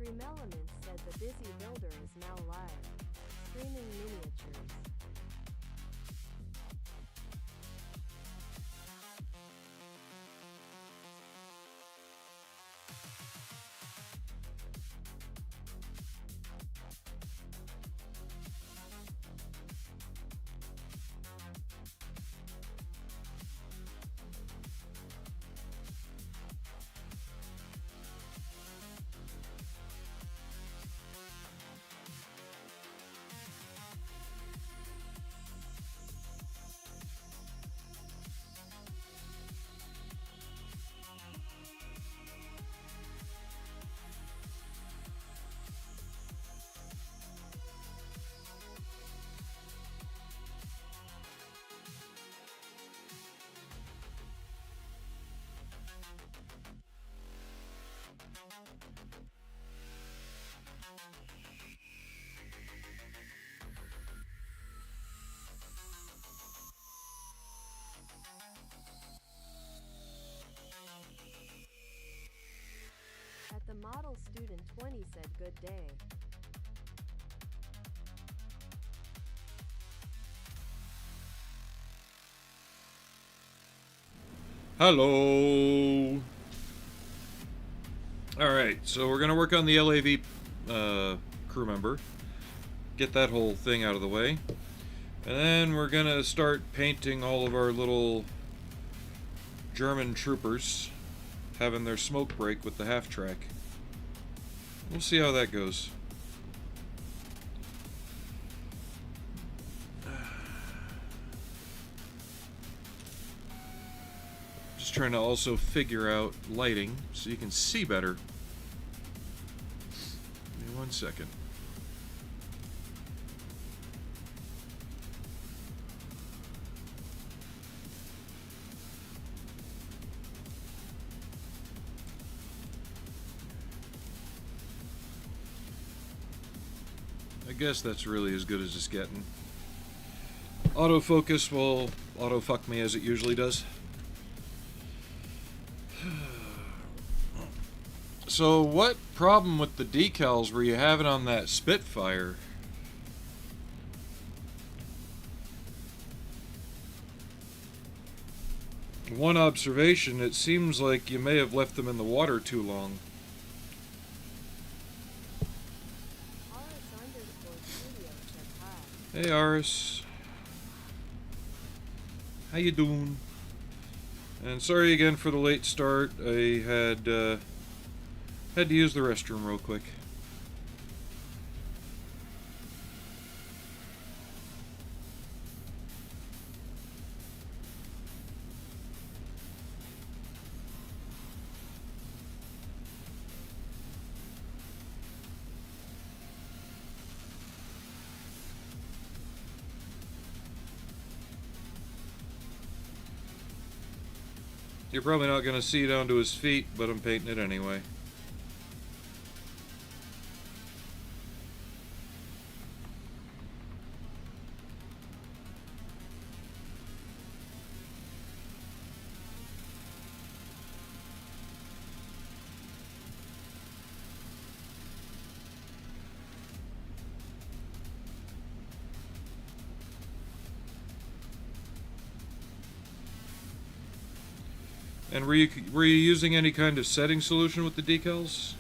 Elements said the busy builder is now live, streaming miniatures. At the model, student 20 said good day. Hello. Alright, so we're going to work on the LAV crew member. Get that whole thing out of the way. And then we're going to start painting all of our little German troopers, having their smoke break with the half-track. We'll see how that goes. Just trying to also figure out lighting so you can see better. Give me 1 second. I guess that's really as good as it's getting. Autofocus will auto-fuck me as it usually does. So what problem with the decals were you having on that Spitfire? One observation, it seems like you may have left them in the water too long. Hey Aris. How you doing? And sorry again for the late start. I had to use the restroom real quick. You're probably not going to see down to his feet, but I'm painting it anyway. And were you using any kind of setting solution with the decals?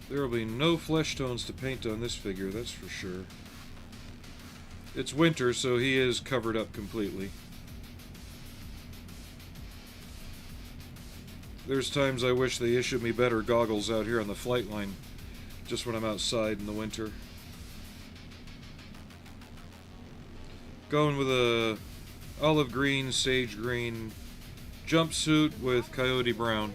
There will be no flesh tones to paint on this figure, that's for sure. it's winter, so he is covered up completely. There's times I wish they issued me better goggles out here on the flight line, just when I'm outside in the winter. Going with a olive green, sage green jumpsuit with coyote brown.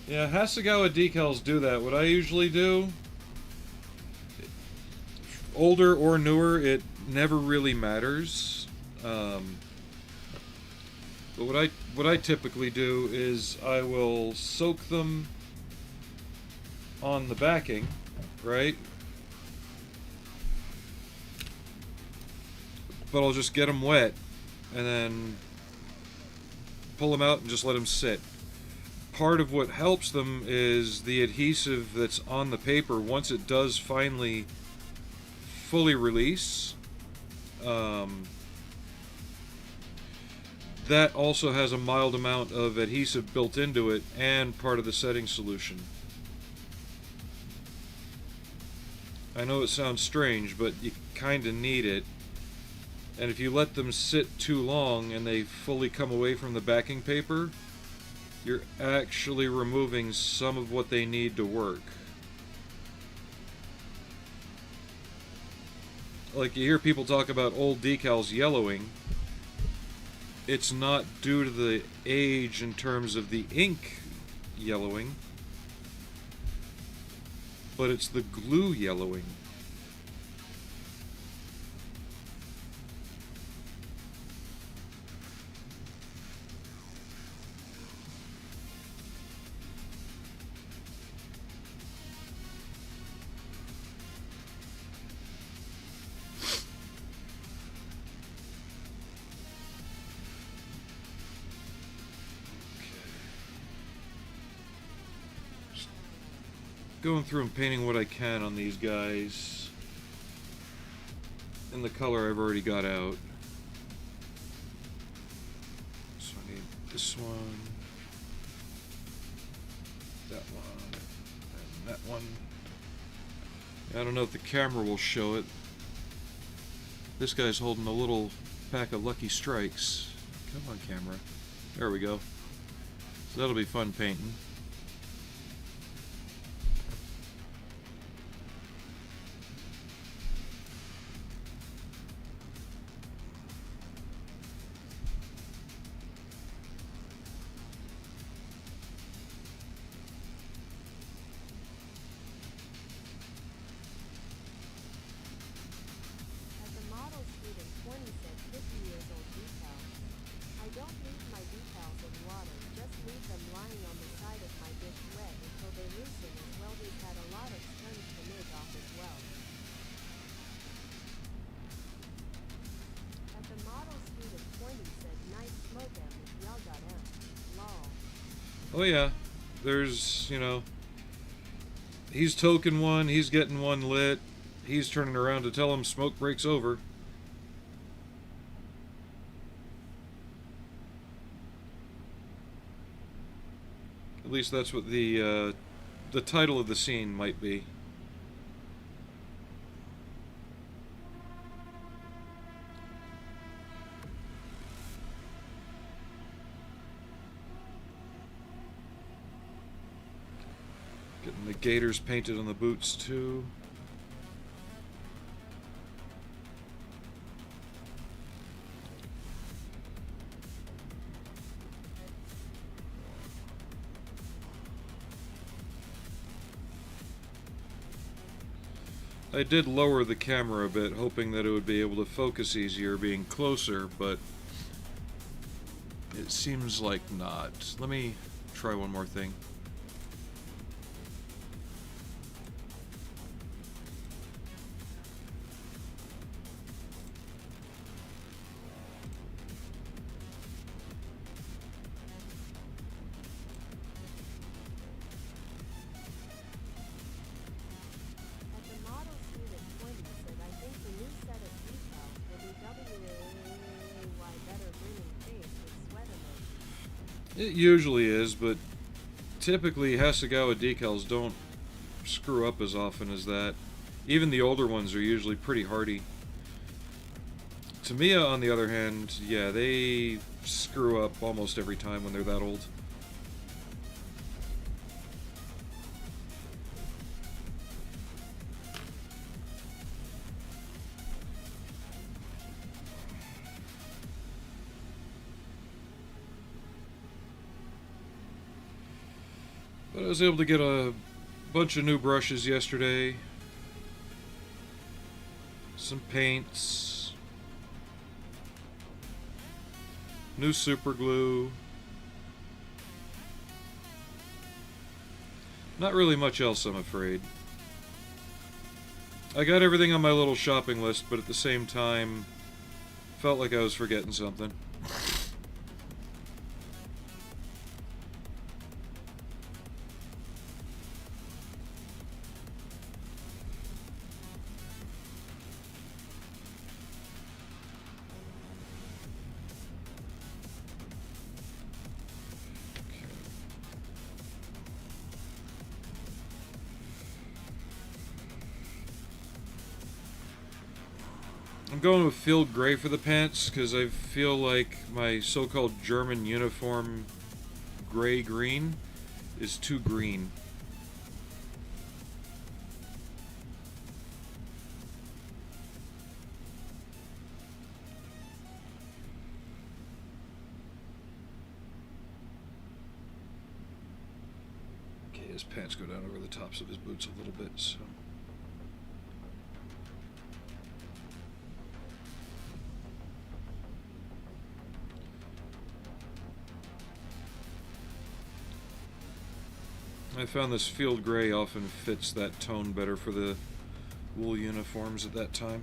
Yeah, Hasegawa decals do that. What I usually do, older or newer, it never really matters. But what I typically do is I will soak them on the backing, right? But I'll just get them wet and then pull them out and just let them sit. Part of what helps them is the adhesive that's on the paper. Once it does finally fully release, that also has a mild amount of adhesive built into it and part of the setting solution. I know it sounds strange, but you kind of need it. And if you let them sit too long and they fully come away from the backing paper, you're actually removing some of what they need to work. Like you hear people talk about old decals yellowing. It's not due to the age in terms of the ink yellowing, but it's the glue yellowing. Going through and painting what I can on these guys in the color I've already got out. So I need this one, that one, and that one. I don't know if the camera will show it. This guy's holding a little pack of Lucky Strikes. Come on, camera. There we go. So that'll be fun painting. Oh yeah, there's, you know, he's toking one, he's getting one lit, he's turning around to tell him smoke break's over. At least that's what the title of the scene might be. Getting the gators painted on the boots too. I did lower the camera a bit, hoping that it would be able to focus easier being closer, but it seems like not. Let me try one more thing. It usually is, but typically Hasegawa decals don't screw up as often as that. Even the older ones are usually pretty hardy. Tamiya, on the other hand, yeah, they screw up almost every time when they're that old. But I was able to get a bunch of new brushes yesterday. Some paints. New super glue. Not really much else, I'm afraid. I got everything on my little shopping list, but at the same time, felt like I was forgetting something. I'm going with field gray for the pants because I feel like my so-called German uniform gray-green is too green. Okay, his pants go down over the tops of his boots a little bit, so... I found this field gray often fits that tone better for the wool uniforms at that time.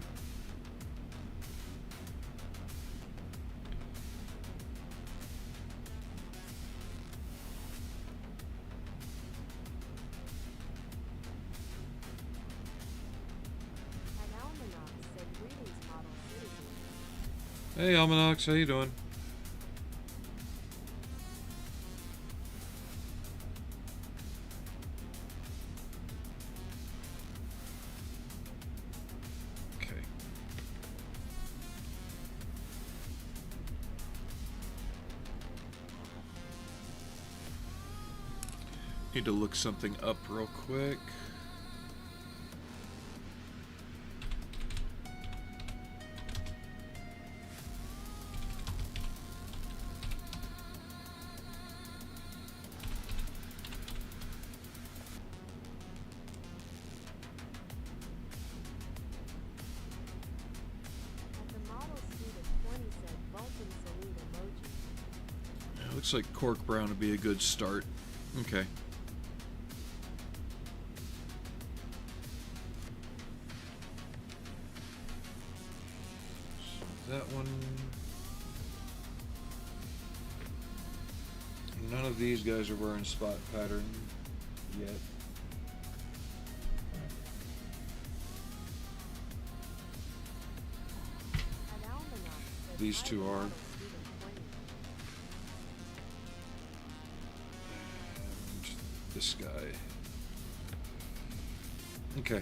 An almanac said greetings model citizen. Hey Almanacs, how you doing? Okay. Need to look something up real quick. And the model student 20 said Vulcan salute emoji. Looks like cork brown would be a good start. Okay. So that one. None of these guys are wearing spot pattern yet. An almanac said These two Private are. Model Student 20. And this guy. Okay.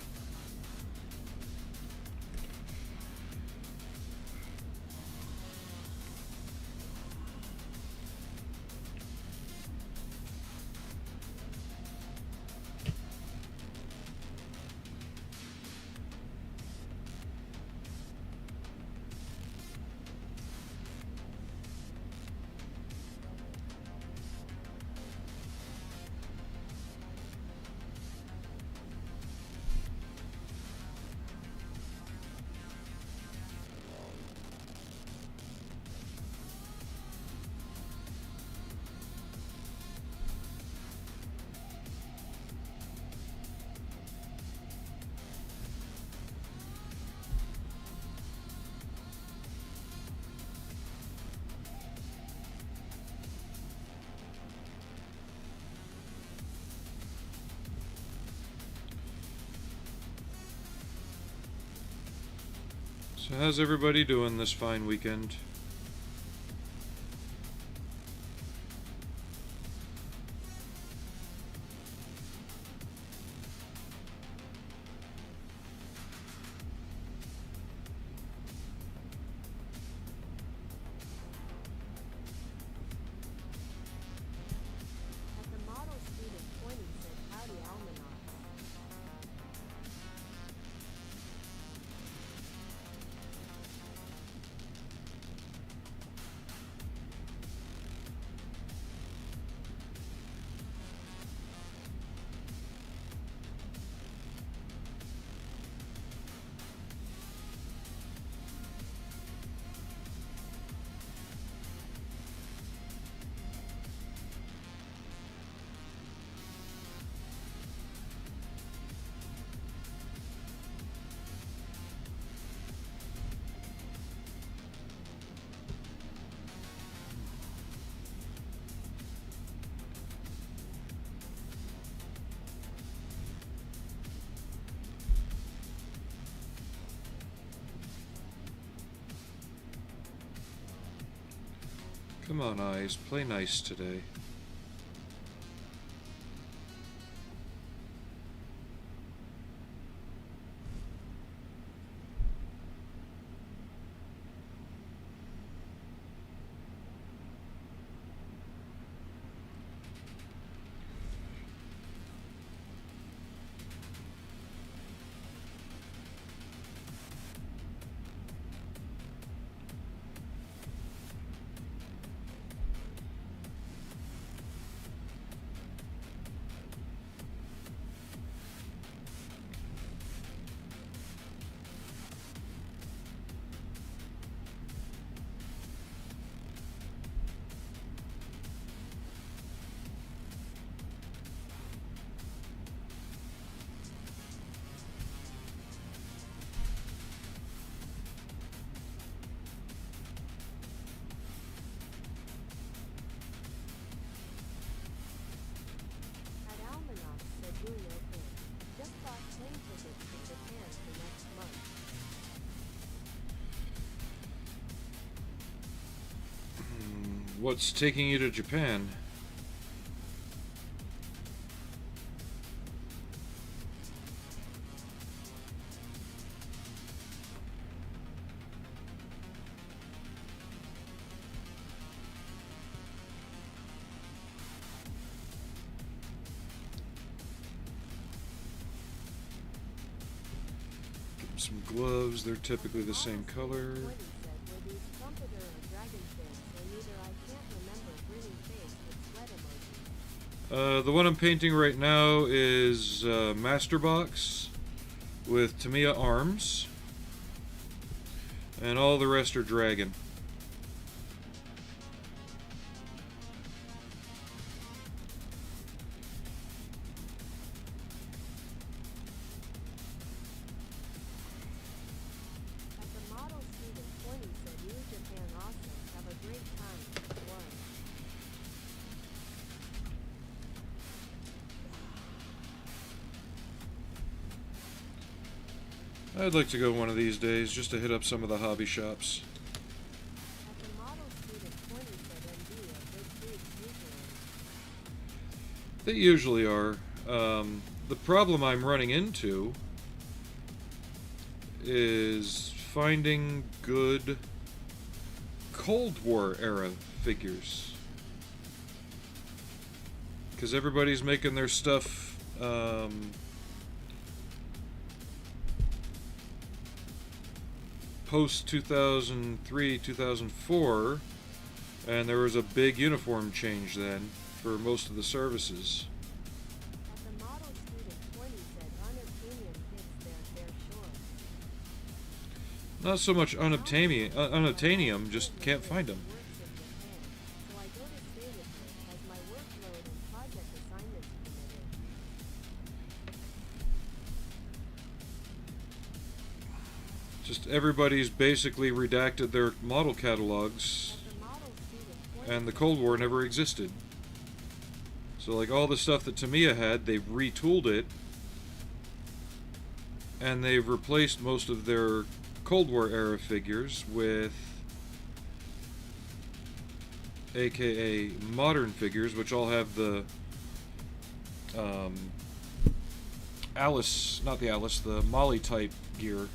So how's everybody doing this fine weekend? Come on, eyes. Play nice today. At Almanac said doing okay. Just bought plane tickets to Japan for next month. What's taking you to Japan? Some gloves, they're typically the same color. 20 said, were these trumpeter or dragon fins, or neither? I can't remember. Grinning face with sweat emoji. The one I'm painting right now is Master Box with Tamiya arms, and all the rest are dragon. At the model student 20 said, New Japan awesome. Have a great time. One. I'd like to go one of these days just to hit up some of the hobby shops. At the model student 20 said, MD are big freaks usually. They usually are. The problem I'm running into is finding good Cold War era figures. Because everybody's making their stuff post 2003, 2004, and there was a big uniform change then for most of the services. At the model student 20 said, unobtainium hits their fair shore. Not so much unobtainium, just can't find them. Works in Japan, so I go to stay with her as my workload and project assignments permitted. Just everybody's basically redacted their model catalogs, At the model student 20 and the Cold War never existed. So like all the stuff that Tamiya had, they've retooled it, and they've replaced most of their Cold War era figures with aka modern figures, which all have the Alice, not the Alice, the Molly type gear.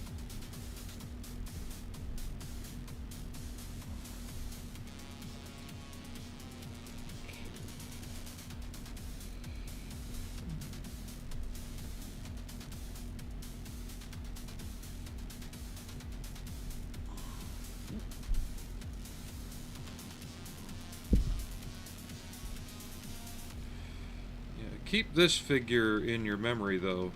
Keep this figure in your memory, though.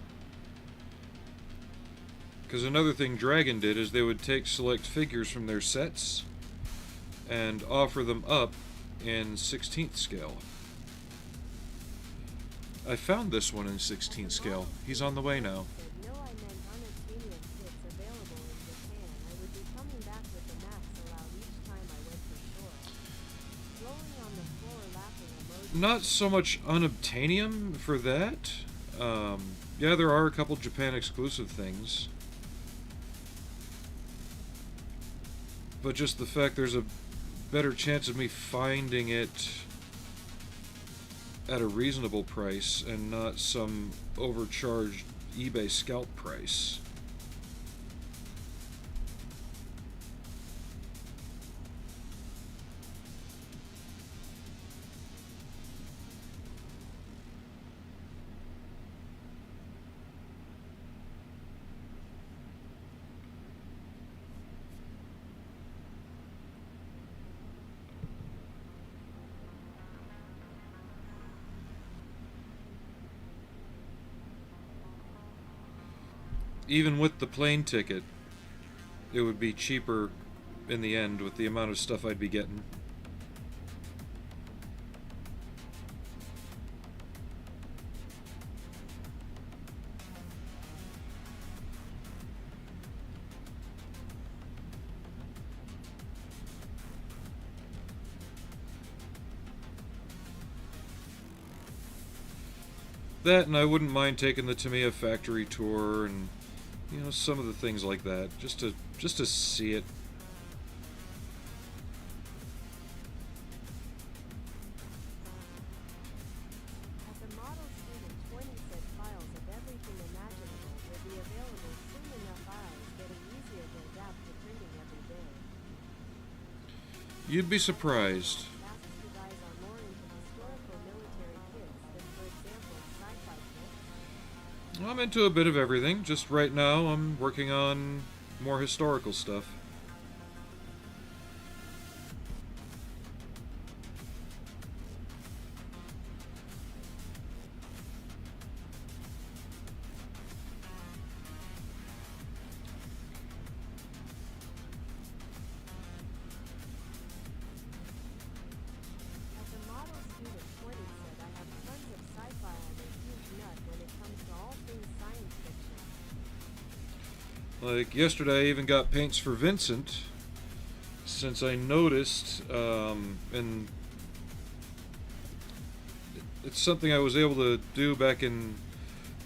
Because another thing Dragon did is they would take select figures from their sets and offer them up in 16th scale. I found this one in 16th scale. He's on the way now. said, no, I meant unobtainium kits available in Japan. I would be coming back with the max allowed each time I went for sure. Rolling on the floor laughing emoji. Not so much unobtainium for that. Yeah, there are a couple Japan exclusive things. But just the fact there's a better chance of me finding it at a reasonable price and not some overcharged eBay scalp price. Even with the plane ticket, it would be cheaper in the end with the amount of stuff I'd be getting. That, and I wouldn't mind taking the Tamiya factory tour and, you know, some of the things like that, just to see it. At the model student 20 said files of everything imaginable will be available soon enough. Eyes getting easier to adapt to printing every day. You'd be surprised. Asks you guys are more into historical military kits than, for example, sci-fi kits. I'm into a bit of everything. Just right now, I'm working on more historical stuff. At the model student 20 said I have tons of sci-fi. I'm a huge nut when it comes to all things science fiction. Like yesterday, I even got paints for Vincent, since I noticed, and it's something I was able to do back in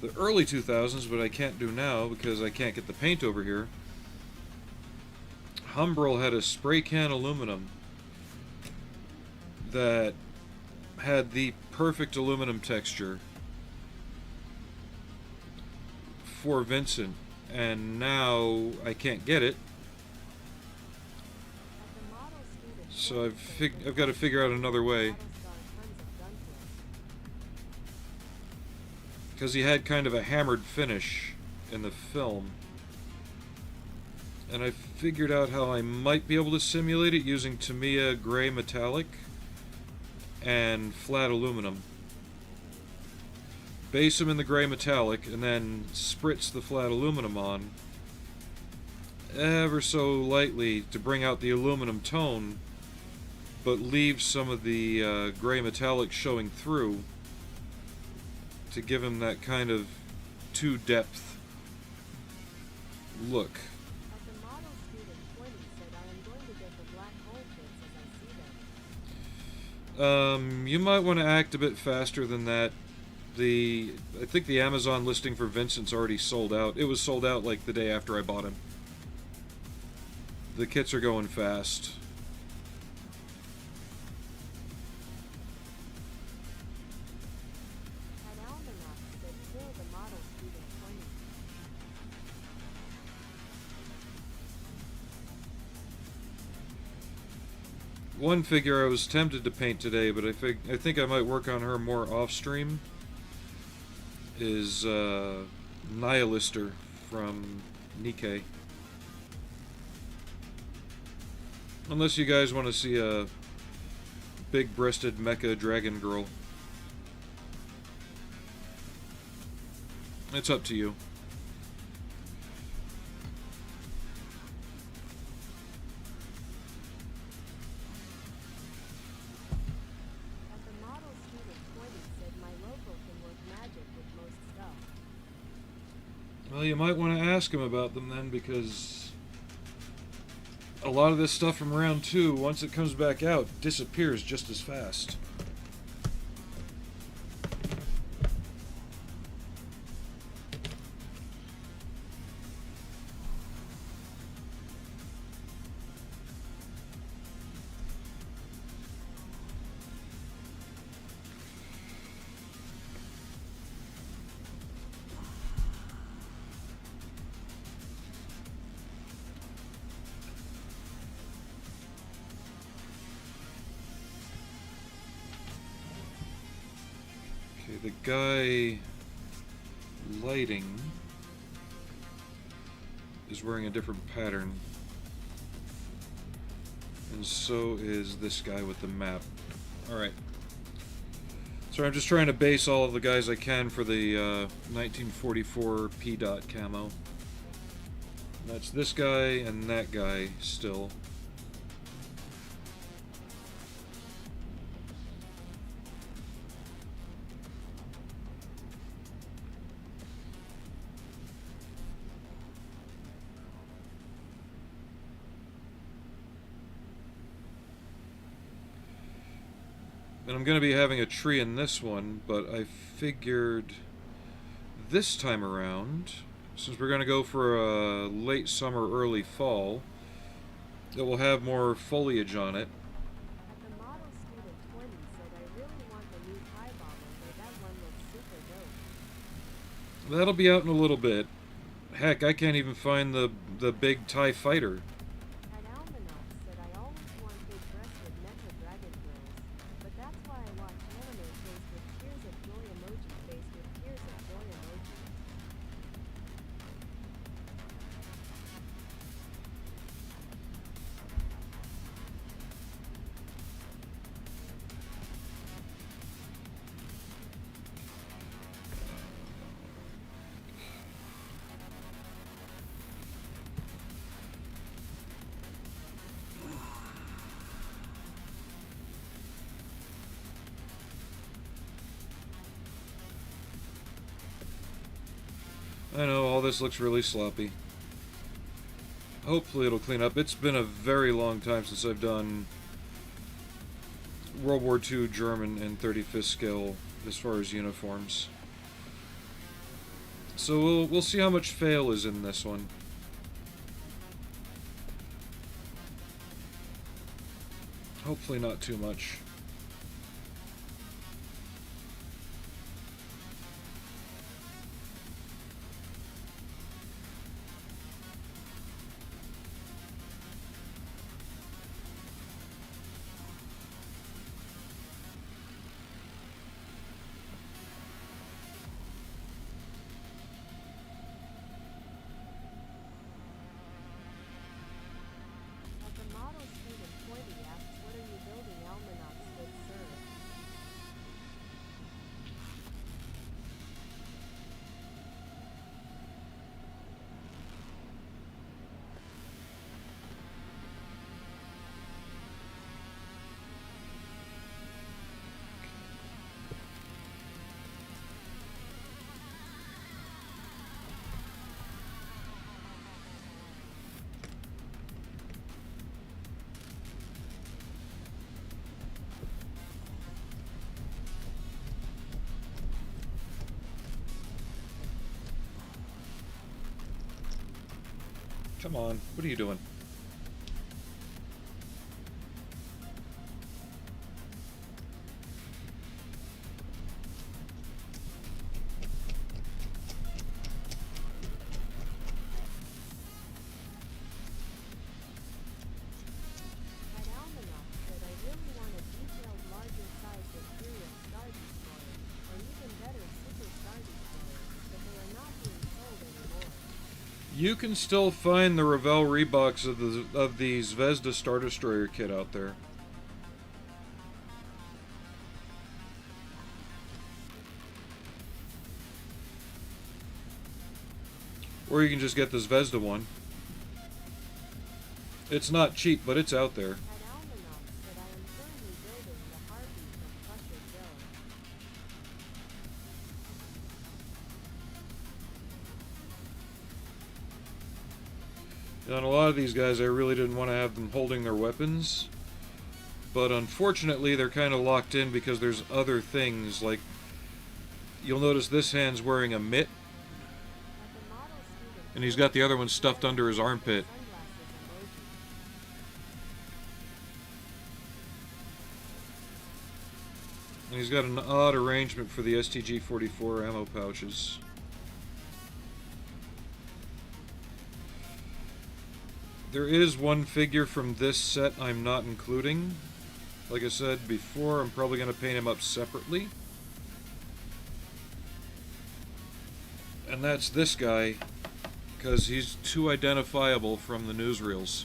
the early 2000s, but I can't do now because I can't get the paint over here. Humbrol had a spray can aluminum that had the perfect aluminum texture for Vincent, and now I can't get it, At the model student so 20 I've got to figure out another way, Battlestar tons of gun kits. because he had kind of a hammered finish in the film, and I figured out how I might be able to simulate it using Tamiya gray metallic and flat aluminum. Base them in the gray metallic and then spritz the flat aluminum on ever so lightly to bring out the aluminum tone, but leave some of the gray metallic showing through to give him that kind of two-depth look. At the model student 20 said I am going to get the black hole kits as I see them. You might want to act a bit faster than that. I think the Amazon listing for Vincent's already sold out. It was sold out like the day after I bought him. The kits are going fast. At Almanac said kill the model student 20. One figure I was tempted to paint today, but I think I might work on her more off-stream, is Nihilister from Nikkei. Unless you guys want to see a big-breasted mecha dragon girl. It's up to you. At the model student 20 said my local can work magic with most stuff. Well, you might want to ask him about them then, because a lot of this stuff from round 2, once it comes back out, disappears just as fast. the guy lighting is wearing a different pattern. And so is this guy with the map. Alright. So I'm just trying to base all of the guys I can for the 1944 P-Dot camo. That's this guy and that guy still. And I'm going to be having a tree in this one, but I figured this time around, since we're going to go for a late summer, early fall, it will have more foliage on it. At the model student 20 said I really want the new Thai bomber, but that one looks super dope. That'll be out in a little bit. Heck, I can't even find the big TIE fighter. At Almanac said I always wanted breasted mecha dragon grills, but that's why I watch anime faced with tears of joy emoji faced with tears of joy emoji. I know, all this looks really sloppy. Hopefully it'll clean up. It's been a very long time since I've done World War II German and 35th scale as far as uniforms. So we'll see how much fail is in this one. Hopefully not too much. At the model student 20 asks what are you building Almanac good sir? Come on, what are you doing? At Almanac said I really want a detailed larger size Imperial Star Destroyer, or even better Super Star Destroyer, but they are not being sold anymore. You can still find the Revell Reeboks of the Zvezda Star Destroyer kit out there. Or you can just get the Zvezda one. It's not cheap, but it's out there. At Almanac said I am currently building the Harpy from Crusher Joe. On a lot of these guys, I really didn't want to have them holding their weapons. But unfortunately, they're kind of locked in because there's other things, like... You'll notice this hand's wearing a mitt, At the model student and he's got the other one stuffed under his armpit. sunglasses emoji. And he's got an odd arrangement for the STG-44 ammo pouches. There is one figure from this set I'm not including. Like I said before, I'm probably going to paint him up separately. And that's this guy, because he's too identifiable from the newsreels.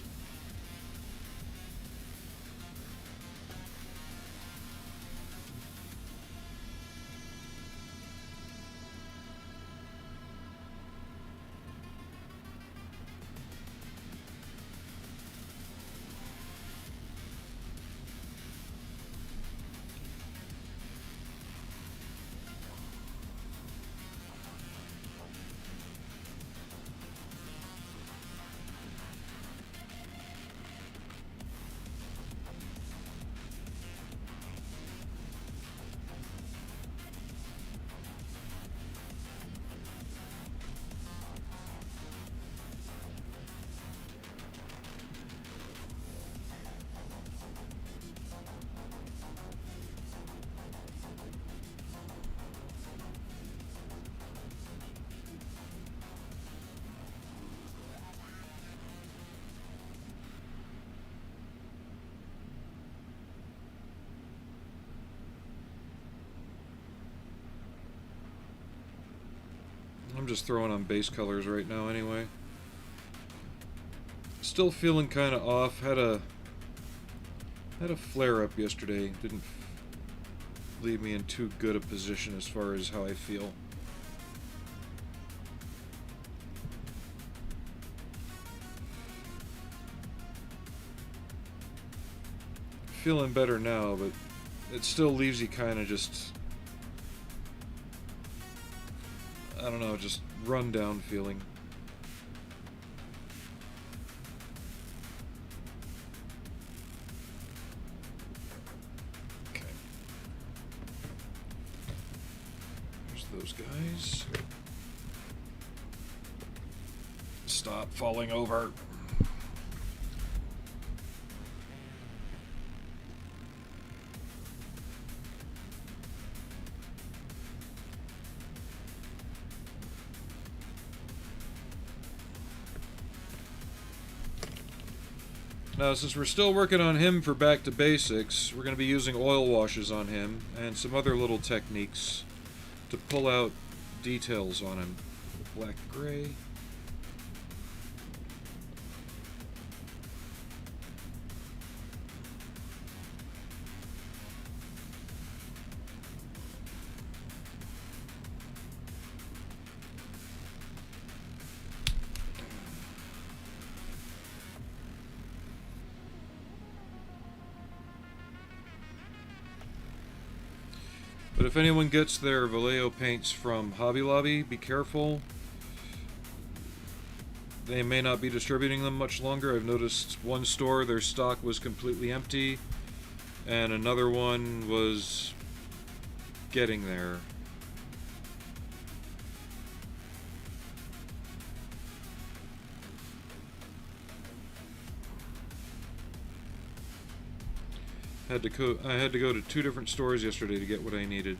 I'm just throwing on base colors right now anyway. Still feeling kind of off. Had a flare up yesterday. Didn't leave me in too good a position as far as how I feel. Feeling better now, but it still leaves you kind of just, I don't know, just run down feeling. Okay. There's those guys. Stop falling over. Now, since we're still working on him for back to basics, we're going to be using oil washes on him and some other little techniques to pull out details on him. Black gray. But if anyone gets their Vallejo paints from Hobby Lobby, be careful. They may not be distributing them much longer. I've noticed one store, their stock was completely empty, and another one was getting there. I had to go to 2 different stores yesterday to get what I needed.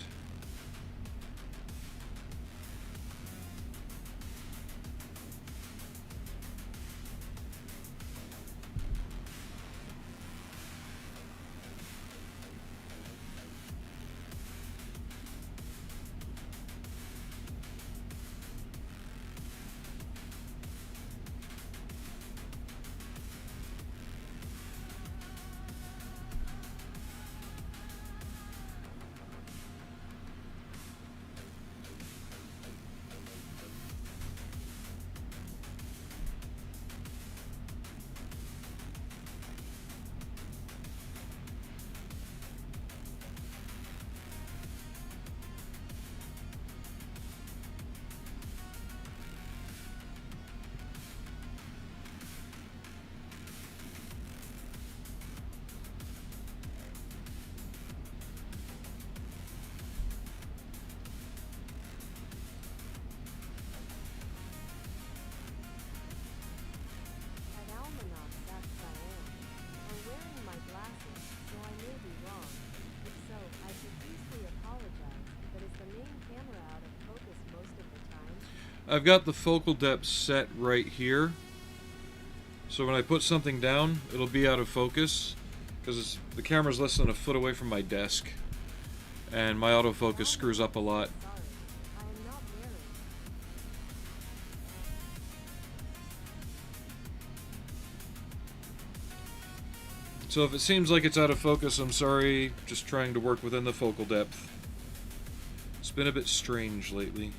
I've got the focal depth set right here, so when I put something down, it'll be out of focus, because the camera's less than a foot away from my desk, and my autofocus screws up a lot. So if it seems like it's out of focus, I'm sorry. Just trying to work within the focal depth. It's been a bit strange lately.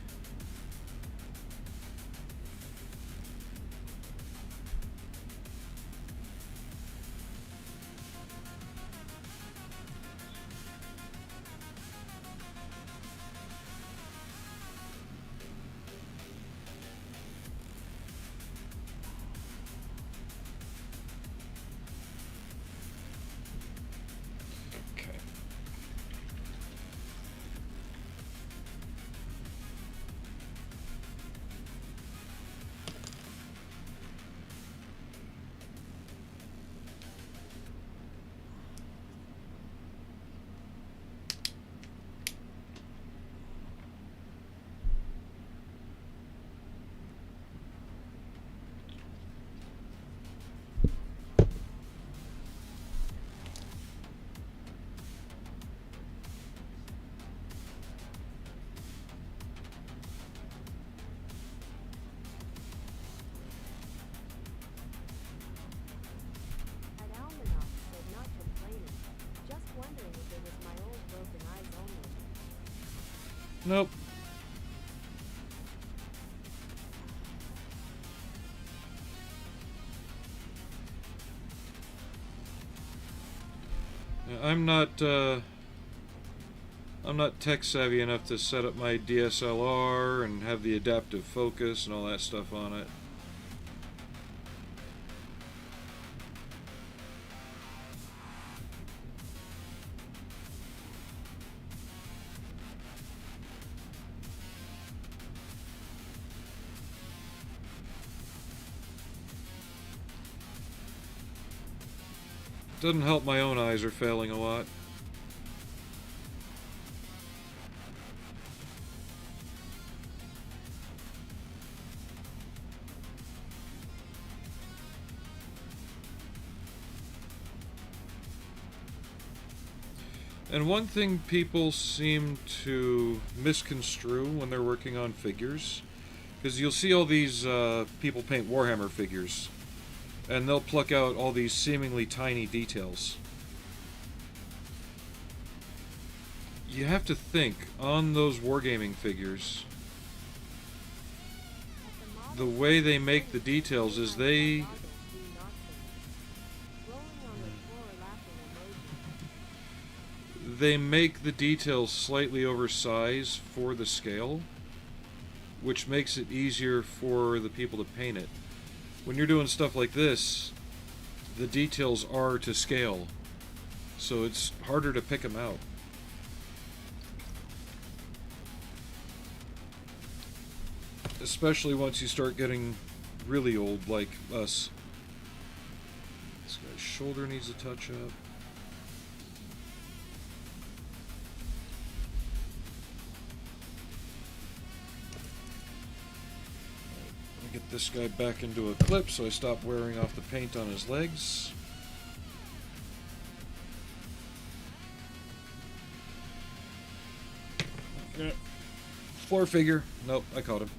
Okay. At Almanac said not complaining. Just wondering if it was my old broken eyes only. Nope. Yeah, I'm not tech savvy enough to set up my DSLR and have the adaptive focus and all that stuff on it. Doesn't help my own eyes are failing a lot. And one thing people seem to misconstrue when they're working on figures, because you'll see all these people paint Warhammer figures, and they'll pluck out all these seemingly tiny details. You have to think, on those wargaming figures, the way they make the details is they make the details slightly oversized for the scale, which makes it easier for the people to paint it. When you're doing stuff like this, the details are to scale, so it's harder to pick them out. Especially once you start getting really old like us. This guy's shoulder needs a touch up. Get this guy back into a clip so I stop wearing off the paint on his legs. Okay. Floor figure. Nope, I caught him.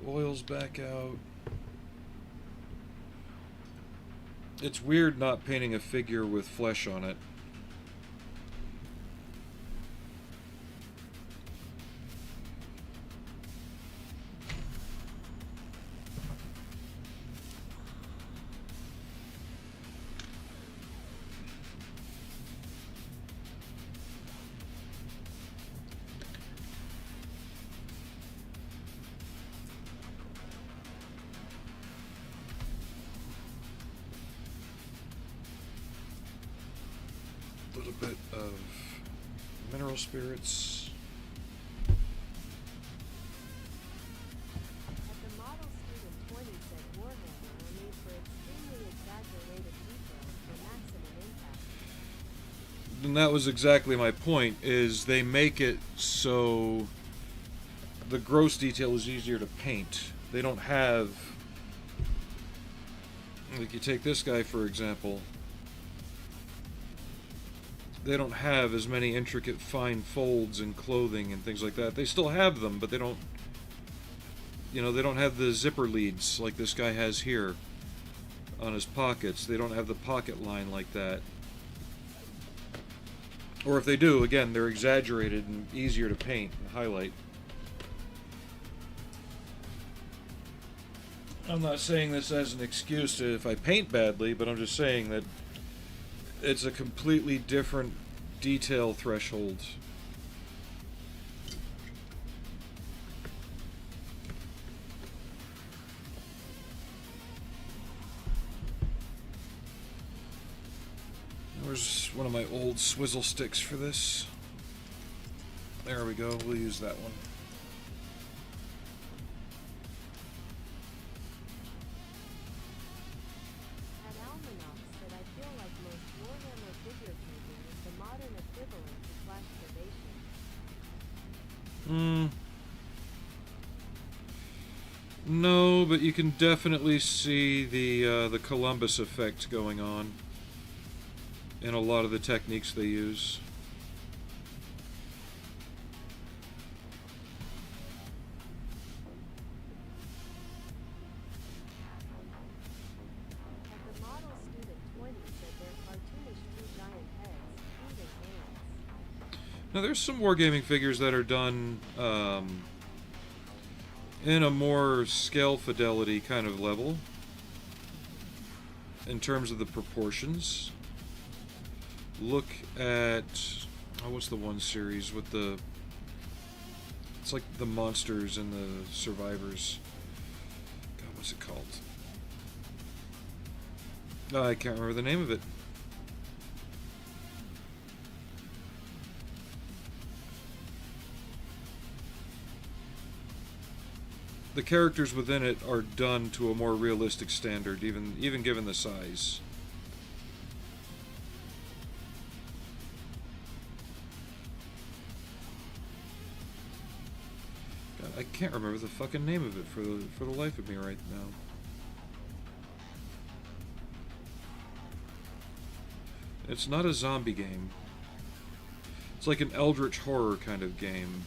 Oils back out. It's weird not painting a figure with flesh on it. A little bit of mineral spirits. At the model student 20 said Warhammer are made for extremely exaggerated details for maximum impact. And that was exactly my point, is they make it so the gross detail is easier to paint. They don't have, like you take this guy for example, they don't have as many intricate fine folds and clothing and things like that. They still have them, but they don't, you know, they don't have the zipper leads like this guy has here on his pockets. They don't have the pocket line like that. Or if they do, again, they're exaggerated and easier to paint and highlight. I'm not saying this as an excuse to if I paint badly, but I'm just saying that it's a completely different detail threshold. Where's one of my old swizzle sticks for this? There we go, we'll use that one. At Almanac said I feel like most Warhammer figure painting is the modern equivalent to flash gravation. No, but you can definitely see the Columbus effect going on in a lot of the techniques they use. At the model student 20 said their cartoonish two giant heads, feet and hands. Now there's some wargaming figures that are done in a more scale fidelity kind of level in terms of the proportions. Look at, oh, what's the one series with the, it's like the monsters and the survivors. God, what's it called? I can't remember the name of it. The characters within it are done to a more realistic standard, even given the size. God, I can't remember the fucking name of it for the life of me right now. It's not a zombie game. It's like an eldritch horror kind of game.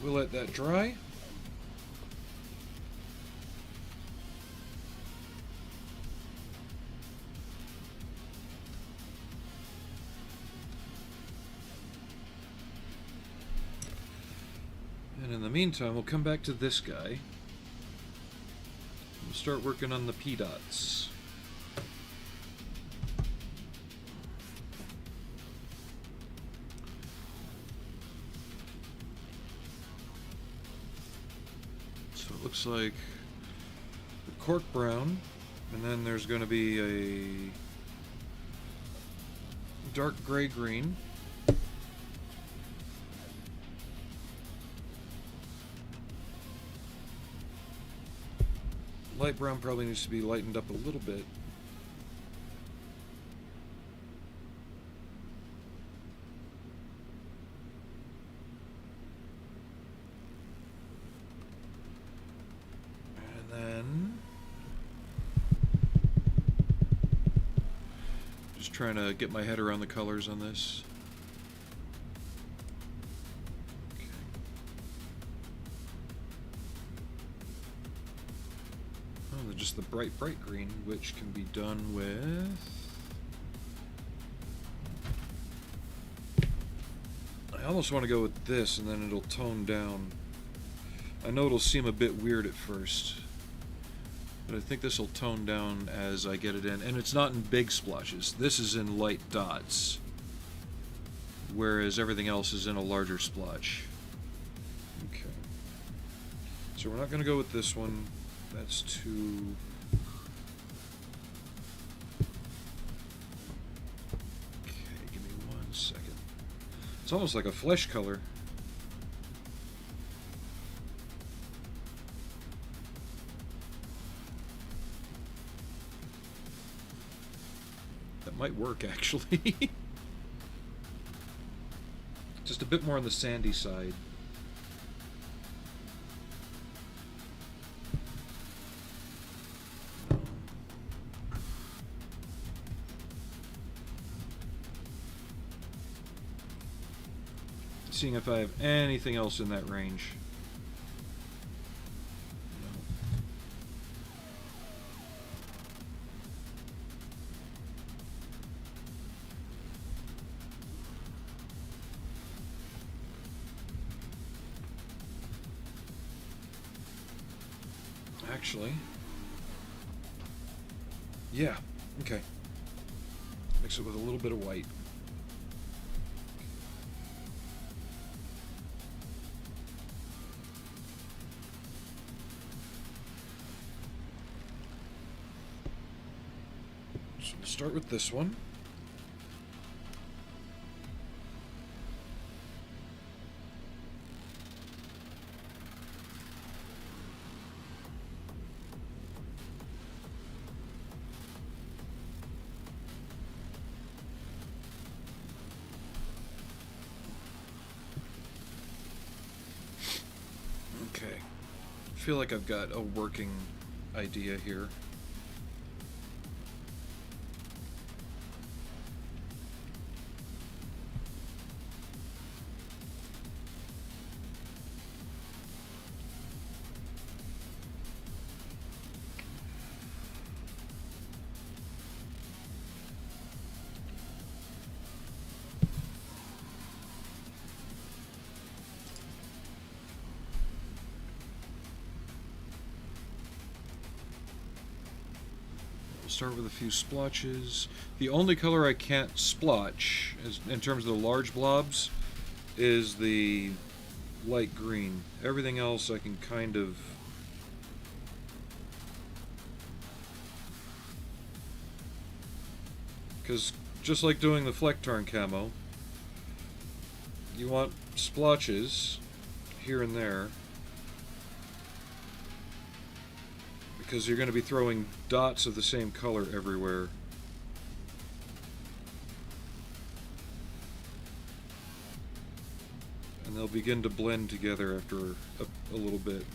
We'll let that dry. And in the meantime, we'll come back to this guy. We'll start working on the P dots. Looks like the cork brown, and then there's going to be a dark gray green. Light brown probably needs to be lightened up a little bit. Trying to get my head around the colors on this. Okay. And just the bright green, which can be done with... I almost want to go with this, and then it'll tone down. I know it'll seem a bit weird at first, but I think this will tone down as I get it in. And it's not in big splotches. This is in light dots, whereas everything else is in a larger splotch. Okay. So we're not going to go with this one. That's too... Okay, give me 1 second. It's almost like a flesh color. That might work, actually. Just a bit more on the sandy side. Seeing if I have anything else in that range. No. Actually, yeah, okay. Mix it with a little bit of white. Start with this one. Okay. I feel like I've got a working idea here. Start with a few splotches. The only color I can't splotch, in terms of the large blobs, is the light green. Everything else I can kind of... Because just like doing the Flecktarn camo, you want splotches here and there, because you're going to be throwing dots of the same color everywhere. And they'll begin to blend together after a little bit.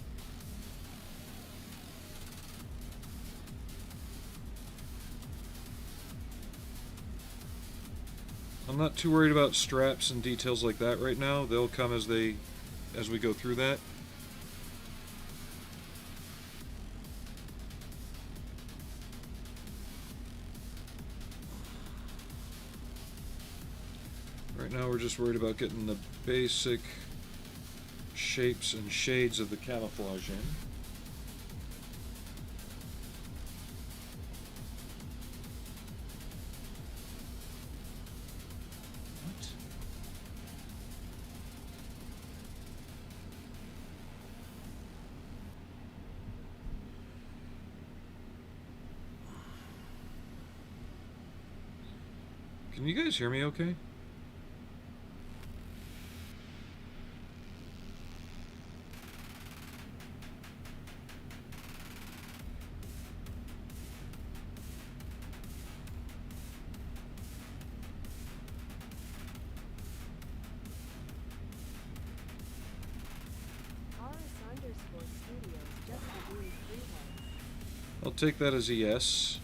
I'm not too worried about straps and details like that right now. They'll come as we go through that. Right now we're just worried about getting the basic shapes and shades of the camouflage in. What? Can you guys hear me okay? I'll take that as a yes.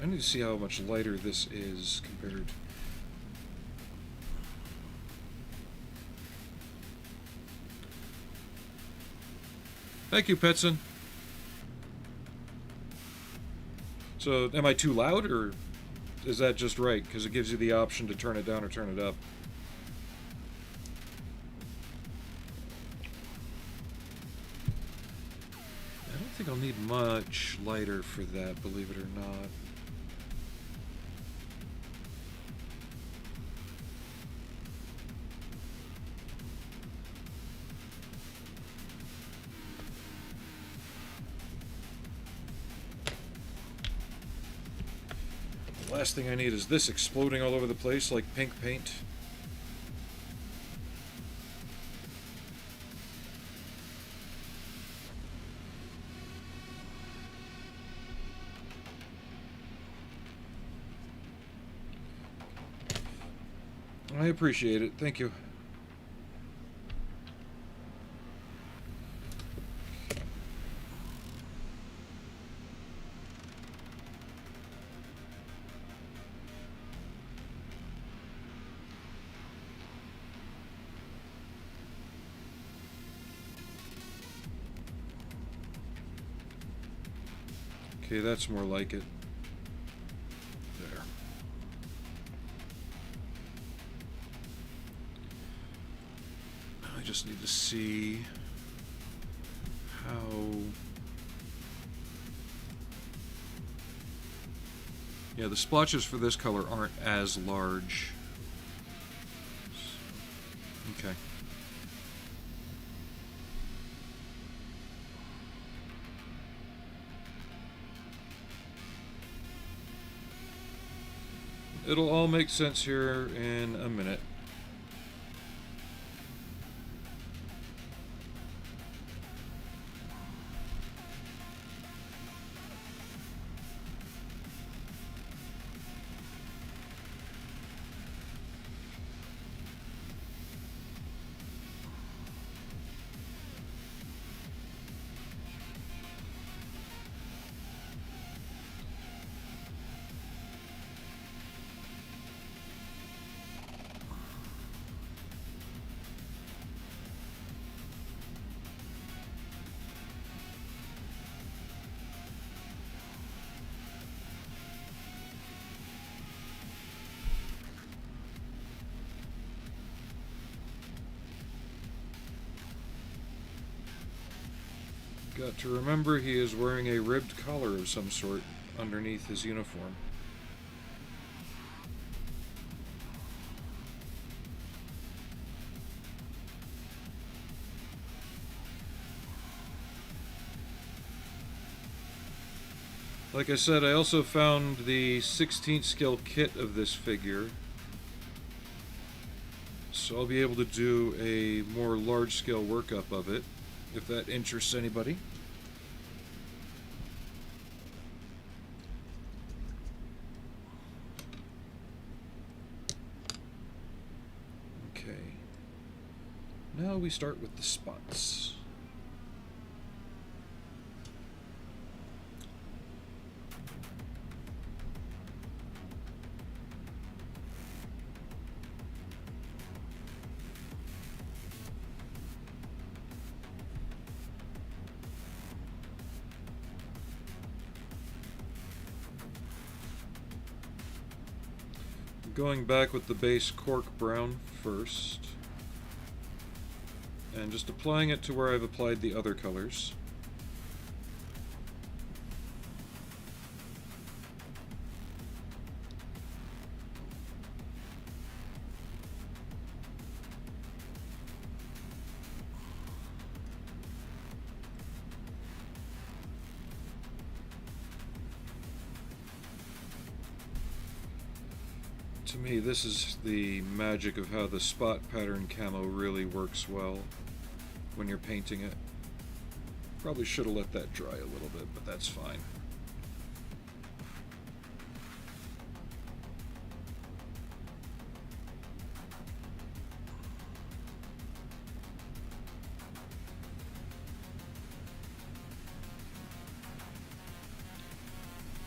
I need to see how much lighter this is compared. Thank you, Petson. So, am I too loud, or is that just right? Because it gives you the option to turn it down or turn it up. I don't think I'll need much lighter for that, believe it or not. The last thing I need is this exploding all over the place like pink paint. I appreciate it. Thank you. Okay, that's more like it. There. I just need to see how... Yeah, the splotches for this color aren't as large. Okay. It'll all make sense here in a minute. Got to remember he is wearing a ribbed collar of some sort underneath his uniform. Like I said, I also found the 16th scale kit of this figure, so I'll be able to do a more large-scale workup of it, if that interests anybody. Okay. Now we start with the spots. Going back with the base cork brown first, and just applying it to where I've applied the other colors. To me, this is the magic of how the spot pattern camo really works well when you're painting it. Probably should have let that dry a little bit, but that's fine.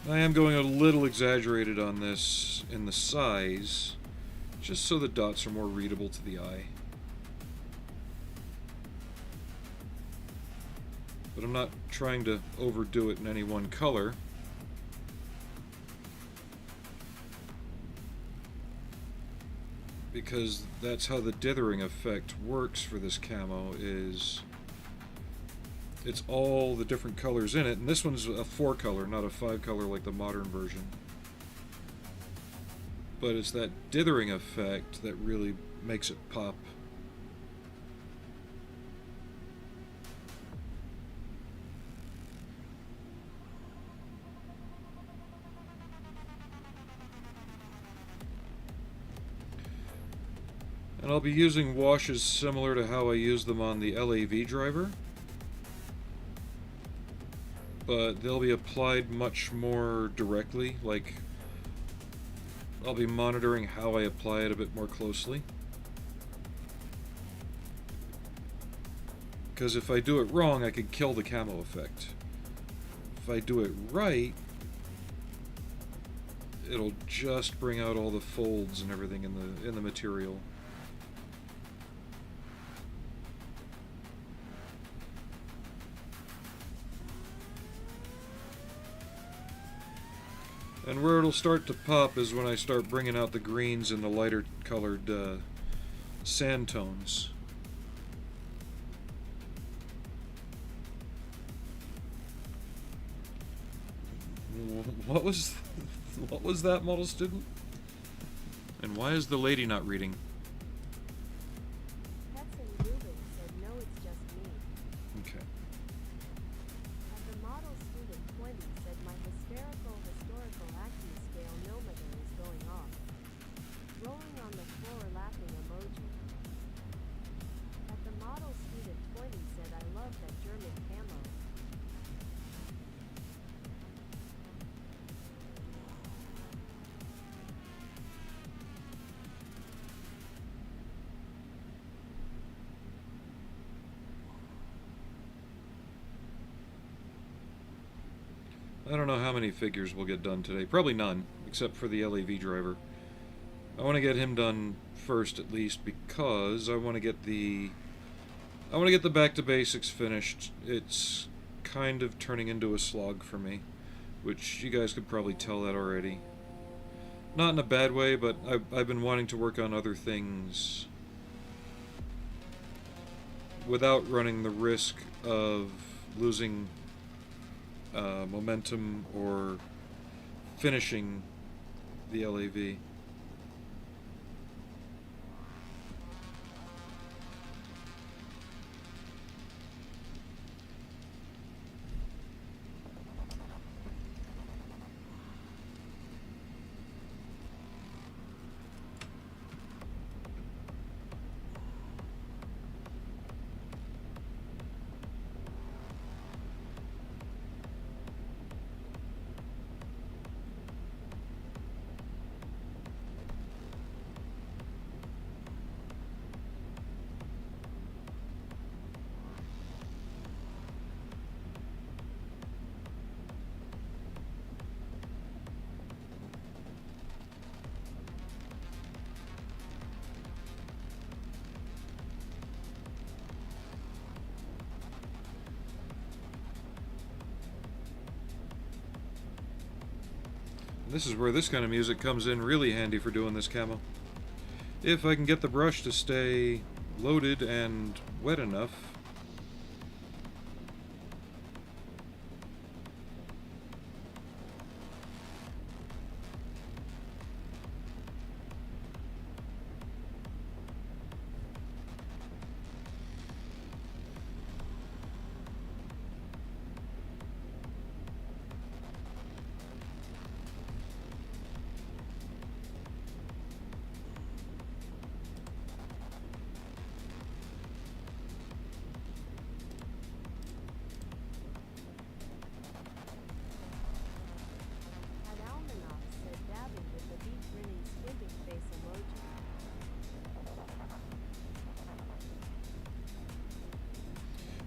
I am going a little exaggerated on this in the size, just so the dots are more readable to the eye. But I'm not trying to overdo it in any one color. Because that's how the dithering effect works for this camo, is it's all the different colors in it, and this one's a 4-color, not a 5-color like the modern version. But it's that dithering effect that really makes it pop. And I'll be using washes similar to how I use them on the LAV driver, but they'll be applied much more directly. Like, I'll be monitoring how I apply it a bit more closely. Because if I do it wrong, I could kill the camo effect. If I do it right, it'll just bring out all the folds and everything in the material. And where it'll start to pop is when I start bringing out the greens and the lighter colored sand tones. What was that, model student? And why is the lady not reading? Hudson Rubin said, no, it's just me. Okay. At the model student 20 said, my historical acne scale millimeter is going off. Rolling on the floor laughing emoji. At the model student 20 said, I love that German camo. I don't know how many figures we'll get done today. Probably none, except for the LAV driver. I want to get him done first, at least, because I want to get the back to basics finished. It's kind of turning into a slog for me, which you guys could probably tell that already. Not in a bad way, but I've been wanting to work on other things without running the risk of losing momentum or finishing the LAV. This is where this kind of music comes in really handy for doing this camo. If I can get the brush to stay loaded and wet enough.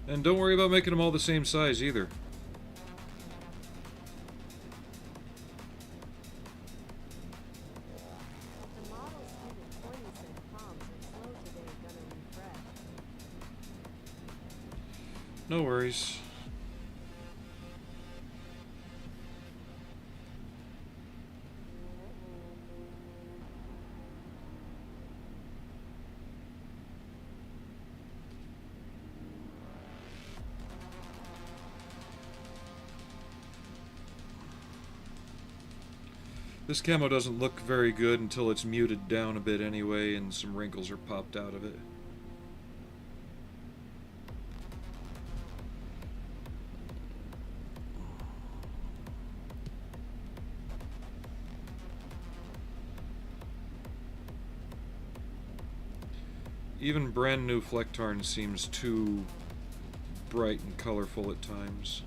And don't worry about making them all the same size either. No worries. This camo doesn't look very good until it's muted down a bit anyway and some wrinkles are popped out of it. Even brand new Flecktarn seems too bright and colorful at times.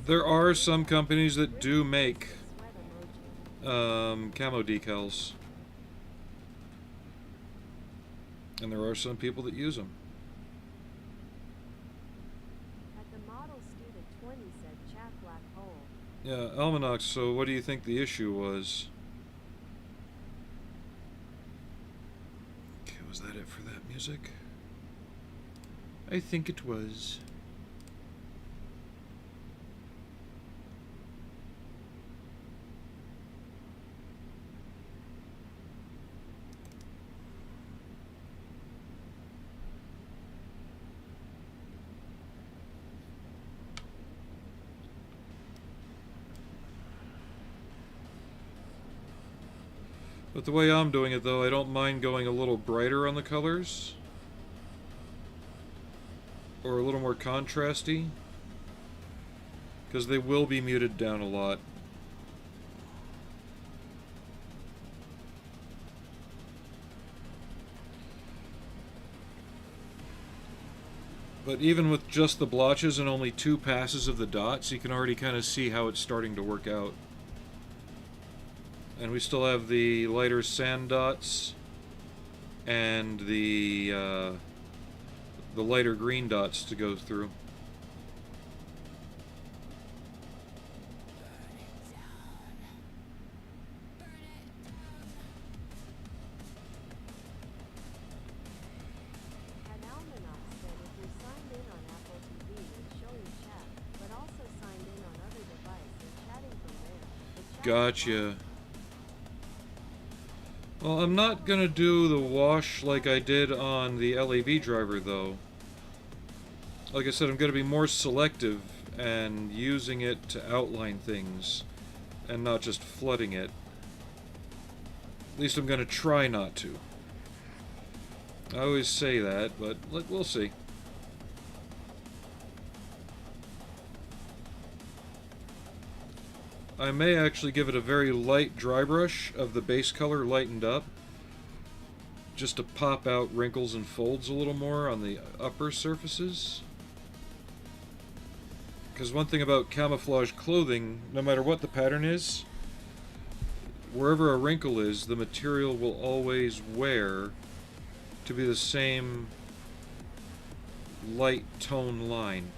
There are some companies that do make camo decals. And there are some people that use them. Yeah, Almanac, so what do you think the issue was? Okay, was that it for that music? I think it was. But the way I'm doing it, though, I don't mind going a little brighter on the colors. Or a little more contrasty. Because they will be muted down a lot. But even with just the blotches and only 2 passes of the dots, you can already kind of see how it's starting to work out. And we still have the lighter sand dots and the lighter green dots to go through. Gotcha. Well, I'm not gonna do the wash like I did on the LAV driver, though. Like I said, I'm gonna be more selective and using it to outline things and not just flooding it. At least I'm gonna try not to. I always say that, but we'll see. I may actually give it a very light dry brush of the base color lightened up, just to pop out wrinkles and folds a little more on the upper surfaces. Because one thing about camouflage clothing, no matter what the pattern is, wherever a wrinkle is, the material will always wear to be the same light tone line.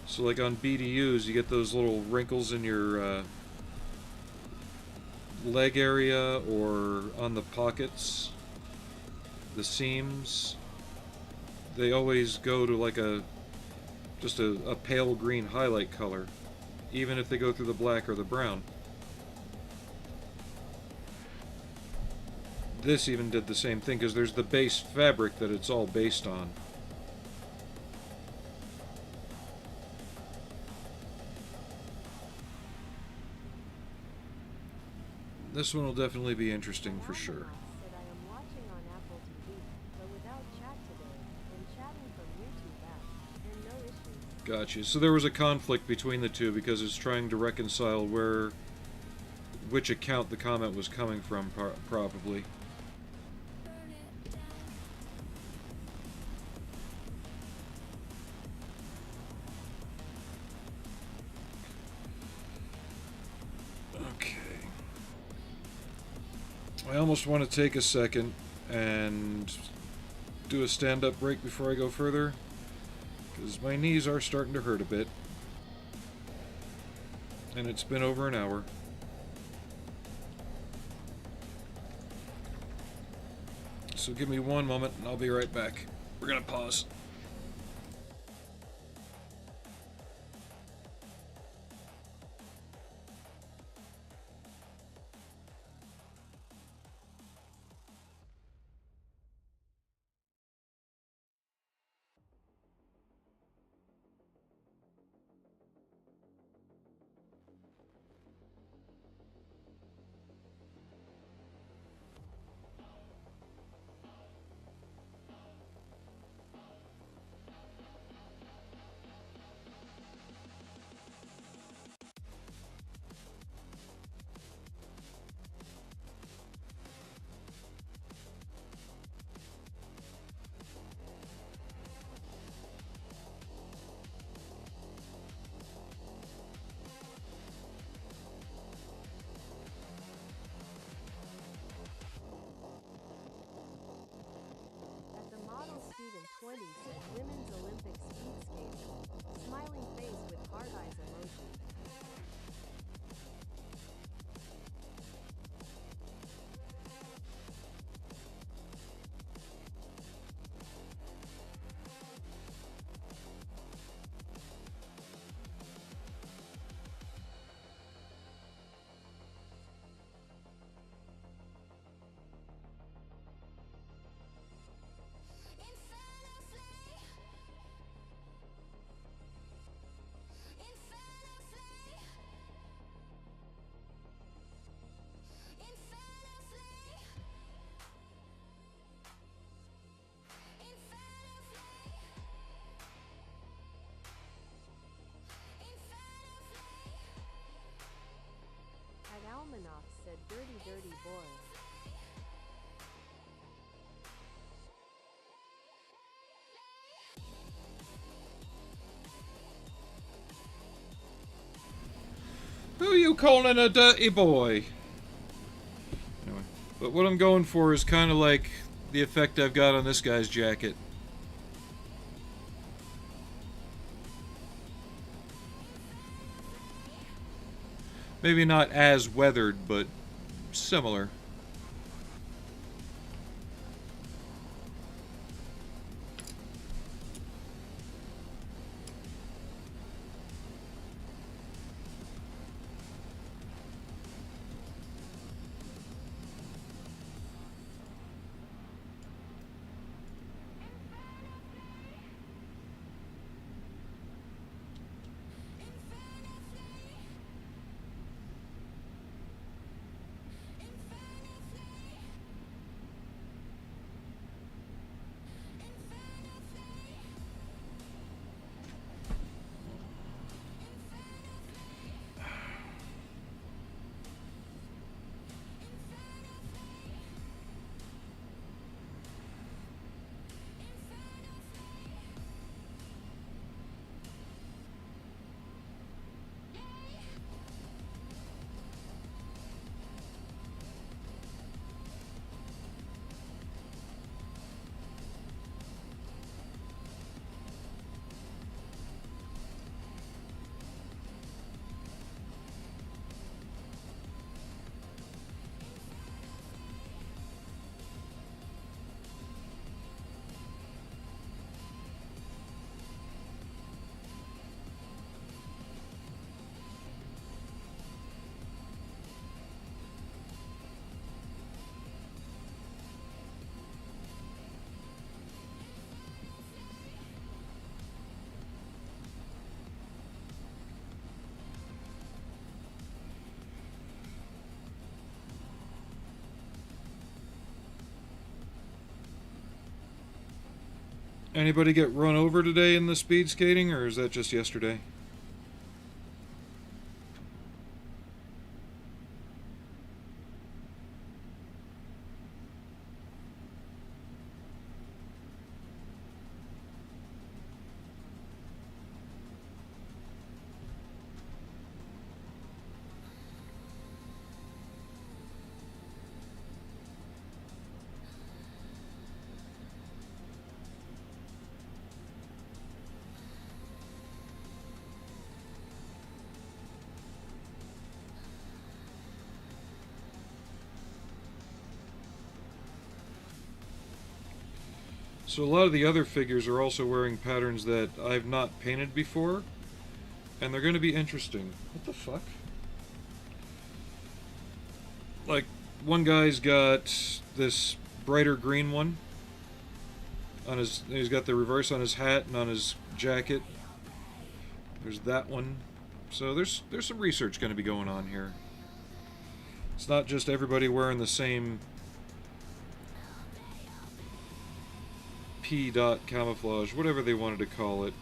So like on BDUs, you get those little wrinkles in your leg area or on the pockets, the seams. They always go to like just a pale green highlight color, even if they go through the black or the brown. This even did the same thing because there's the base fabric that it's all based on. This one will definitely be interesting for sure. Almanac said I am watching on Apple TV, but without chat today, and chatting from YouTube app, and no issues. Gotcha. So there was a conflict between the two because it's trying to reconcile which account the comment was coming from, probably. Okay. I almost want to take a second and do a stand-up break before I go further, because my knees are starting to hurt a bit. And it's been over an hour. So give me one moment and I'll be right back. We're gonna pause. At the model student 20 said women's Olympic speed skater, smiling face with hard eyes emoji. At Almanac said dirty dirty boy. Who you calling a dirty boy? Anyway, but what I'm going for is kind of like the effect I've got on this guy's jacket. Maybe not as weathered, but similar. Anybody get run over today in the speed skating, or is that just yesterday? So a lot of the other figures are also wearing patterns that I've not painted before, and they're going to be interesting. What the fuck? Like, one guy's got this brighter green one on his. He's got the reverse on his hat and on his jacket. There's that one. So there's some research going to be going on here. It's not just everybody wearing the same P dot camouflage, whatever they wanted to call it.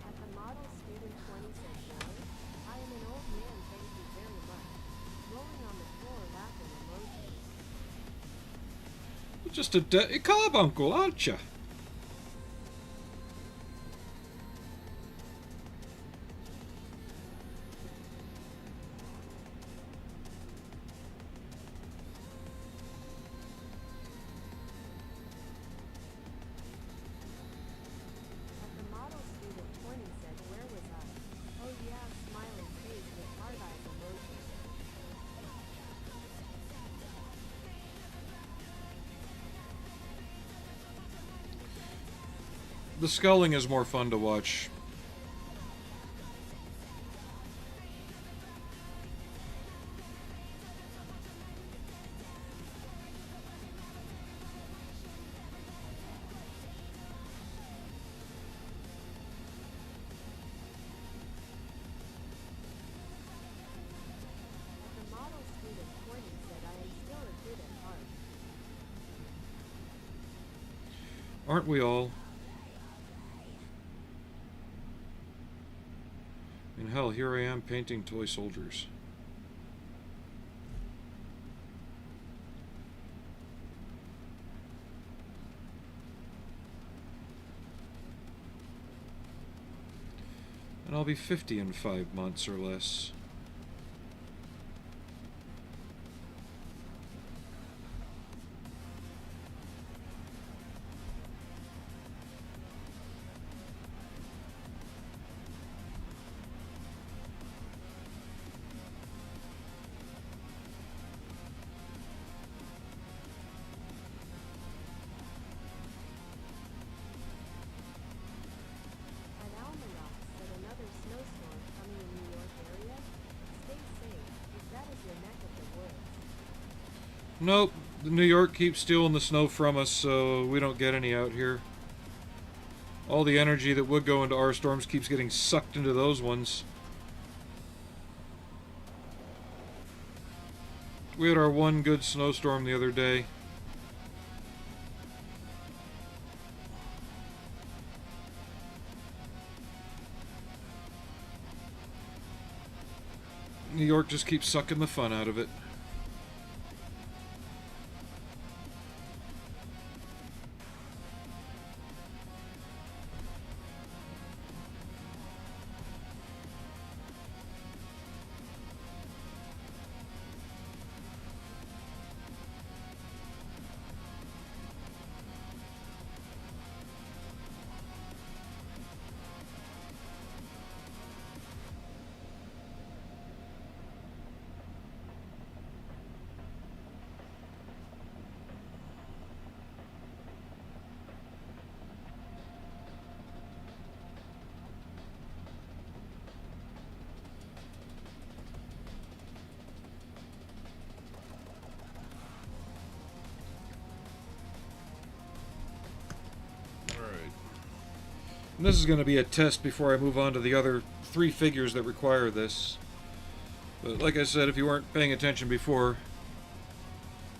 At the model student 20 said, "Boy, I am an old man, thank you very much." Rolling on the floor laughing emoji. You're just a dirty carbuncle, aren't you? At the model student 20 said, "Where was I?" Oh yeah, smiling face with hard eyes emoji. The sculling is more fun to watch. At the model student 20 said, "I am still a kid at heart." Aren't we all? And hell, here I am painting toy soldiers. And I'll be 50 in 5 months or less. At Almanac said, "Another snowstorm coming in New York area? Stay safe, if that is your neck of the woods." Nope, New York keeps stealing the snow from us, so we don't get any out here. All the energy that would go into our storms keeps getting sucked into those ones. We had our one good snowstorm the other day. New York just keeps sucking the fun out of it. And this is going to be a test before I move on to the other 3 figures that require this. But like I said, if you weren't paying attention before,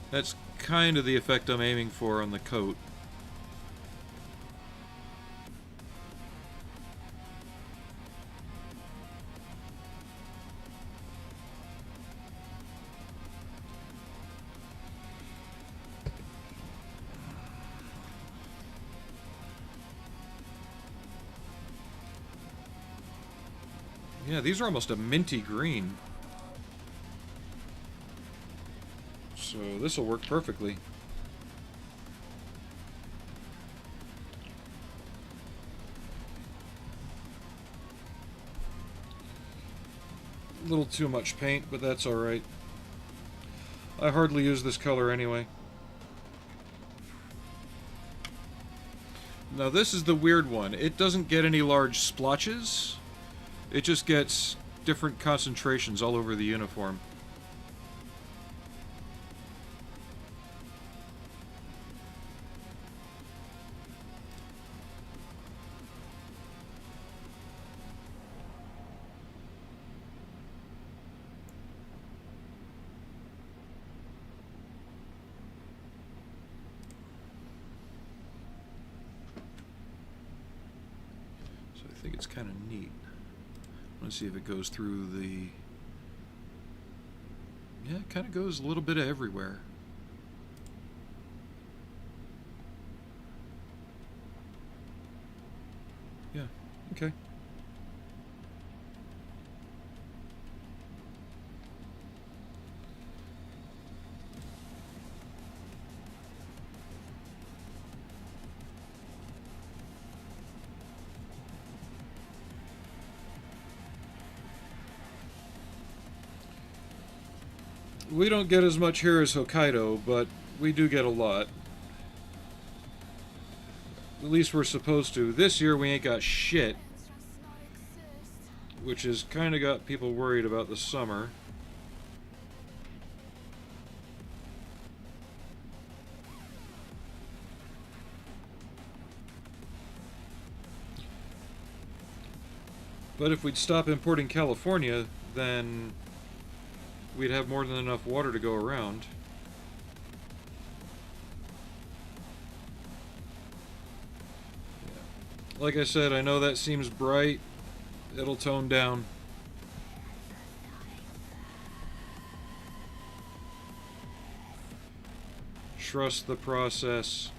that's kind of the effect I'm aiming for on the coat. Yeah, these are almost a minty green. So this will work perfectly. A little too much paint, but that's alright. I hardly use this color anyway. Now this is the weird one. It doesn't get any large splotches. It just gets different concentrations all over the uniform. So I think it's kind of neat. Let's see if it goes through the... Yeah, it kind of goes a little bit of everywhere. Yeah, okay. We don't get as much here as Hokkaido, but we do get a lot. At least we're supposed to. This year we ain't got shit, which has kind of got people worried about the summer. But if we'd stop importing California, then we'd have more than enough water to go around. Yeah. Like I said, I know that seems bright. It'll tone down. Trust the process.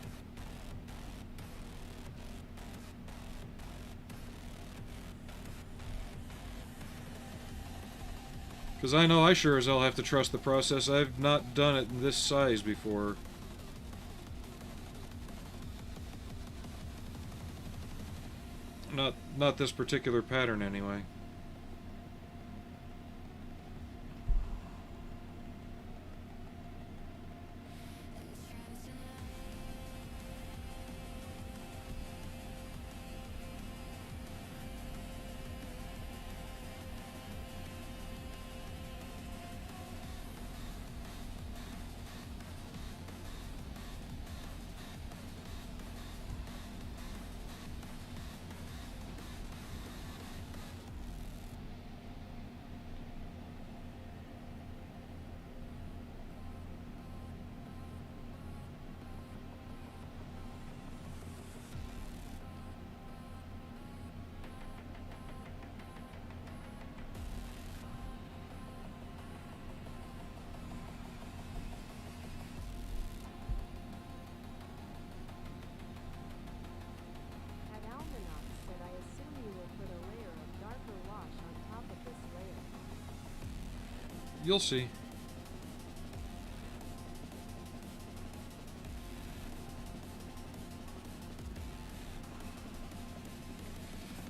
Because I know I sure as hell have to trust the process. I've not done it in this size before. Not this particular pattern anyway. You'll see.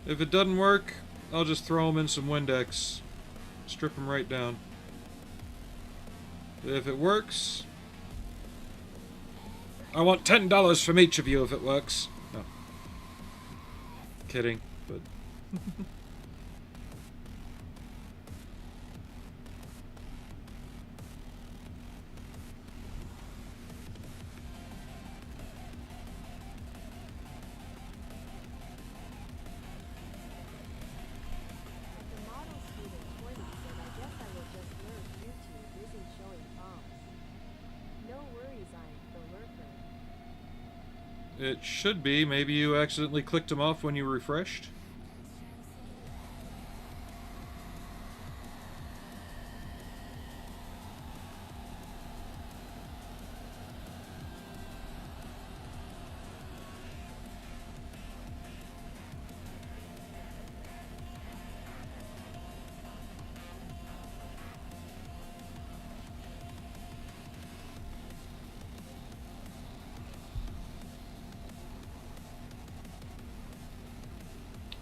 If it doesn't work, I'll just throw them in some Windex. Strip them right down. If it works, I want $10 from each of you if it works. No. Kidding, but... The model student 20 said, I guess I will just lurk. YouTube isn't showing bombs. No worries, I'm the lurker. It should be. Maybe you accidentally clicked them off when you refreshed.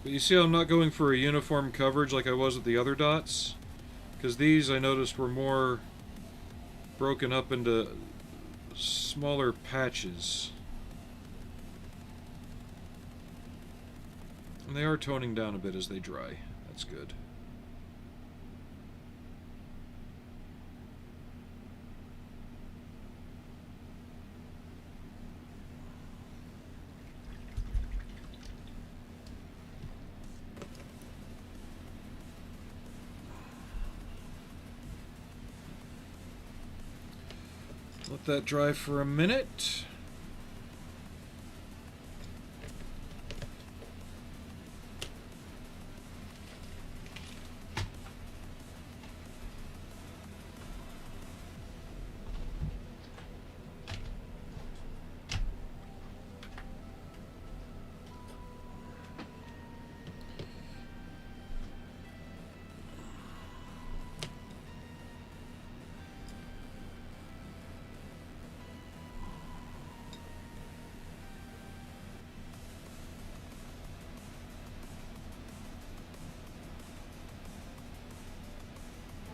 But you see how I'm not going for a uniform coverage like I was with the other dots? Because these, I noticed, were more broken up into smaller patches. And they are toning down a bit as they dry. That's good. Let that dry for a minute.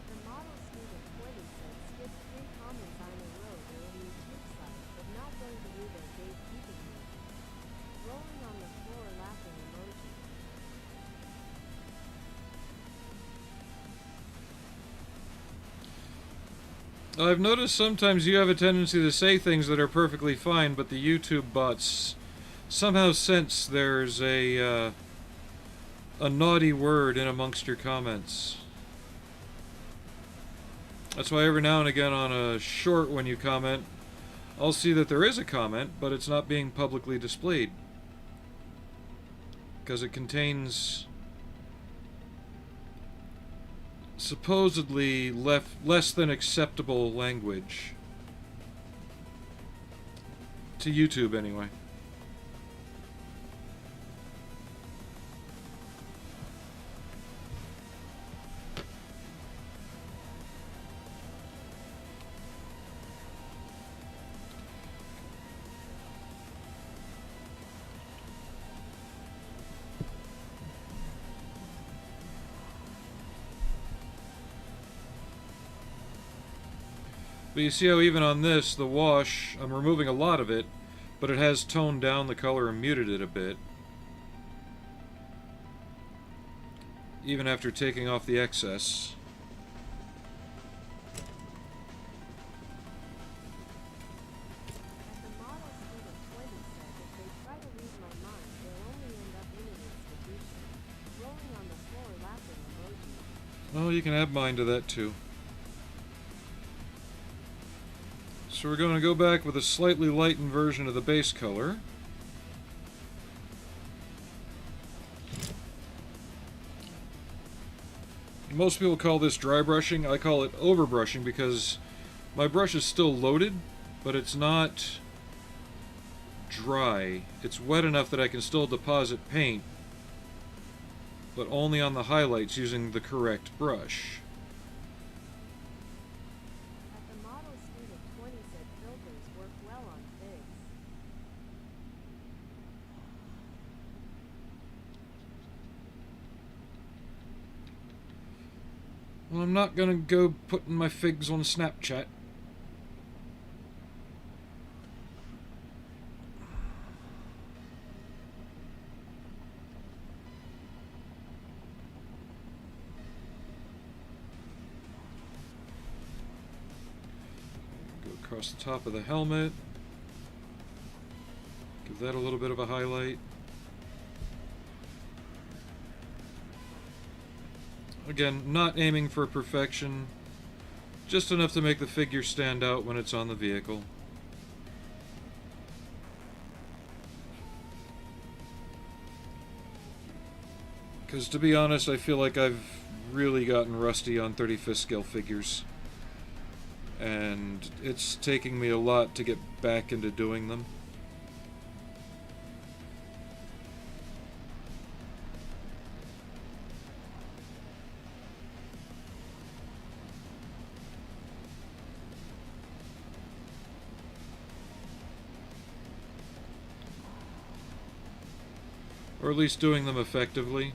The model student 20 said, skip 3 comments on a row. They're in YouTube site, but not going to read their Dave keeping me. Rolling on the floor laughing emoji. I've noticed sometimes you have a tendency to say things that are perfectly fine, but the YouTube bots somehow sense there's a naughty word in amongst your comments. That's why every now and again on a short when you comment, I'll see that there is a comment, but it's not being publicly displayed. Because it contains supposedly less than acceptable language. To YouTube, anyway. But you see how even on this, the wash, I'm removing a lot of it, but it has toned down the color and muted it a bit. Even after taking off the excess. The model student 20 said, if they try to read my mind, they'll only end up in an institution. Rolling on the floor laughing emoji. Oh, you can add mine to that too. So we're going to go back with a slightly lightened version of the base color. Most people call this dry brushing. I call it overbrushing because my brush is still loaded, but it's not dry. It's wet enough that I can still deposit paint, but only on the highlights using the correct brush. Well, I'm not gonna go putting my figs on Snapchat. Go across the top of the helmet. Give that a little bit of a highlight. Again, not aiming for perfection, just enough to make the figure stand out when it's on the vehicle. Because to be honest, I feel like I've really gotten rusty on 35th scale figures. And it's taking me a lot to get back into doing them. Or at least doing them effectively.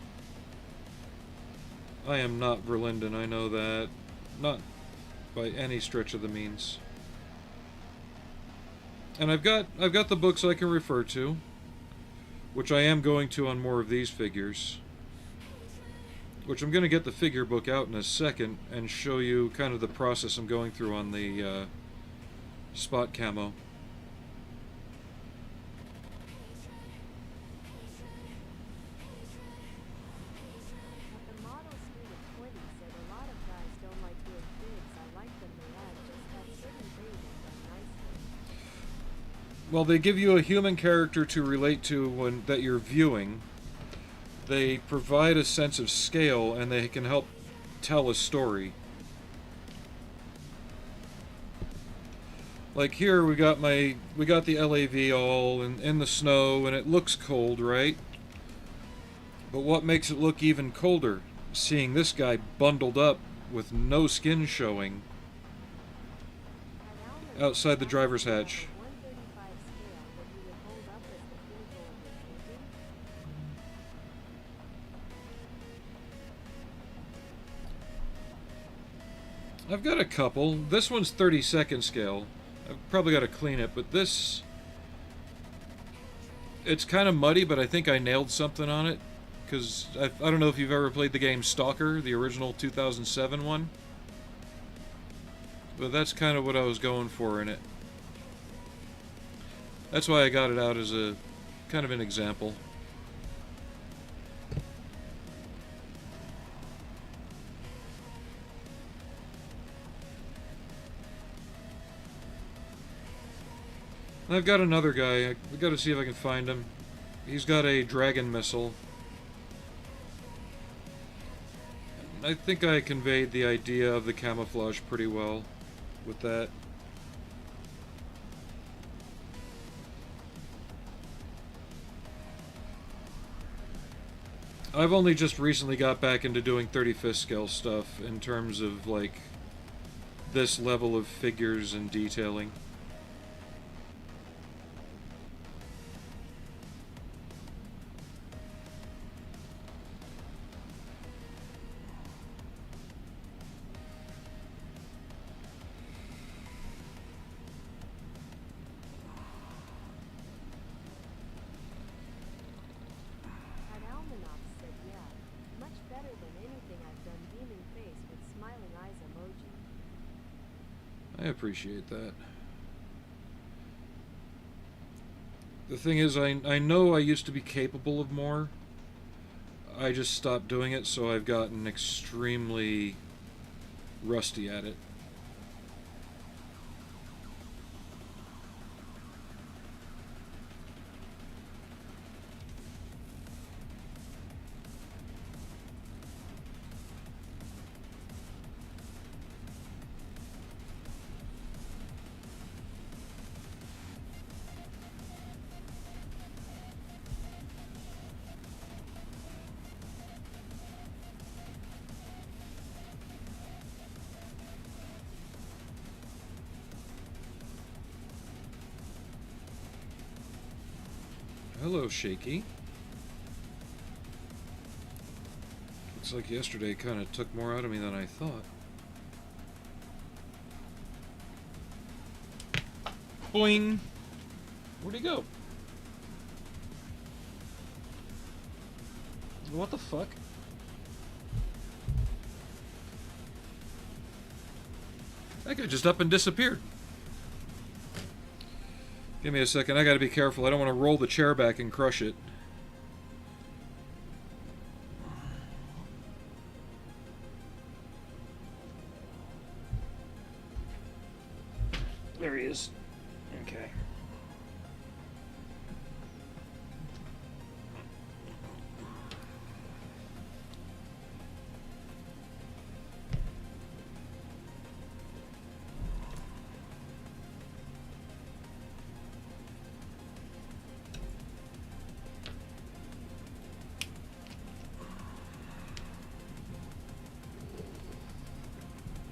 I am not Verlinden, I know that. Not by any stretch of the means. And I've got the books I can refer to, which I am going to on more of these figures. Which I'm going to get the figure book out in a second and show you kind of the process I'm going through on the spot camo. Well, they give you a human character to relate to when that you're viewing. They provide a sense of scale, and they can help tell a story. Like here, we got the LAV all in the snow, and it looks cold, right? But what makes it look even colder? Seeing this guy bundled up with no skin showing outside the driver's hatch. I've got a couple. This one's 32nd scale. I've probably got to clean it, but this... It's kind of muddy, but I think I nailed something on it. Because I don't know if you've ever played the game Stalker, the original 2007 one. But that's kind of what I was going for in it. That's why I got it out as a kind of an example. I've got another guy. I've got to see if I can find him. He's got a dragon missile. I think I conveyed the idea of the camouflage pretty well with that. I've only just recently got back into doing 35th scale stuff in terms of, like, this level of figures and detailing. I appreciate that. The thing is, I know I used to be capable of more. I just stopped doing it, so I've gotten extremely rusty at it. Hello, Shaky. Looks like yesterday kind of took more out of me than I thought. Boing! Where'd he go? What the fuck? That guy just up and disappeared. Give me a second, I gotta be careful. I don't want to roll the chair back and crush it. There he is. Okay.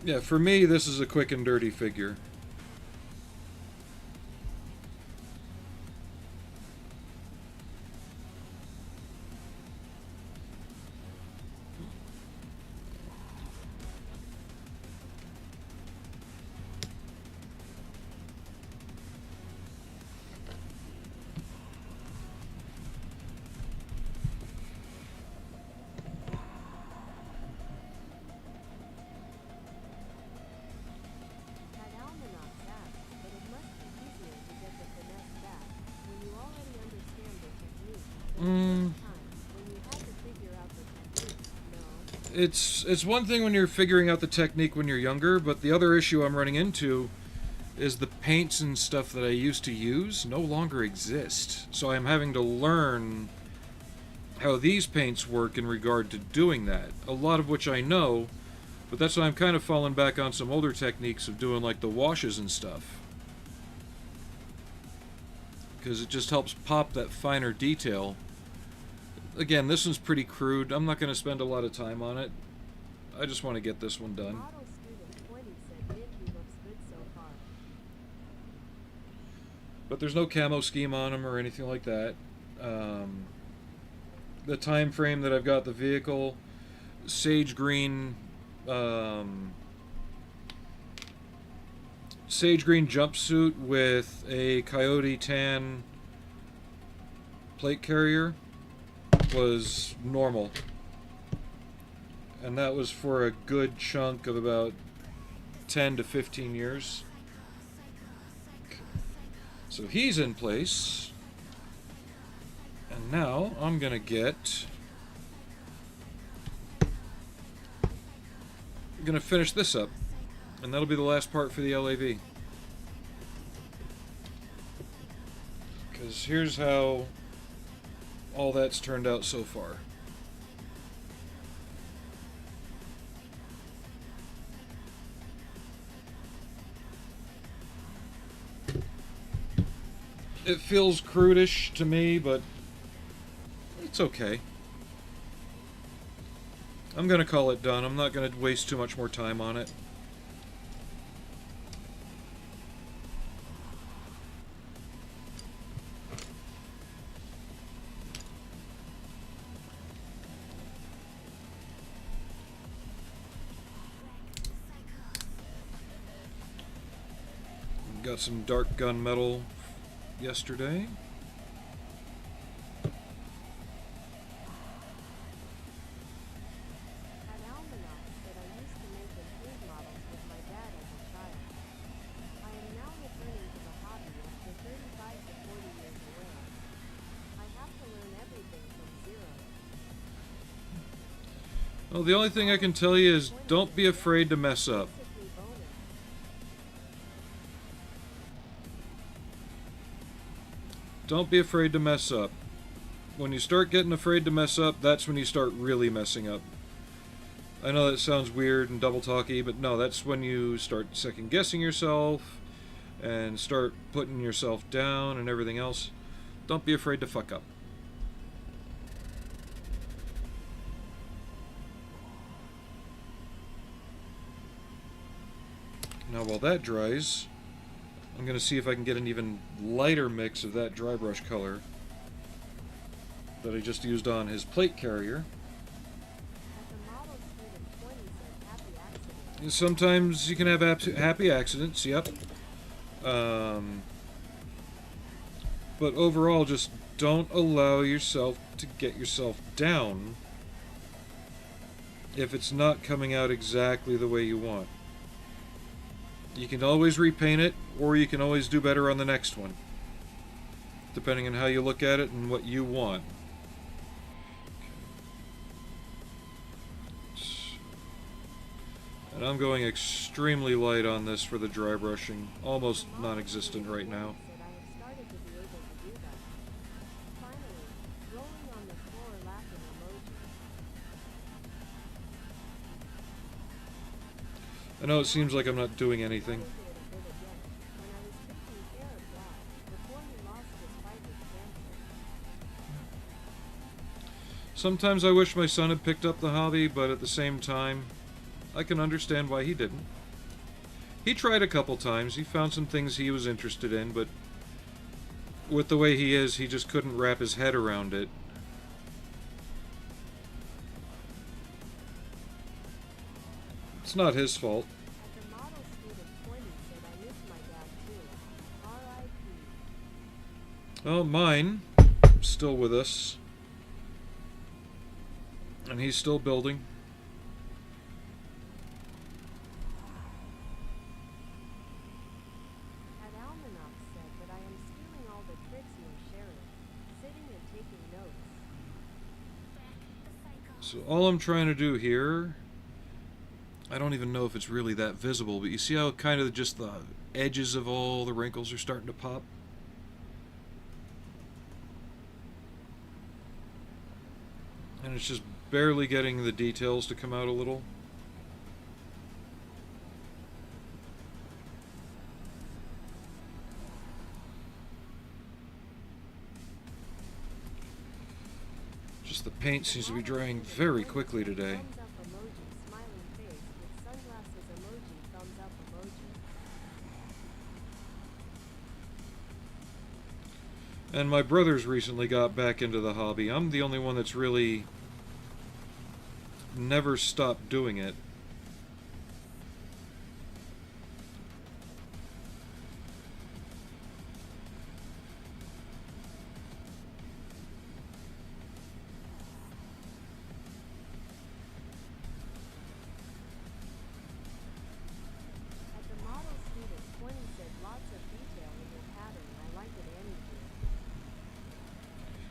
Yeah, for me, this is a quick and dirty figure. It's one thing when you're figuring out the technique when you're younger, but the other issue I'm running into is the paints and stuff that I used to use no longer exist. So I'm having to learn how these paints work in regard to doing that. A lot of which I know, but that's why I'm kind of falling back on some older techniques of doing like the washes and stuff. Because it just helps pop that finer detail. Again, this one's pretty crude. I'm not going to spend a lot of time on it. I just want to get this one done. But there's no camo scheme on them or anything like that. The time frame that I've got the vehicle, sage green jumpsuit with a coyote tan plate carrier was normal, and that was for a good chunk of about 10 to 15 years. So he's in place, and now I'm gonna finish this up, and that'll be the last part for the LAV. Because here's how all that's turned out so far. It feels crudish to me, but it's okay. I'm gonna call it done. I'm not gonna waste too much more time on it. Got some dark gunmetal yesterday. Well, the only thing I can tell you is don't be afraid to mess up. Don't be afraid to mess up. When you start getting afraid to mess up, that's when you start really messing up. I know that sounds weird and double talky, but no, that's when you start second guessing yourself and start putting yourself down and everything else. Don't be afraid to fuck up. Now while that dries, I'm going to see if I can get an even lighter mix of that dry brush color that I just used on his plate carrier. Sometimes you can have happy accidents, yep. But overall, just don't allow yourself to get yourself down if it's not coming out exactly the way you want. You can always repaint it, or you can always do better on the next one, depending on how you look at it and what you want. And I'm going extremely light on this for the dry brushing, almost non-existent right now. I know it seems like I'm not doing anything. Sometimes I wish my son had picked up the hobby, but at the same time, I can understand why he didn't. He tried a couple times, he found some things he was interested in, but with the way he is, he just couldn't wrap his head around it. It's not his fault. Well, mine still with us, and he's still building. So all I'm trying to do here, I don't even know if it's really that visible, but you see how kind of just the edges of all the wrinkles are starting to pop? And it's just barely getting the details to come out a little. Just the paint seems to be drying very quickly today. And my brothers recently got back into the hobby. I'm the only one that's really never stopped doing it.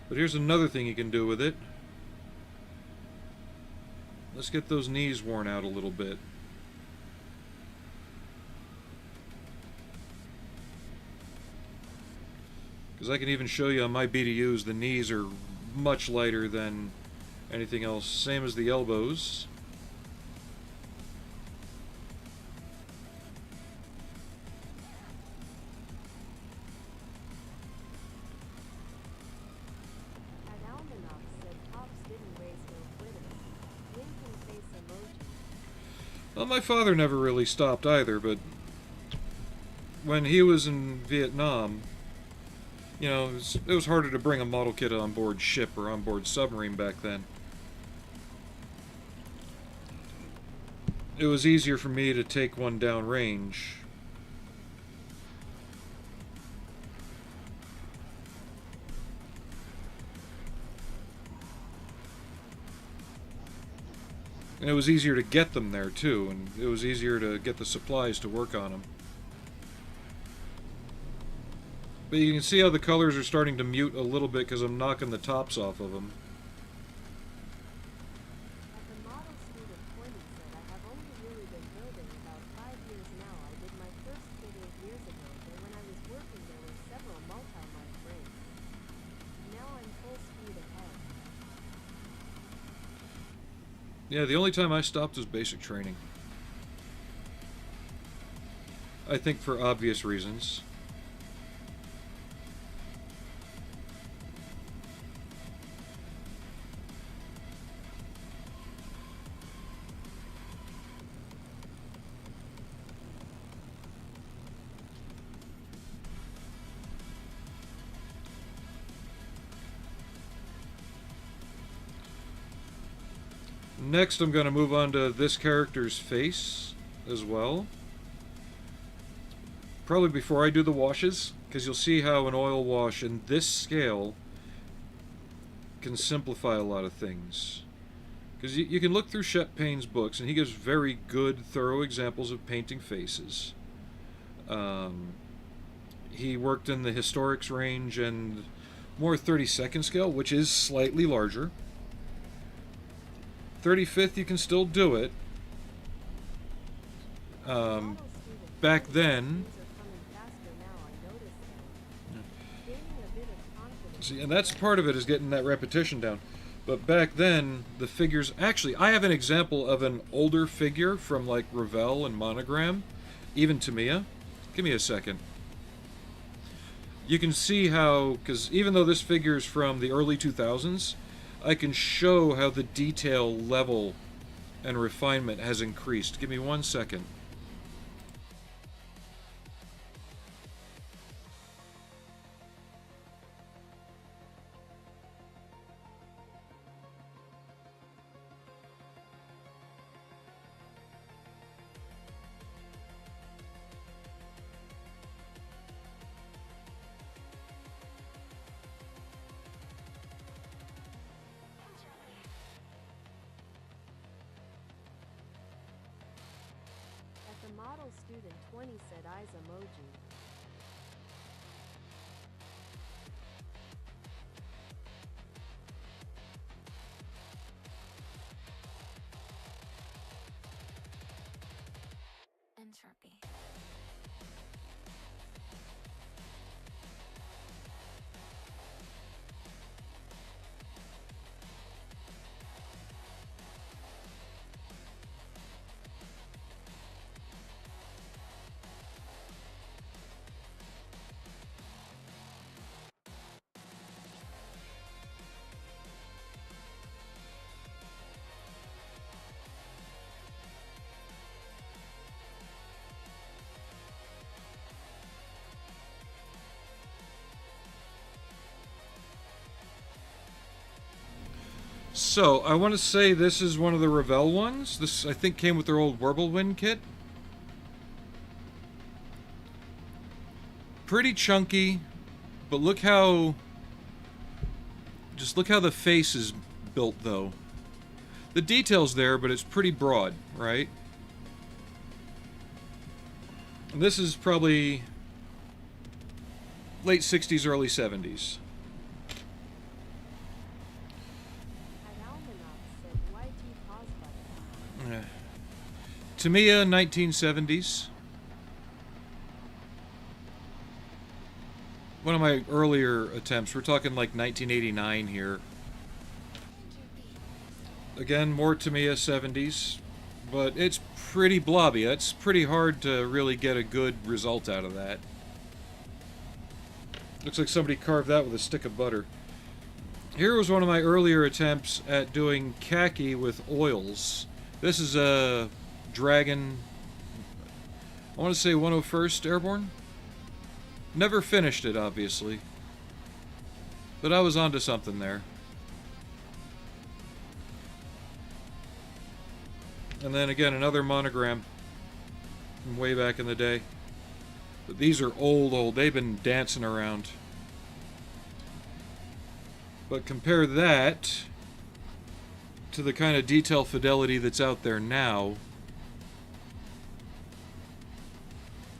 But here's another thing you can do with it. Let's get those knees worn out a little bit. Because I can even show you on my BDUs, the knees are much lighter than anything else. Same as the elbows. Well, my father never really stopped either, but when he was in Vietnam, you know, it was harder to bring a model kit on board ship or on board submarine back then. It was easier for me to take one down range. And it was easier to get them there too, and it was easier to get the supplies to work on them. But you can see how the colors are starting to mute a little bit because I'm knocking the tops off of them. Yeah, the only time I stopped was basic training. I think for obvious reasons. Next, I'm going to move on to this character's face. as well. Probably before I do the washes, because you'll see how an oil wash in this scale can simplify a lot of things. Because you can look through Shep Payne's books, and he gives very good, thorough examples of painting faces. He worked in the historics range and more 32nd scale, which is slightly larger. 35th, you can still do it. Back then, see, and that's part of it, is getting that repetition down. But back then, the figures... Actually, I have an example of an older figure from, like, Revell and Monogram, even Tamiya. Give me a second. You can see how... Because even though this figure is from the early 2000s, I can show how the detail level and refinement has increased. Give me 1 second. The model student 20 said eyes emoji. Entropy. So, I want to say this is one of the Revell ones. This, I think, came with their old Whirlwind kit. Pretty chunky, but look how... Just look how the face is built, though. The detail's there, but it's pretty broad, right? And this is probably late 60s, early 70s. Tamiya, 1970s. One of my earlier attempts. We're talking like 1989 here. Again, more Tamiya, 70s. But it's pretty blobby. It's pretty hard to really get a good result out of that. Looks like somebody carved that with a stick of butter. Here was one of my earlier attempts at doing khaki with oils. This is a Dragon, I want to say 101st Airborne. Never finished it, obviously. But I was onto something there. And then again, another Monogram from way back in the day. But these are old. They've been dancing around. But compare that to the kind of detail fidelity that's out there now.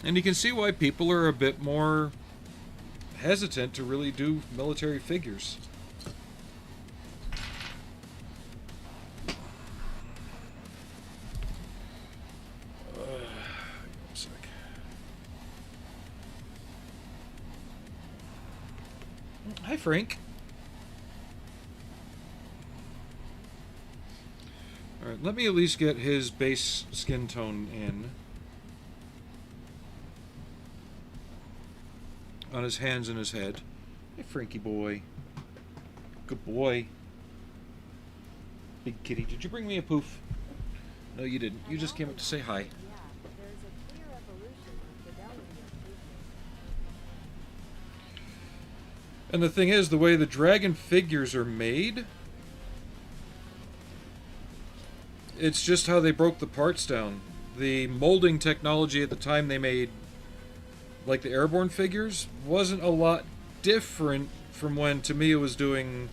And you can see why people are a bit more hesitant to really do military figures. Hi, Frank. Alright, let me at least get his base skin tone in. On his hands and his head. Hey, Frankie boy. Good boy. Big kitty. Did you bring me a poof? No, you didn't. You just came up to say hi. Yeah, there's a clear evolution in fidelity of movement. And the thing is, the way the dragon figures are made, it's just how they broke the parts down. the molding technology at the time they made, like, the airborne figures wasn't a lot different from when Tamiya was doing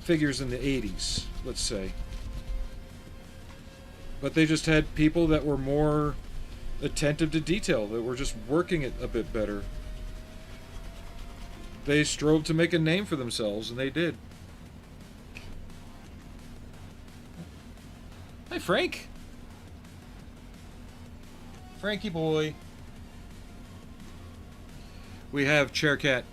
figures in the 80s, let's say. But they just had people that were more attentive to detail, that were just working it a bit better. They strove to make a name for themselves, and they did. Hi, Frank. Frankie boy. We have Chair Cat.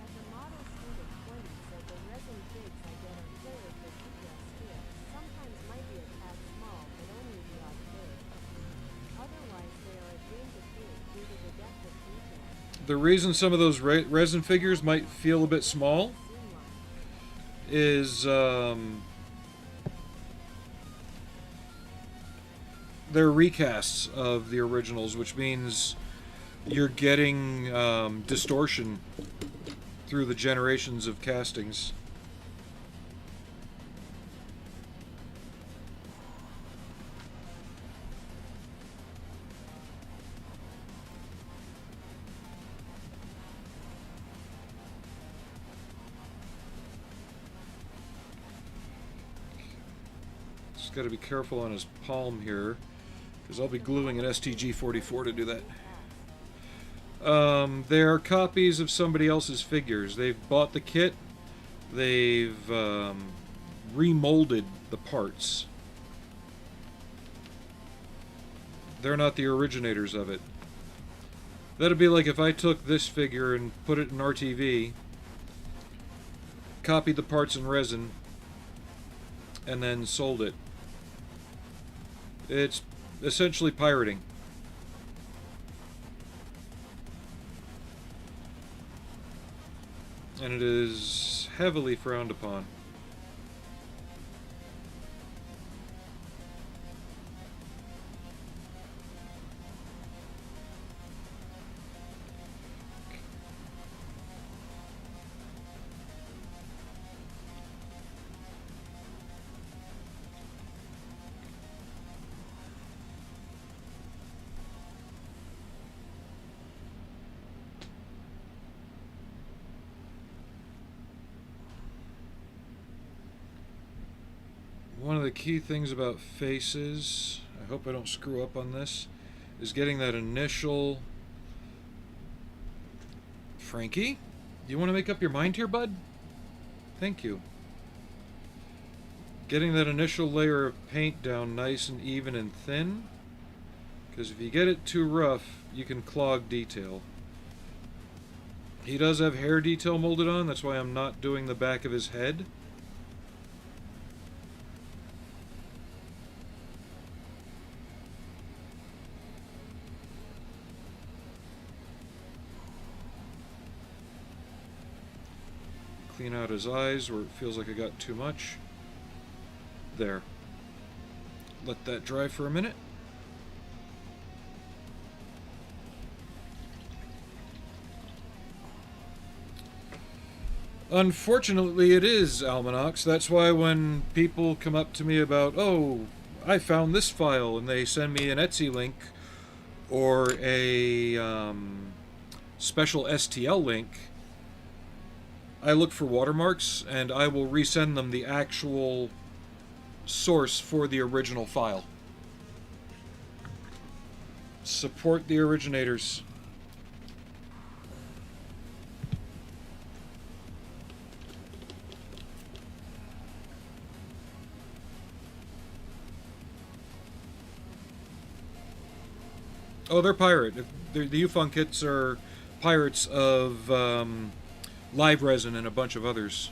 As a model student 20 said the resin figs I get are clearer for detail scale, sometimes might be a tad small, but only the odd fig. Otherwise they are a dream to fig due to the depth of detail. The reason some of those resin figures might feel a bit small is they're recasts of the originals, which means you're getting distortion through the generations of castings. Just got to be careful on his palm here, because I'll be gluing an STG-44 to do that. They are copies of somebody else's figures. They've bought the kit, they've remolded the parts. They're not the originators of it. That'd be like if I took this figure and put it in RTV, copied the parts in resin, and then sold it. It's essentially pirating. And it is heavily frowned upon. One of the key things about faces, I hope I don't screw up on this, is getting that initial... Frankie? You want to make up your mind here, bud? Thank you. Getting that initial layer of paint down nice and even and thin, because if you get it too rough, you can clog detail. He does have hair detail molded on, that's why I'm not doing the back of his head. Clean out his eyes where it feels like I got too much. There. Let that dry for a minute. Unfortunately, it is Almanacs. That's why when people come up to me about, oh, I found this file, and they send me an Etsy link or a special STL link, I look for watermarks, and I will resend them the actual source for the original file. Support the originators. Oh, they're pirate. The Yufeng kits are pirates of Live Resin and a bunch of others.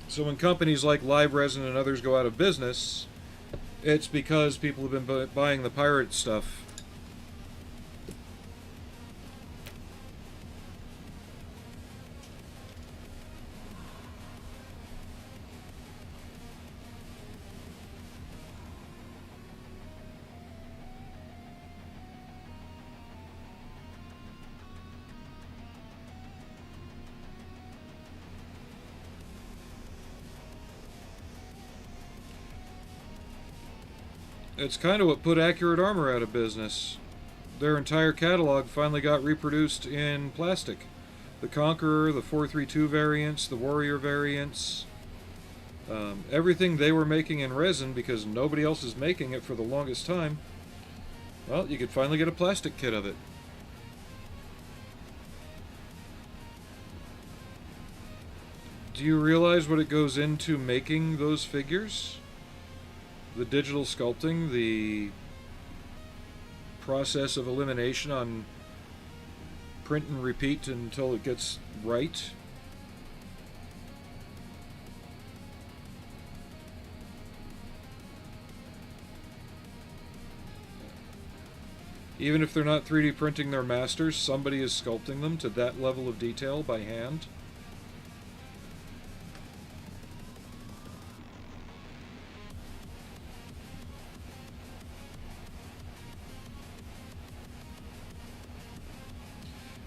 So when companies like Live Resin and others go out of business, it's because people have been buying the pirate stuff. It's kind of what put Accurate Armor out of business. Their entire catalog finally got reproduced in plastic. The Conqueror, the 432 variants, the Warrior variants, everything they were making in resin because nobody else is making it for the longest time. Well, you could finally get a plastic kit of it. Do you realize what it goes into making those figures? The digital sculpting, the process of elimination on print and repeat until it gets right. Even if they're not 3D printing their masters, somebody is sculpting them to that level of detail by hand.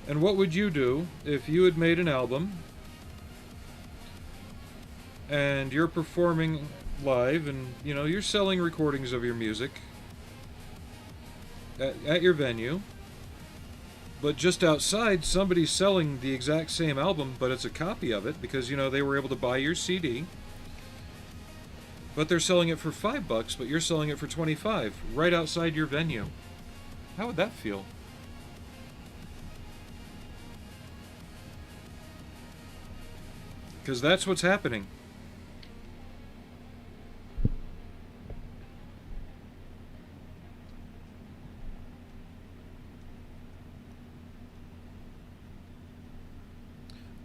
And what would you do if you had made an album and you're performing live and, you know, you're selling recordings of your music at your venue, but just outside somebody's selling the exact same album, but it's a copy of it because, you know, they were able to buy your CD, but they're selling it for $5, but you're selling it for $25 right outside your venue. How would that feel? Because that's what's happening.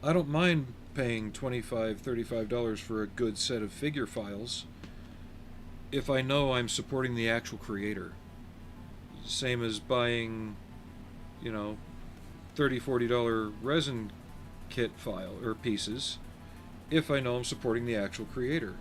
I don't mind paying $25, $35 for a good set of figure files if I know I'm supporting the actual creator. Same as buying, you know, $30, $40 resin kit file or pieces if I know I'm supporting the actual creator.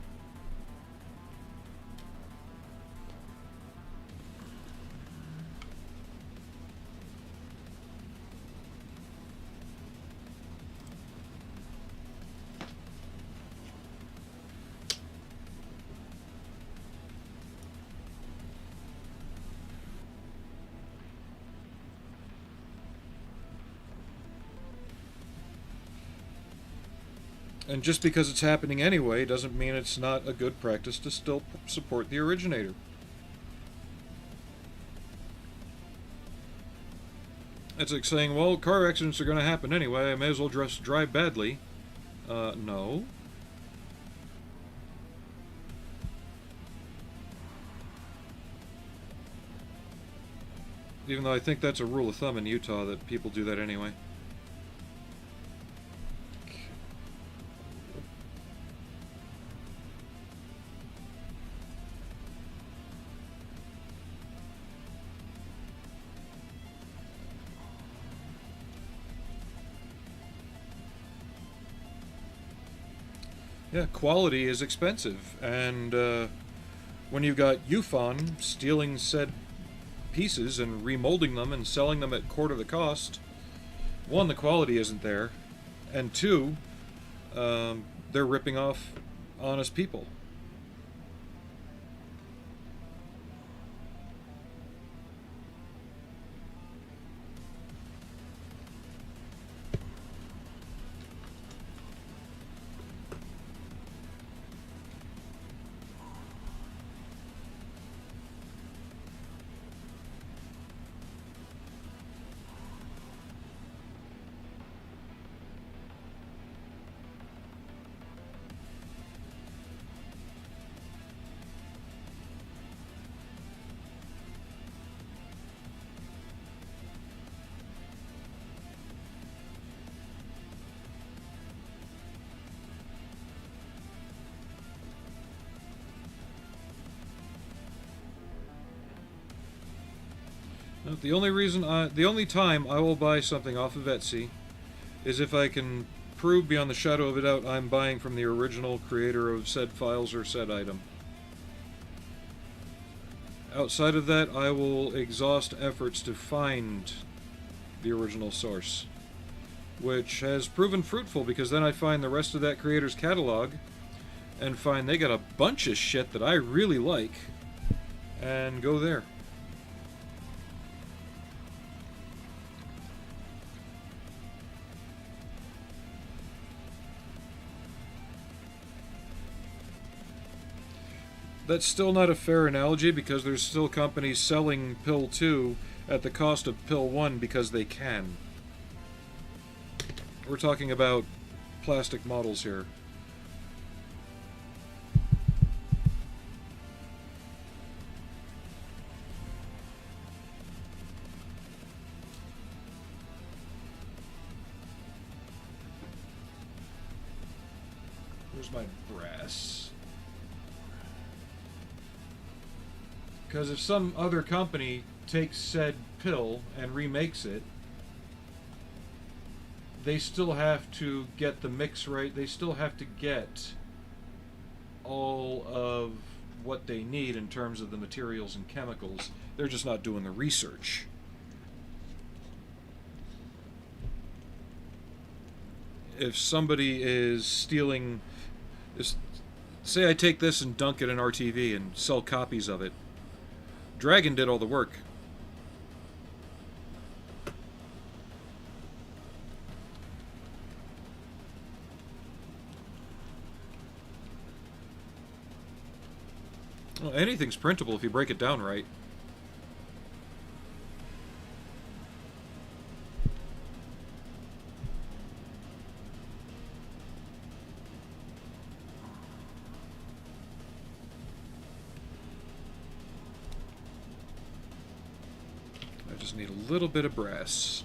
And just because it's happening anyway doesn't mean it's not a good practice to still support the originator. It's like saying, well, car accidents are going to happen anyway, I may as well just drive badly. No. Even though I think that's a rule of thumb in Utah that people do that anyway. Yeah, quality is expensive, and when you've got UFON stealing said pieces and remolding them and selling them at quarter the cost, one, the quality isn't there, and two, they're ripping off honest people. No, the only time I will buy something off of Etsy is if I can prove beyond the shadow of a doubt I'm buying from the original creator of said files or said item. Outside of that, I will exhaust efforts to find the original source, which has proven fruitful because then I find the rest of that creator's catalog and find they got a bunch of shit that I really like, and go there. That's still not a fair analogy because there's still companies selling pill 2 at the cost of pill 1 because they can. We're talking about plastic models here. Where's my brass? Because if some other company takes said pill and remakes it, they still have to get the mix right. They still have to get all of what they need in terms of the materials and chemicals. They're just not doing the research. If somebody is stealing, say I take this and dunk it in RTV and sell copies of it, Dragon did all the work. Well, anything's printable if you break it down right. I just need a little bit of brass.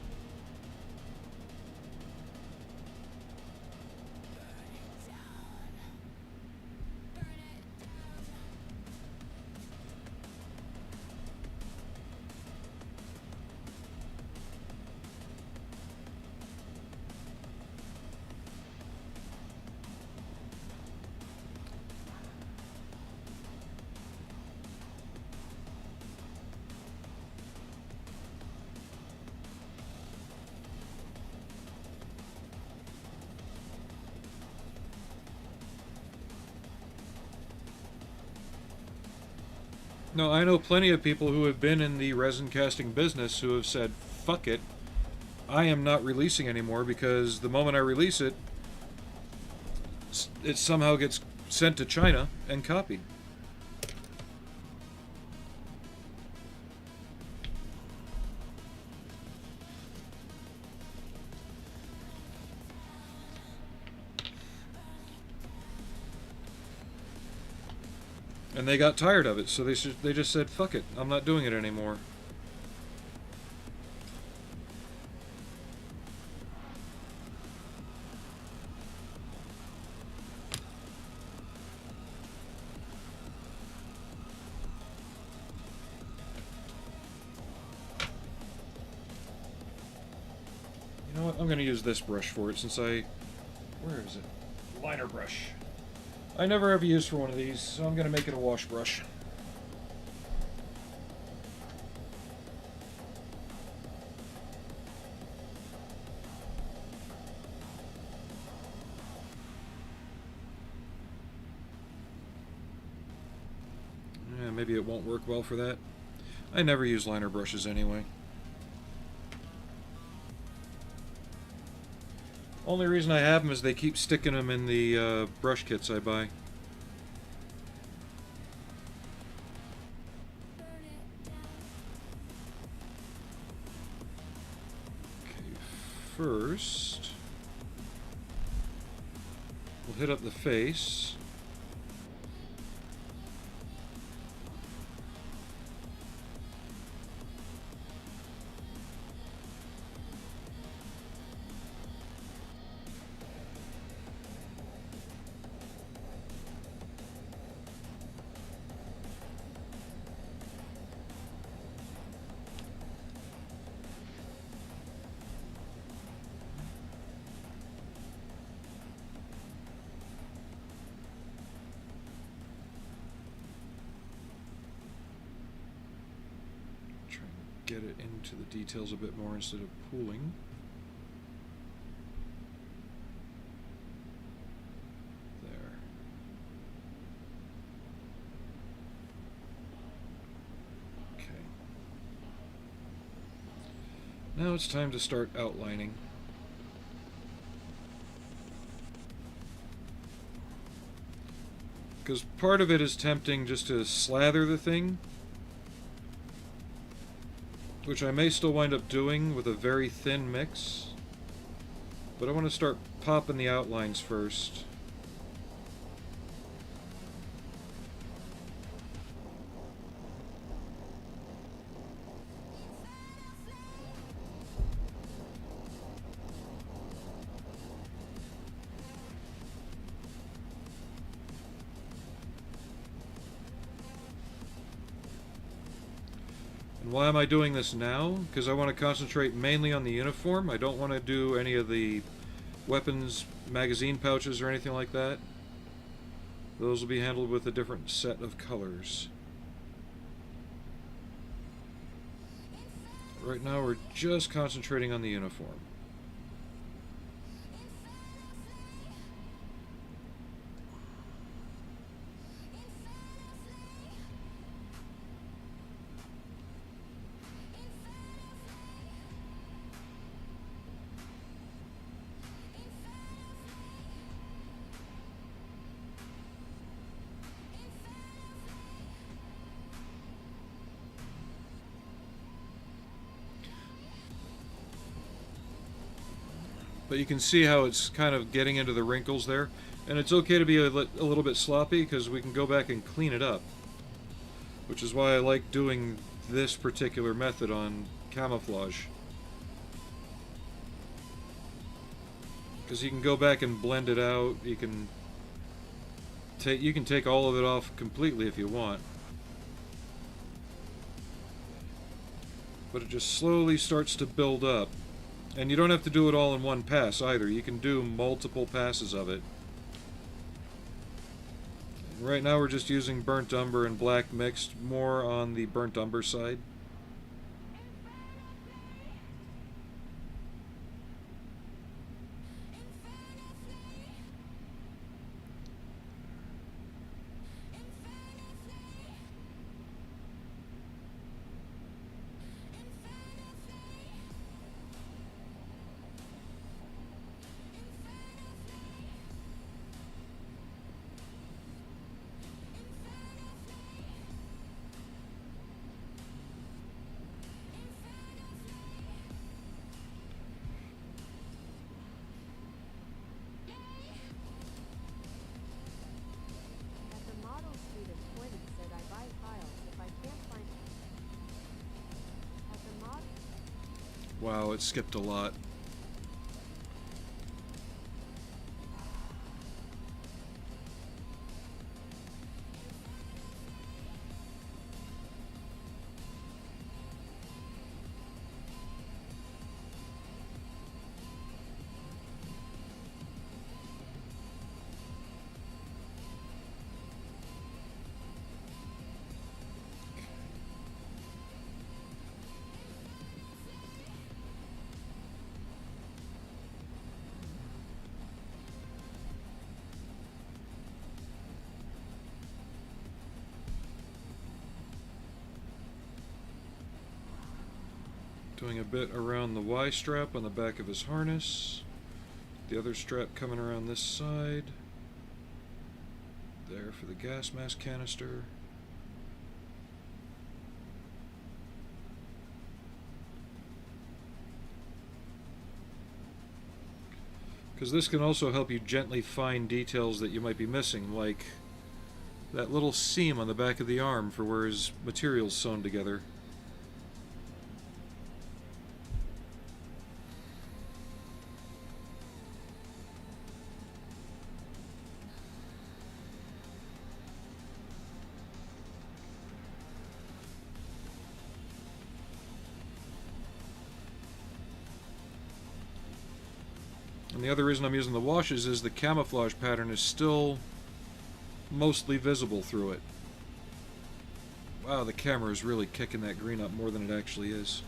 No, I know plenty of people who have been in the resin casting business who have said, fuck it, I am not releasing anymore because the moment I release it, it somehow gets sent to China and copied. And they got tired of it, so they just said, fuck it, I'm not doing it anymore. You know what, I'm going to use this brush for it since I... Where is it? Liner brush. I never have use for one of these, so I'm going to make it a wash brush. Yeah, maybe it won't work well for that. I never use liner brushes anyway. Only reason I have them is they keep sticking them in the brush kits I buy. Okay, first we'll hit up the face. Get it into the details a bit more instead of pooling. There. Now it's time to start outlining. Because part of it is tempting just to slather the thing, which I may still wind up doing with a very thin mix. But I want to start popping the outlines first. Why am I doing this now? Because I want to concentrate mainly on the uniform. I don't want to do any of the weapons, magazine pouches, or anything like that. Those will be handled with a different set of colors. Right now we're just concentrating on the uniform. But you can see how it's kind of getting into the wrinkles there. And it's okay to be a little bit sloppy because we can go back and clean it up. Which is why I like doing this particular method on camouflage. Because you can go back and blend it out. You can take all of it off completely if you want. But it just slowly starts to build up. And you don't have to do it all in one pass either. You can do multiple passes of it. Right now we're just using burnt umber and black mixed, more on the burnt umber side. Wow, it skipped a lot. Doing a bit around the Y strap on the back of his harness. The other strap coming around this side. There for the gas mask canister. Because this can also help you gently find details that you might be missing, like that little seam on the back of the arm for where his material's sewn together. And the other reason I'm using the washes is the camouflage pattern is still mostly visible through it. Wow, the camera is really kicking that green up more than it actually is.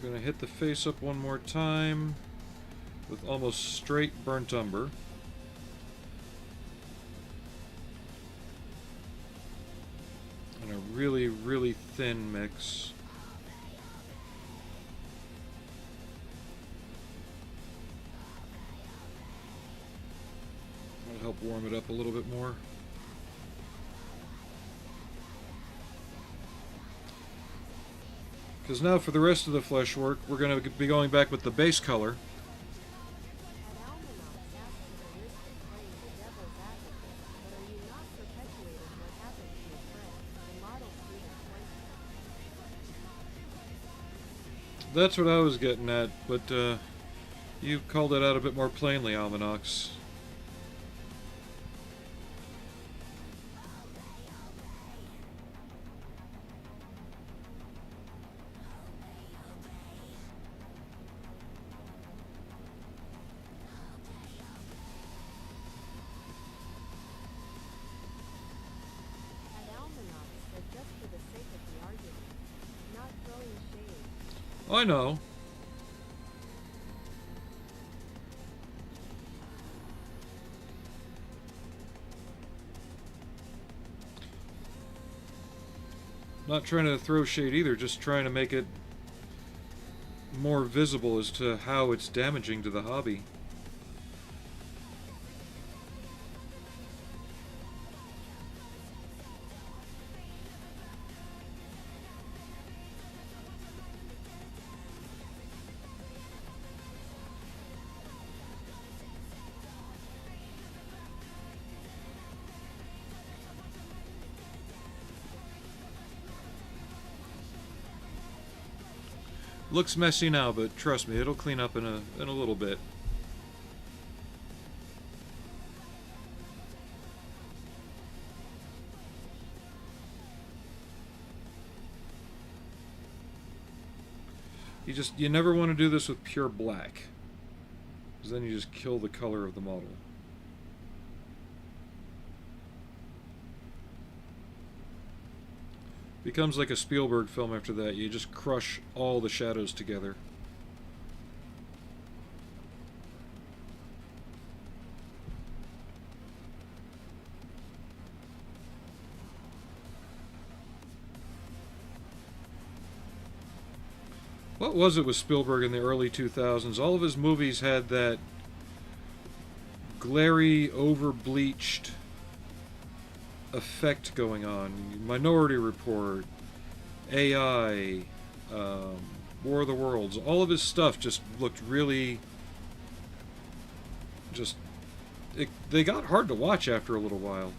We're going to hit the face up one more time with almost straight burnt umber. And a really, really thin mix. That'll help warm it up a little bit more. Because now for the rest of the flesh work, we're going to be going back with the base color. That's what I was getting at, but you called it out a bit more plainly, Almanax. I know. Not trying to throw shade either, just trying to make it more visible as to how it's damaging to the hobby. Looks messy now, but trust me, it'll clean up in a little bit. You never want to do this with pure black, because then you just kill the color of the model. Becomes like a Spielberg film after that. You just crush all the shadows together. What was it with Spielberg in the early 2000s? All of his movies had that glary, over-bleached effect going on. Minority Report, AI, War of the Worlds, all of his stuff just looked really they got hard to watch after a little while.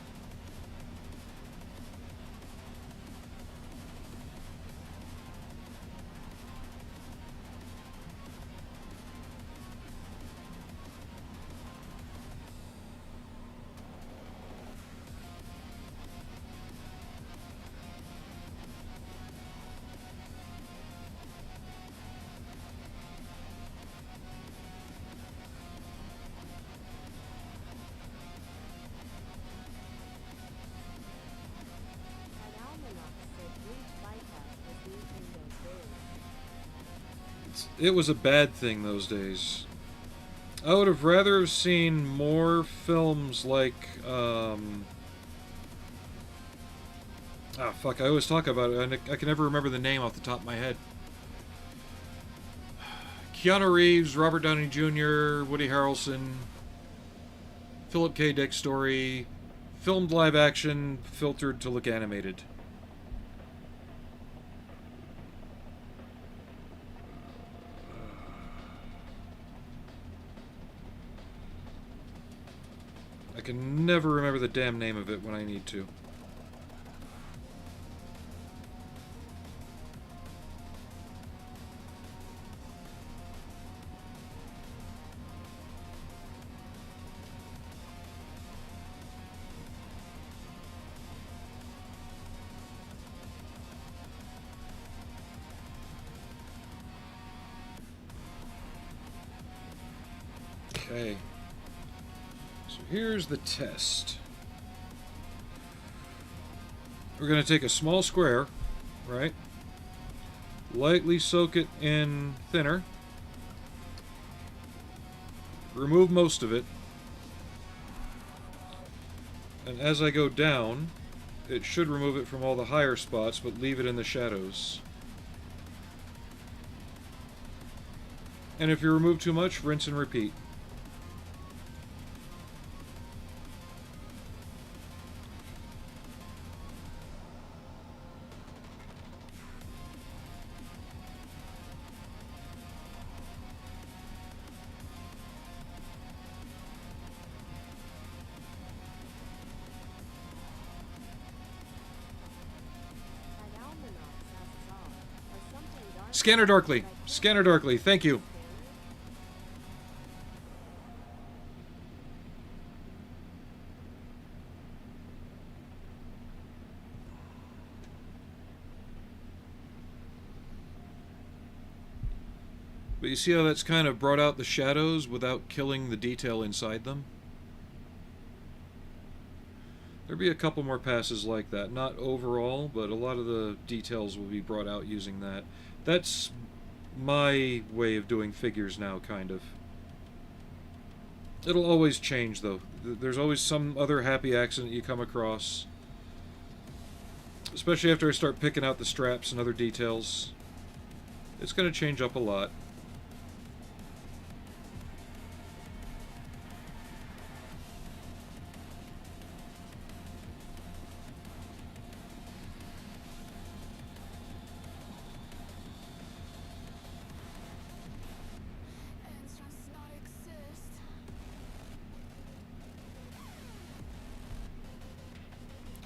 It was a bad thing those days. I would have rather have seen more films like, fuck, I always talk about it, and I can never remember the name off the top of my head. Keanu Reeves, Robert Downey Jr., Woody Harrelson, Philip K. Dick story, filmed live action, filtered to look animated. I can never remember the damn name of it when I need to. Okay. So here's the test. We're going to take a small square, right? Lightly soak it in thinner. Remove most of it. And as I go down, it should remove it from all the higher spots, but leave it in the shadows. And if you remove too much, rinse and repeat. Scanner darkly. Scanner darkly. Thank you. But you see how that's kind of brought out the shadows without killing the detail inside them? There'll be a couple more passes like that. Not overall, but a lot of the details will be brought out using that. That's my way of doing figures now, kind of. It'll always change, though. There's always some other happy accident you come across. Especially after I start picking out the straps and other details. It's going to change up a lot.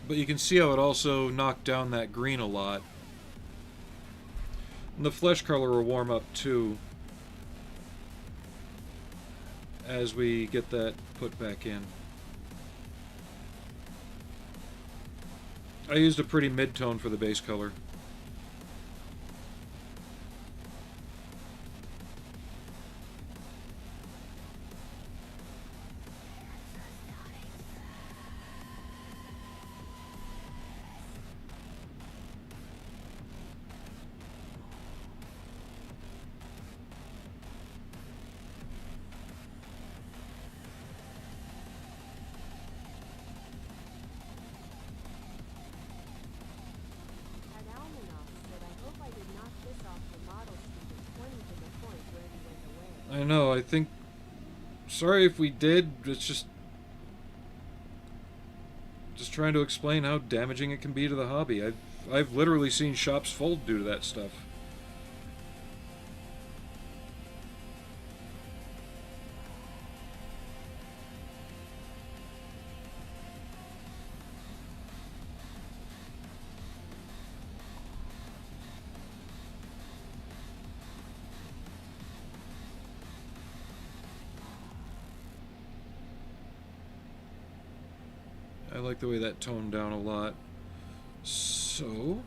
But you can see how it also knocked down that green a lot. And the flesh color will warm up too as we get that put back in. I used a pretty mid-tone for the base color. I know, I think... Sorry if we did, it's just trying to explain how damaging it can be to the hobby. I've literally seen shops fold due to that stuff. I like the way that toned down a lot. So,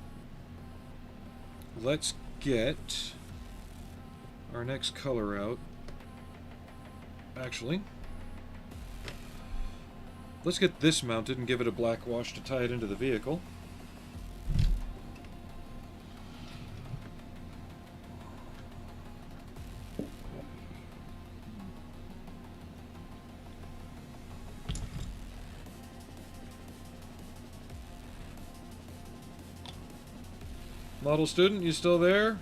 let's get our next color out. Actually, let's get this mounted and give it a black wash to tie it into the vehicle. Model student, you still there?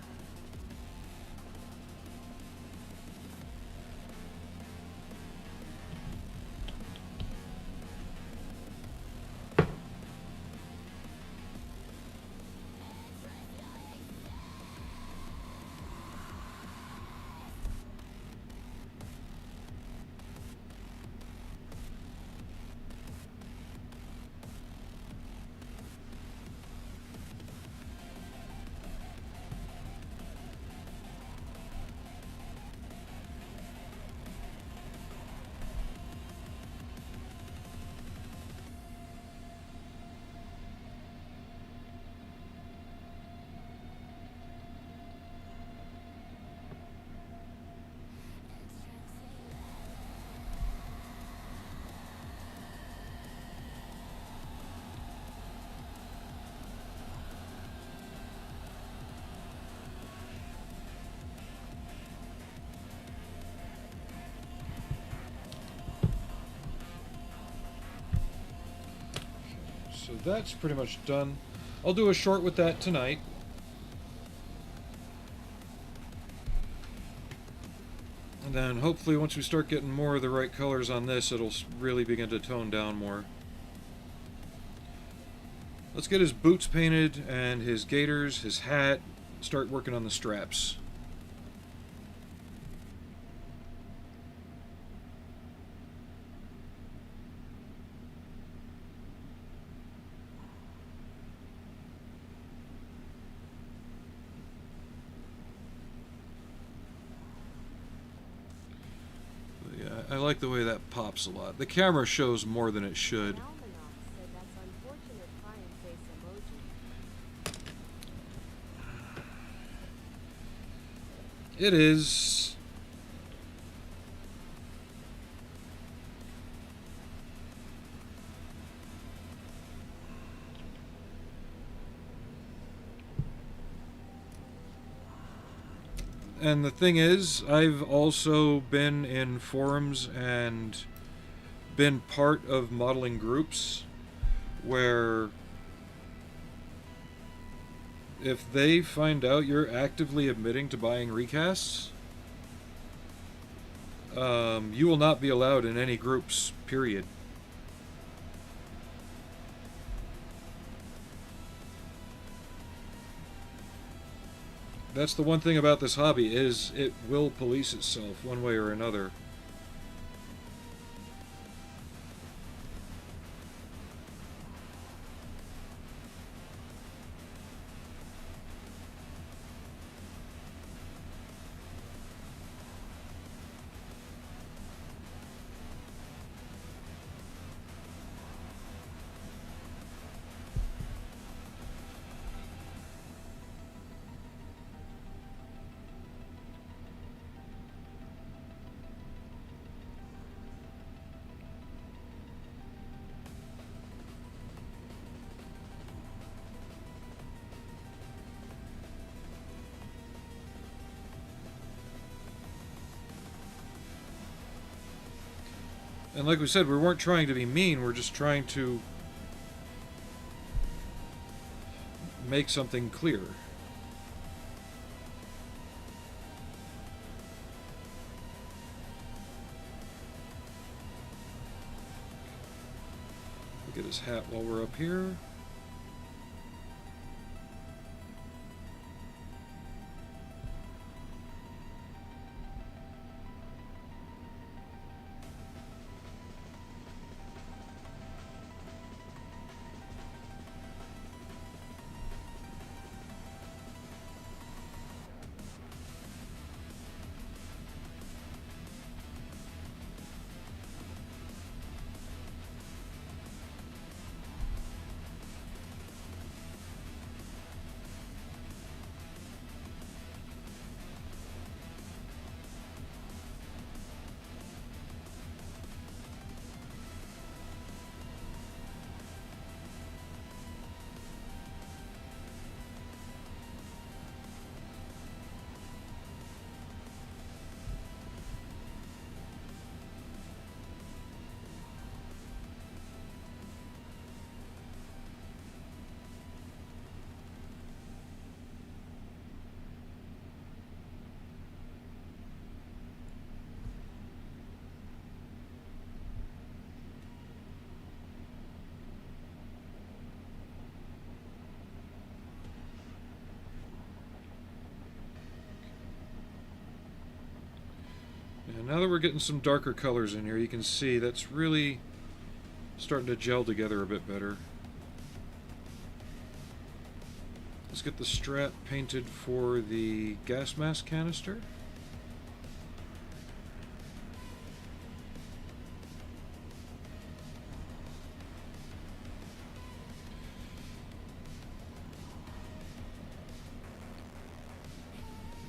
So that's pretty much done. I'll do a short with that tonight. And then hopefully once we start getting more of the right colors on this, it'll really begin to tone down more. Let's get his boots painted and his gaiters, his hat, start working on the straps. I like the way that pops a lot. The camera shows more than it should. Said that's unfortunate crying face emoji. It is. And the thing is, I've also been in forums and been part of modeling groups where if they find out you're actively admitting to buying recasts, you will not be allowed in any groups, period. That's the one thing about this hobby, is it will police itself one way or another. And like we said, we weren't trying to be mean, we're just trying to make something clear. Look at his hat while we're up here. And now that we're getting some darker colors in here, you can see that's really starting to gel together a bit better. Let's get the strap painted for the gas mask canister.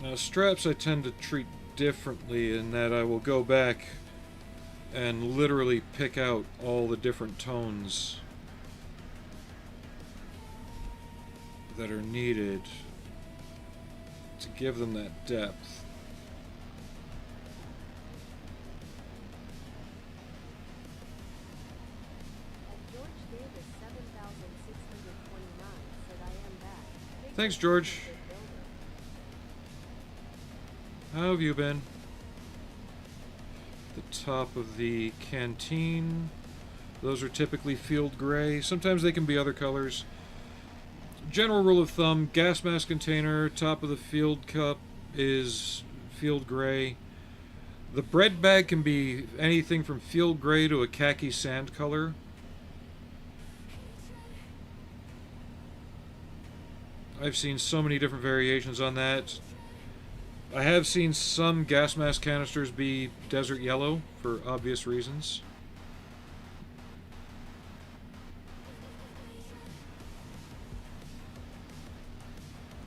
Now straps I tend to treat differently in that I will go back and literally pick out all the different tones that are needed to give them that depth. At George Davis 7000 Thanks, George. Good builder. How have you been? The top of the canteen. Those are typically field gray. Sometimes they can be other colors. General rule of thumb, gas mask container, top of the field cup is field gray. The bread bag can be anything from field gray to a khaki sand color. I've seen so many different variations on that. I have seen some gas mask canisters be desert yellow for obvious reasons.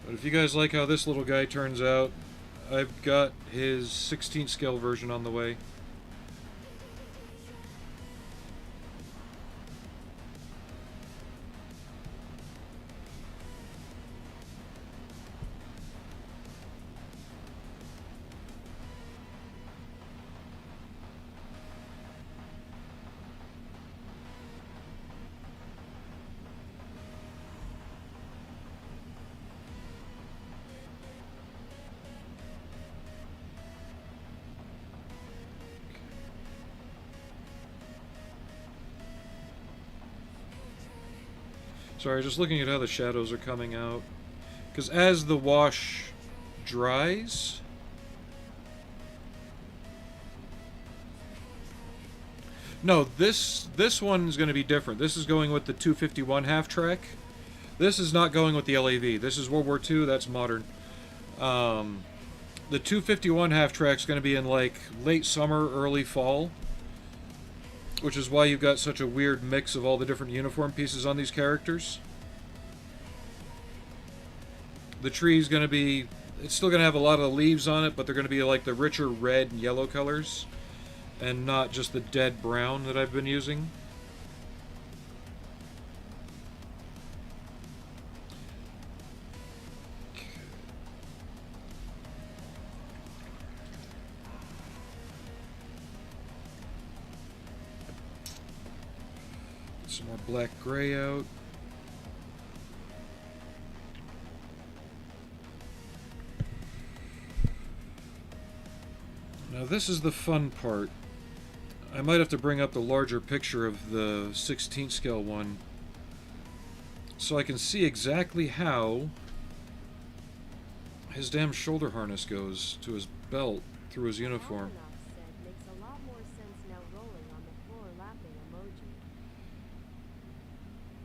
But if you guys like how this little guy turns out, I've got his 16th scale version on the way. Sorry, just looking at how the shadows are coming out. Because as the wash dries... No, this one is going to be different. This is going with the 251 half track. This is not going with the LAV. This is World War II, that's modern. The 251 half track is going to be in like late summer, early fall. Which is why you've got such a weird mix of all the different uniform pieces on these characters. The tree's going to be... It's still going to have a lot of the leaves on it, but they're going to be like the richer red and yellow colors. And not just the dead brown that I've been using. Some more black gray out. Now this is the fun part. I might have to bring up the larger picture of the 16th scale one so I can see exactly how his damn shoulder harness goes to his belt through his uniform. Said makes a lot more sense now rolling on the floor laughing emoji.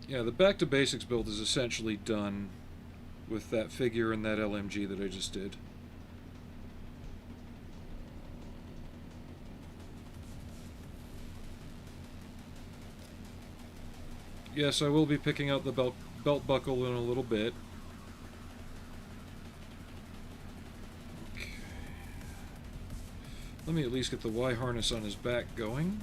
Yeah, the back to basics build is essentially done with that figure and that LMG that I just did. Yes, I will be picking out the belt buckle in a little bit. Okay. Let me at least get the Y harness on his back going.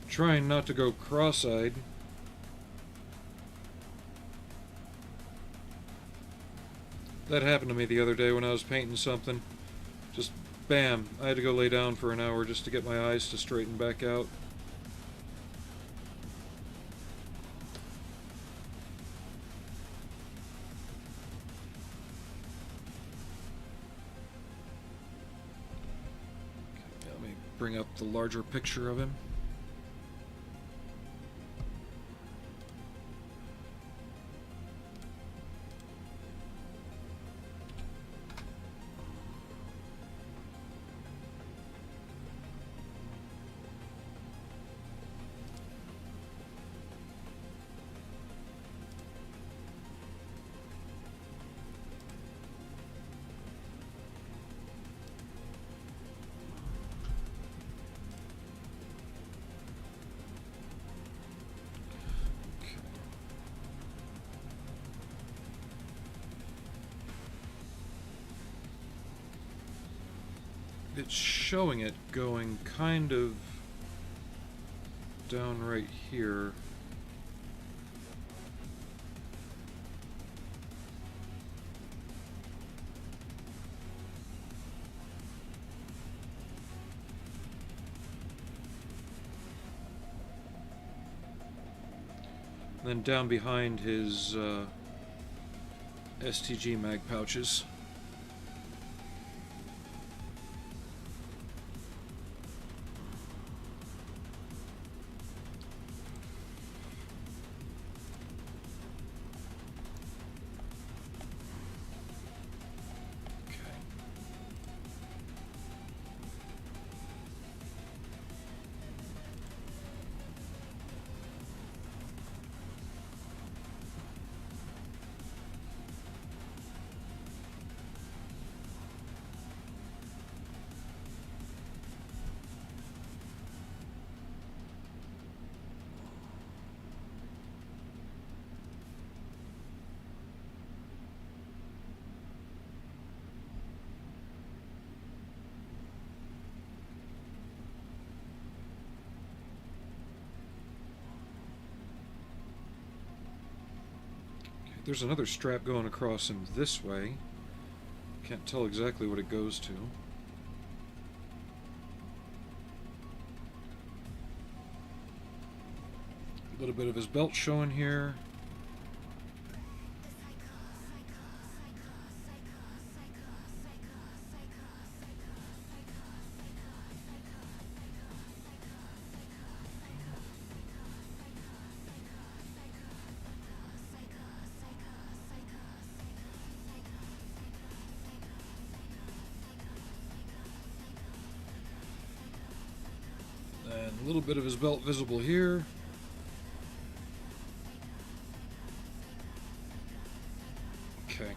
Trying not to go cross-eyed. That happened to me the other day when I was painting something. Just bam, I had to go lay down for an hour just to get my eyes to straighten back out. Okay, let me bring up the larger picture of him. it's showing it going kind of down right here. Then down behind his STG mag pouches. There's another strap going across him this way. Can't tell exactly what it goes to. A little bit of his belt showing here. And a little bit of his belt visible here. Okay.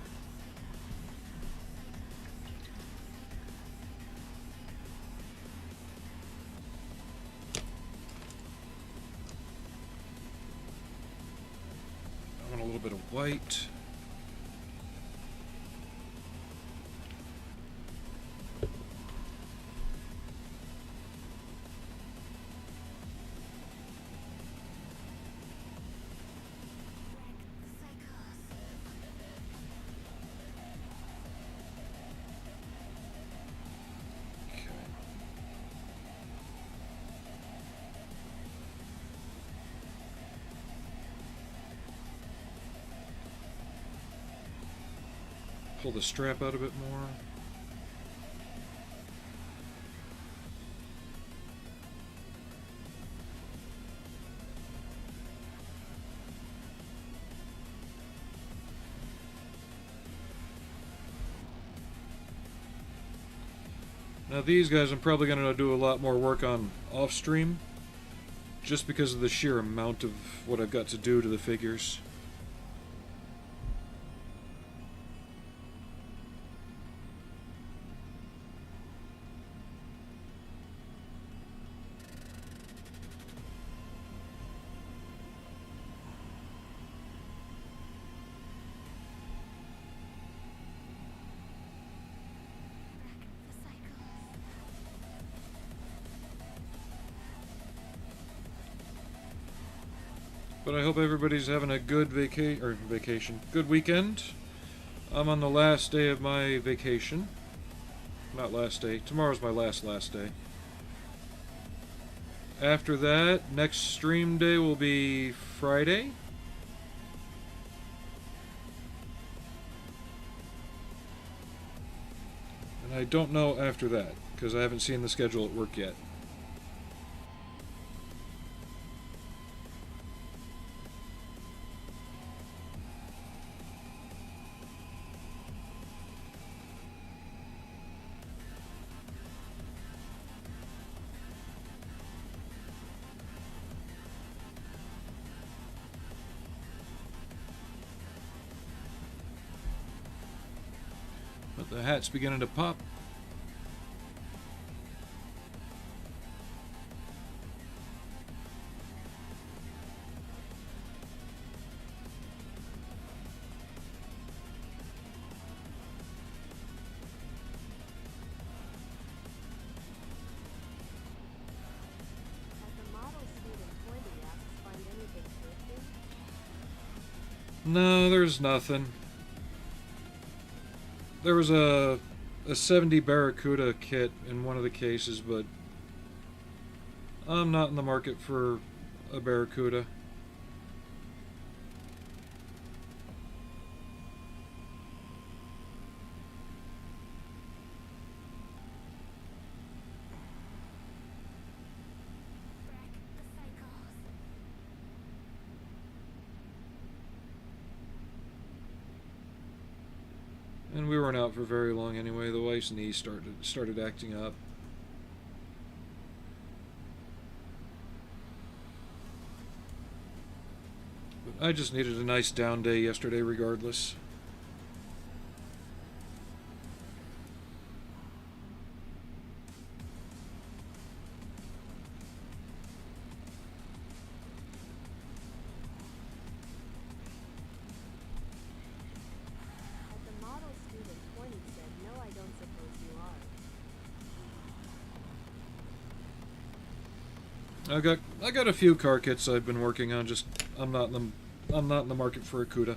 I want a little bit of white. Pull the strap out a bit more. Now these guys I'm probably going to do a lot more work on off stream, just because of the sheer amount of what I've got to do to the figures. But I hope everybody's having a good vacation, good weekend. I'm on the last day of my vacation. Not last day. Tomorrow's my last day. After that, next stream day will be Friday. And I don't know after that, because I haven't seen the schedule at work yet. But the hat's beginning to pop. No, there's nothing. There was a 70 Barracuda kit in one of the cases, but I'm not in the market for a Barracuda. And we weren't out for very long anyway. The wife's knee started acting up. But I just needed a nice down day yesterday regardless. At the model student 20 said, no, I don't suppose you are. I got a few car kits I've been working on. Just I'm not in the market for a CUDA.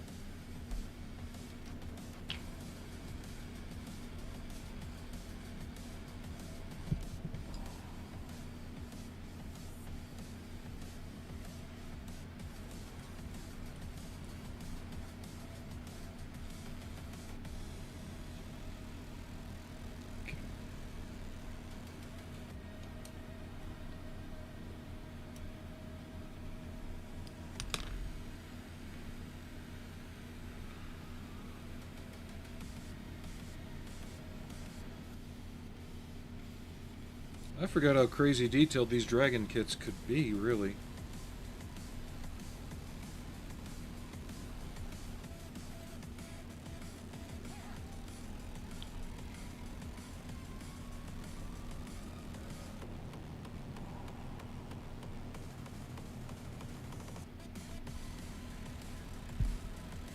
I forgot how crazy detailed these dragon kits could be, really.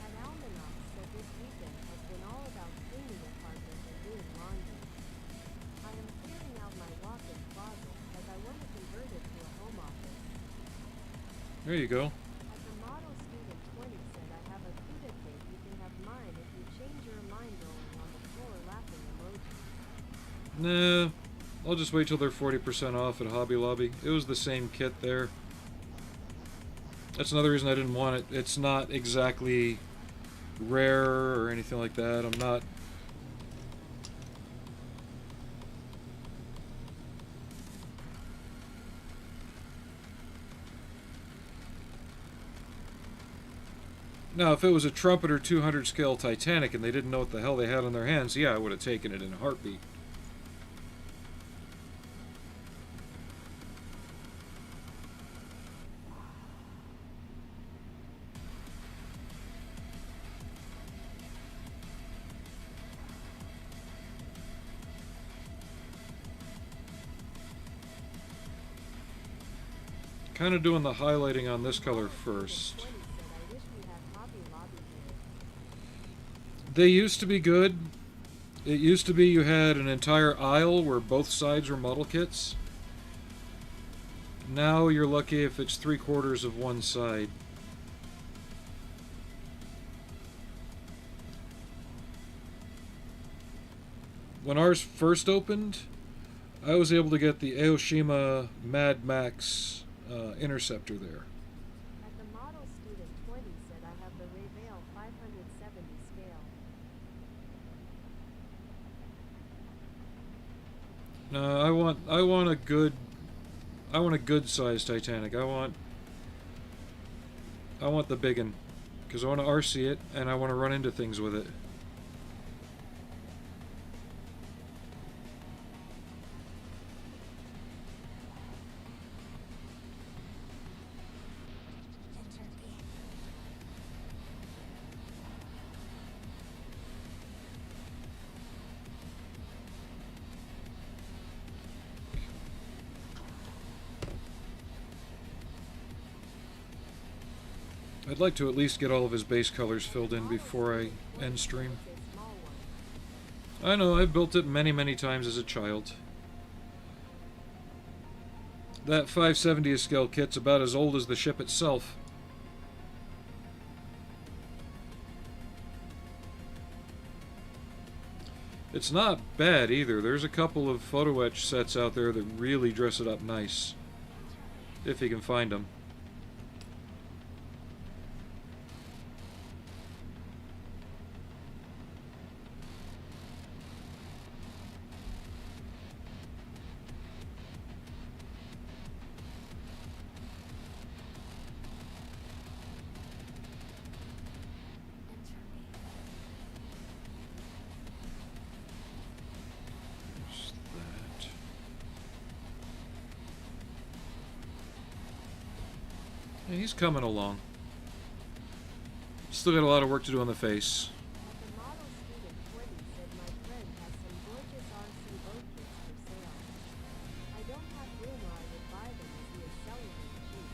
At Almanac said this weekend has been all about cleaning apartment and doing laundry. I am clearing out my walk-in closet as I want to convert it to a home office. There you go. At the model student 20 said, I have a CUDA kit, you can have mine if you change your mind rolling on the floor laughing emoji. Nah, I'll just wait till they're 40% off at Hobby Lobby. It was the same kit there. That's another reason I didn't want it. It's not exactly rare or anything like that. I'm not... Now, if it was a Trumpeter 200 scale Titanic and they didn't know what the hell they had on their hands, yeah, I would have taken it in a heartbeat. Kind of doing the highlighting on this color first. 20 said, I wish we had Hobby Lobby here. They used to be good. It used to be you had an entire aisle where both sides were model kits. Now you're lucky if it's 3/4 of one side. When ours first opened, I was able to get the Aoshima Mad Max Interceptor there. At the model student 20 said, I have the Rayvale 570 scale. No, I want a good sized Titanic. I want the big one, because I want to RC it and I want to run into things with it. I'd like to at least get all of his base colors filled in before I end stream. It's a small one. I know, I've built it many, many times as a child. That 570 scale kit's about as old as the ship itself. It's not bad either. There's a couple of photo etch sets out there that really dress it up nice. If you can find them. Yeah, he's coming along. Still got a lot of work to do on the face. The model student 20 said my friend has some gorgeous RC boat kits for sale. I don't have room or I would buy them as he is selling them cheap.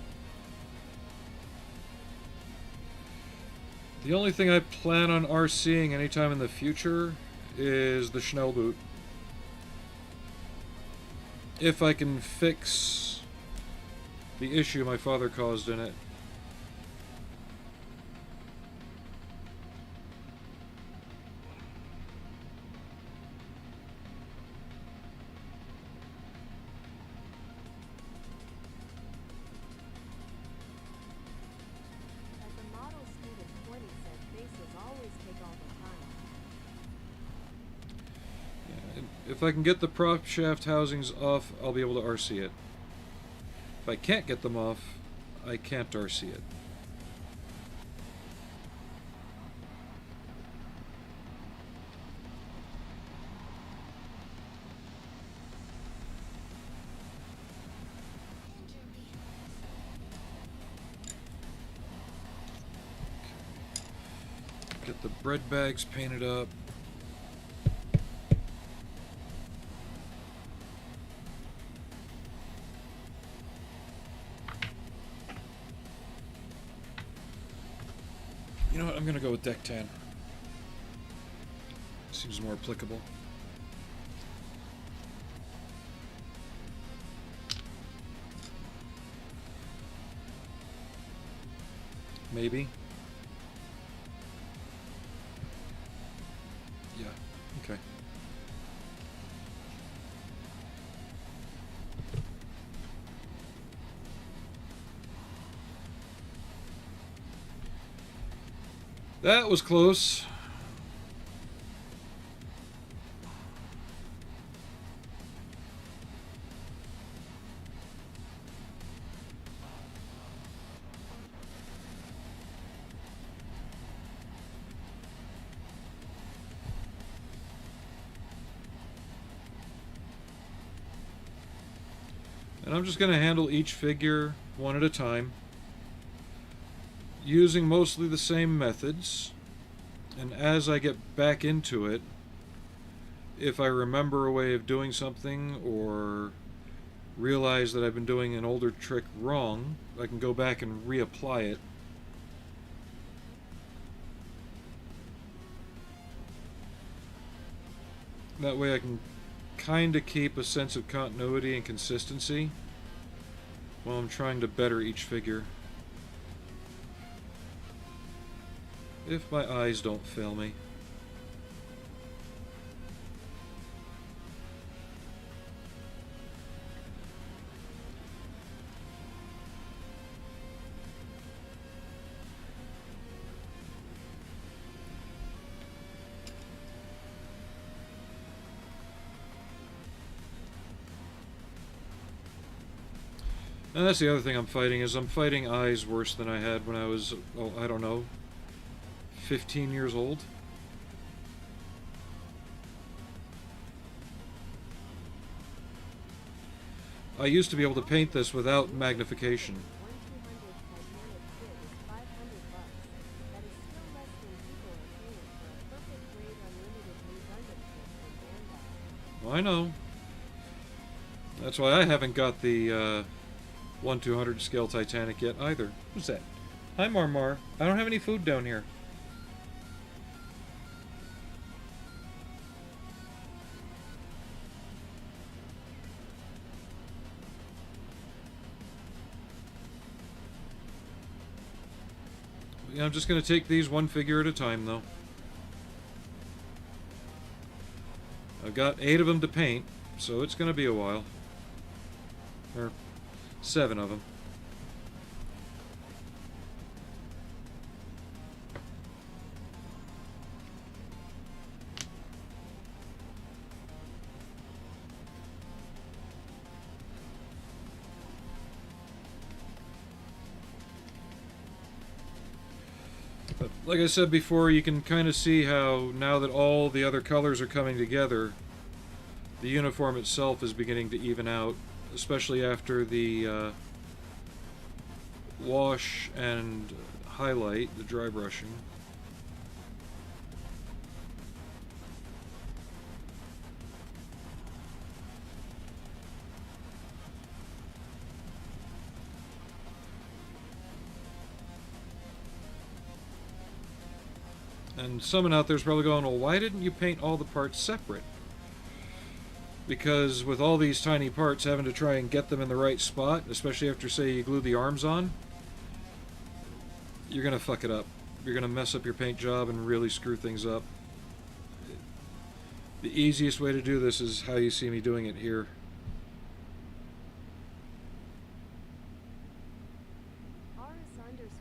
The only thing I plan on RCing anytime in the future is the Schnellboot. If I can fix the issue my father caused in it. As the model student 20 said, faces always take all the time. Yeah, if I can get the prop shaft housings off, I'll be able to RC it. If I can't get them off, I can't RC it. Get the bread bags painted up. You know what, I'm gonna go with deck tan. Seems more applicable. Maybe. Yeah, okay. That was close. And I'm just going to handle each figure one at a time, using mostly the same methods. And as I get back into it, if I remember a way of doing something or realize that I've been doing an older trick wrong, I can go back and reapply it. That way I can kind of keep a sense of continuity and consistency while I'm trying to better each figure. If my eyes don't fail me. And that's the other thing I'm fighting, is I'm fighting eyes worse than I had when I was, oh, I don't know, 15 years old. I used to be able to paint this without magnification. I know. That's why I haven't got the 1/200 scale Titanic yet either. Who's that? Hi, Marmar. I don't have any food down here. Yeah, I'm just going to take these one figure at a time, though. I've got 8 of them to paint, so it's going to be a while. Or 7 of them. But like I said before, you can kind of see how now that all the other colors are coming together, the uniform itself is beginning to even out, especially after the wash and highlight, the dry brushing. And someone out there's probably going, well, why didn't you paint all the parts separate? Because with all these tiny parts, having to try and get them in the right spot, especially after, say, you glue the arms on, you're going to fuck it up. You're going to mess up your paint job and really screw things up. The easiest way to do this is how you see me doing it here. RS_Studios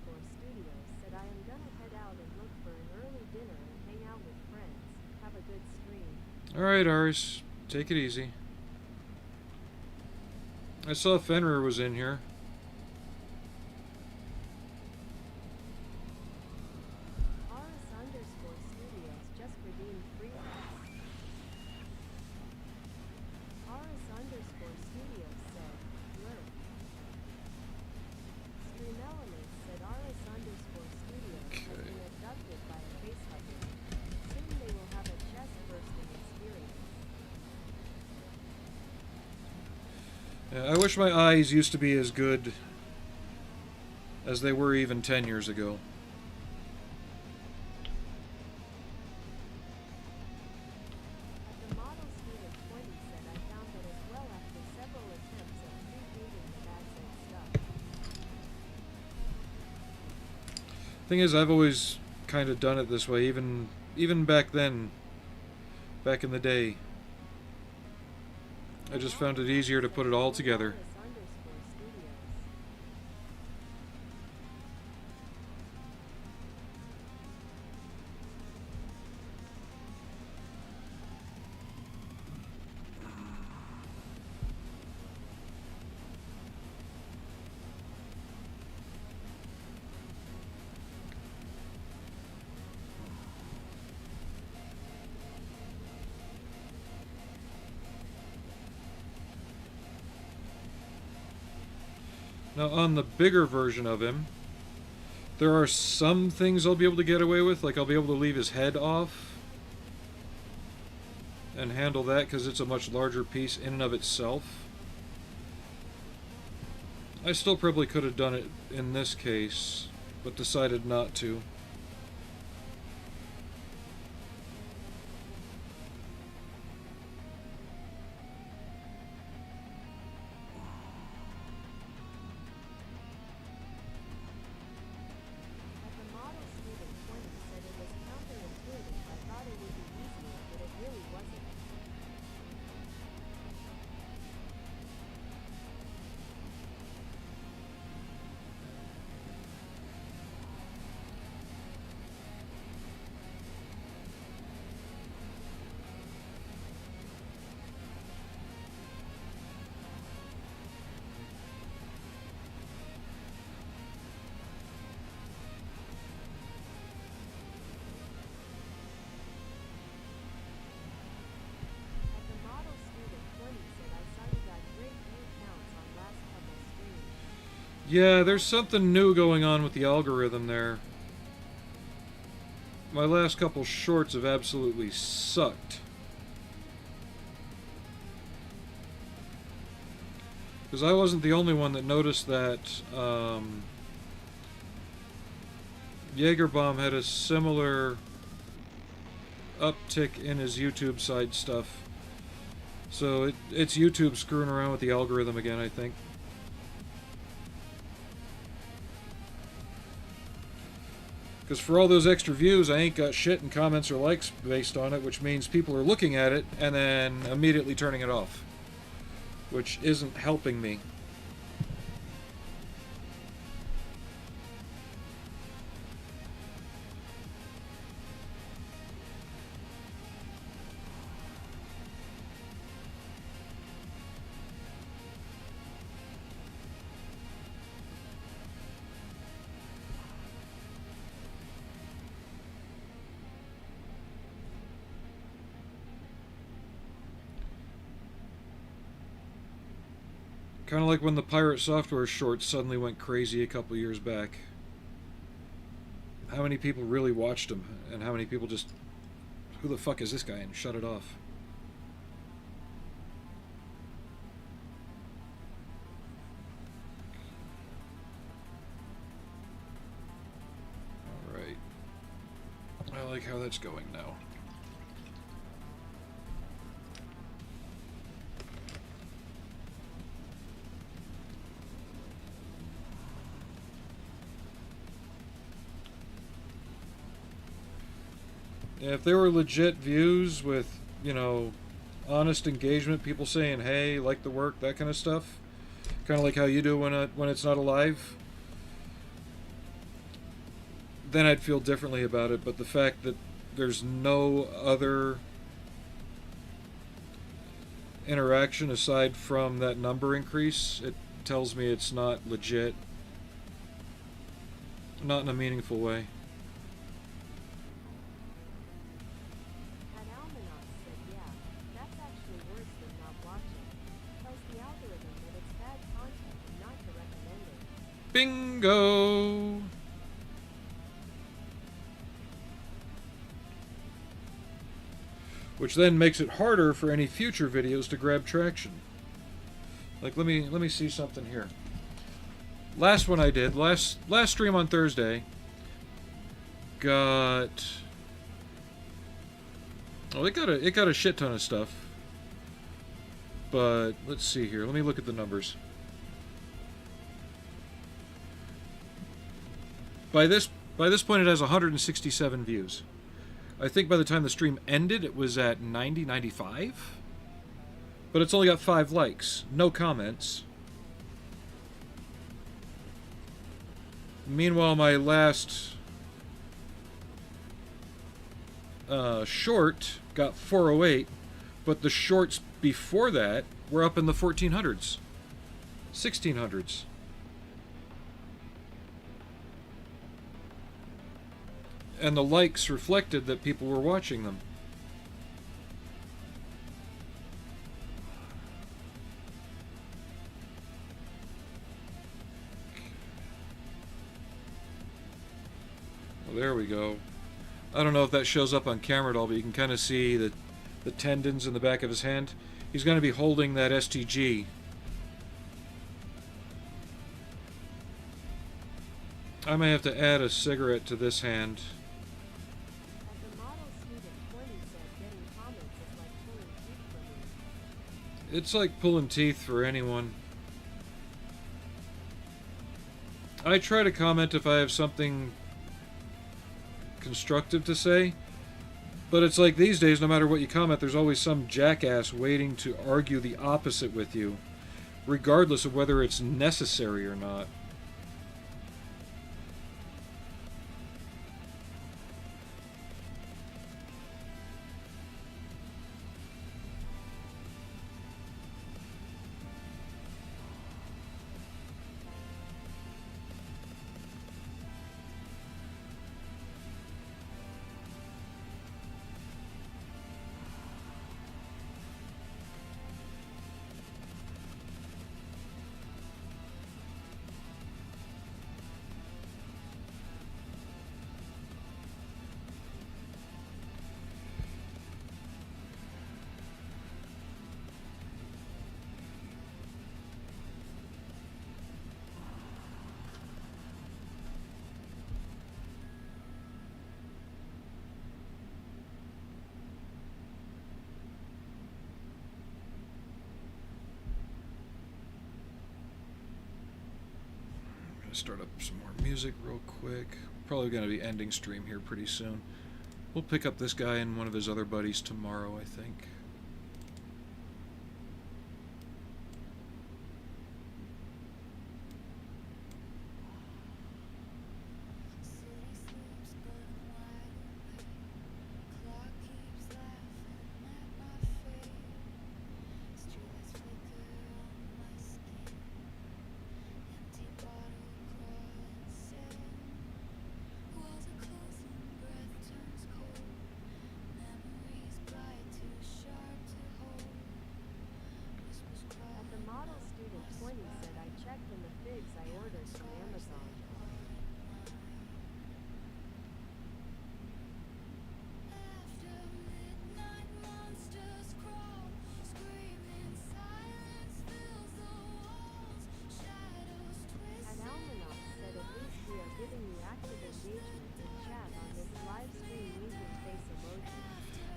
said I am gonna head out and look for an early dinner and hang out with friends. Have a good stream. Alright, Aris. Take it easy. I saw Fenrir was in here. RS_Studios just redeemed free bucks. RS_Studios said, lurk. Stream Elements said RS_Studios has been abducted by a facehugger. Soon they will have a chest bursting experience. I wish my eyes used to be as good as they were even 10 years ago. The model student 20 said I found that as well after several attempts at pre-painting the bags and stuff. Thing is, I've always kind of done it this way, even back then, back in the day. I just found it easier to put it all together. Now, on the bigger version of him, there are some things I'll be able to get away with, like I'll be able to leave his head off and handle that because it's a much larger piece in and of itself. I still probably could have done it in this case, but decided not to. Yeah, there's something new going on with the algorithm there. My last couple shorts have absolutely sucked. Because I wasn't the only one that noticed that Jaegerbomb had a similar uptick in his YouTube side stuff. So it's YouTube screwing around with the algorithm again, I think. Because for all those extra views, I ain't got shit in comments or likes based on it, which means people are looking at it and then immediately turning it off, which isn't helping me. Kind of like when the Pirate Software shorts suddenly went crazy a couple years back. How many people really watched them, and how many people just, who the fuck is this guy, and shut it off? Alright. I like how that's going now. If there were legit views with, you know, honest engagement, people saying, hey, like the work, that kind of stuff, kind of like how you do when it's not alive, then I'd feel differently about it. But the fact that there's no other interaction aside from that number increase, it tells me it's not legit, not in a meaningful way. Bingo! Which then makes it harder for any future videos to grab traction. Like, let me see something here. Last one I did, last stream on Thursday, got, oh, it got a shit ton of stuff. But let's see here. Let me look at the numbers. By this point, it has 167 views. I think by the time the stream ended, it was at 90, 95. But it's only got 5 likes, no comments. Meanwhile, my last short got 408, but the shorts before that were up in the 1400s, 1600s. And the likes reflected that people were watching them. Well, there we go. I don't know if that shows up on camera at all, but you can kind of see the tendons in the back of his hand. He's going to be holding that STG. I may have to add a cigarette to this hand. It's like pulling teeth for anyone. I try to comment if I have something constructive to say, but it's like these days, no matter what you comment, there's always some jackass waiting to argue the opposite with you, regardless of whether it's necessary or not. Start up some more music real quick. Probably going to be ending stream here pretty soon. We'll pick up this guy and one of his other buddies tomorrow, I think.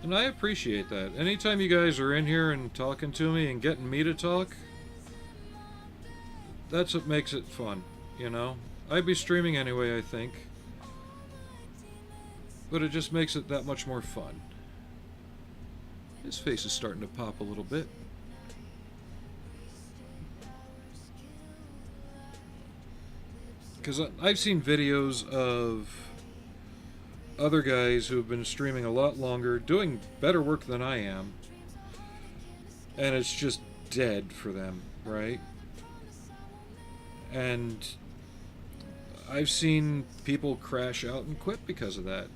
And I appreciate that. Anytime you guys are in here and talking to me and getting me to talk, that's what makes it fun, you know? I'd be streaming anyway, I think. But it just makes it that much more fun. His face is starting to pop a little bit. Because I've seen videos of other guys who have been streaming a lot longer, doing better work than I am, and it's just dead for them, right? And I've seen people crash out and quit because of that.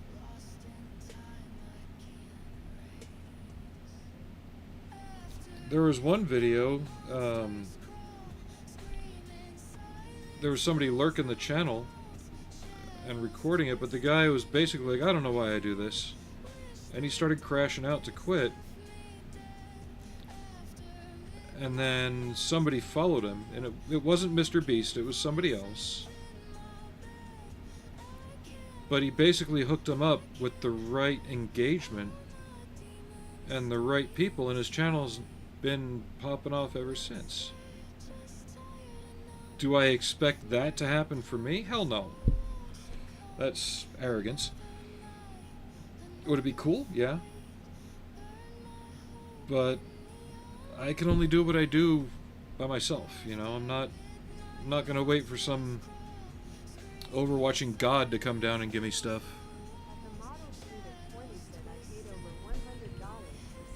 There was one video, there was somebody lurking the channel and recording it, but the guy was basically like, I don't know why I do this. And he started crashing out to quit. And then somebody followed him, and it wasn't Mr. Beast, it was somebody else. But he basically hooked him up with the right engagement and the right people, and his channel's been popping off ever since. Do I expect that to happen for me? Hell no. That's arrogance. Would it be cool? Yeah. But I can only do what I do by myself, you know? I'm not gonna wait for some overwatching god to come down and give me stuff. The model student 20 said I paid over $100 for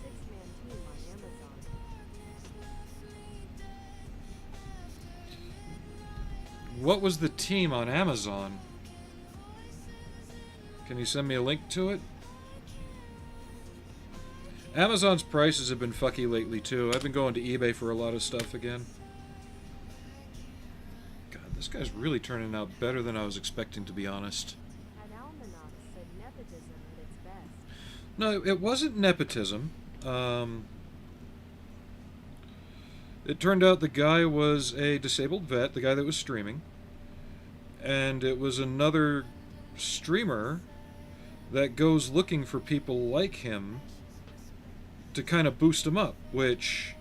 6-man team on Amazon. What was the team on Amazon? Can you send me a link to it? Amazon's prices have been fucky lately too. I've been going to eBay for a lot of stuff again. God, this guy's really turning out better than I was expecting, to be honest. At Almanac said nepotism at its best. No, it wasn't nepotism. It turned out the guy was a disabled vet, the guy that was streaming. And it was another streamer that goes looking for people like him to kind of boost him up, which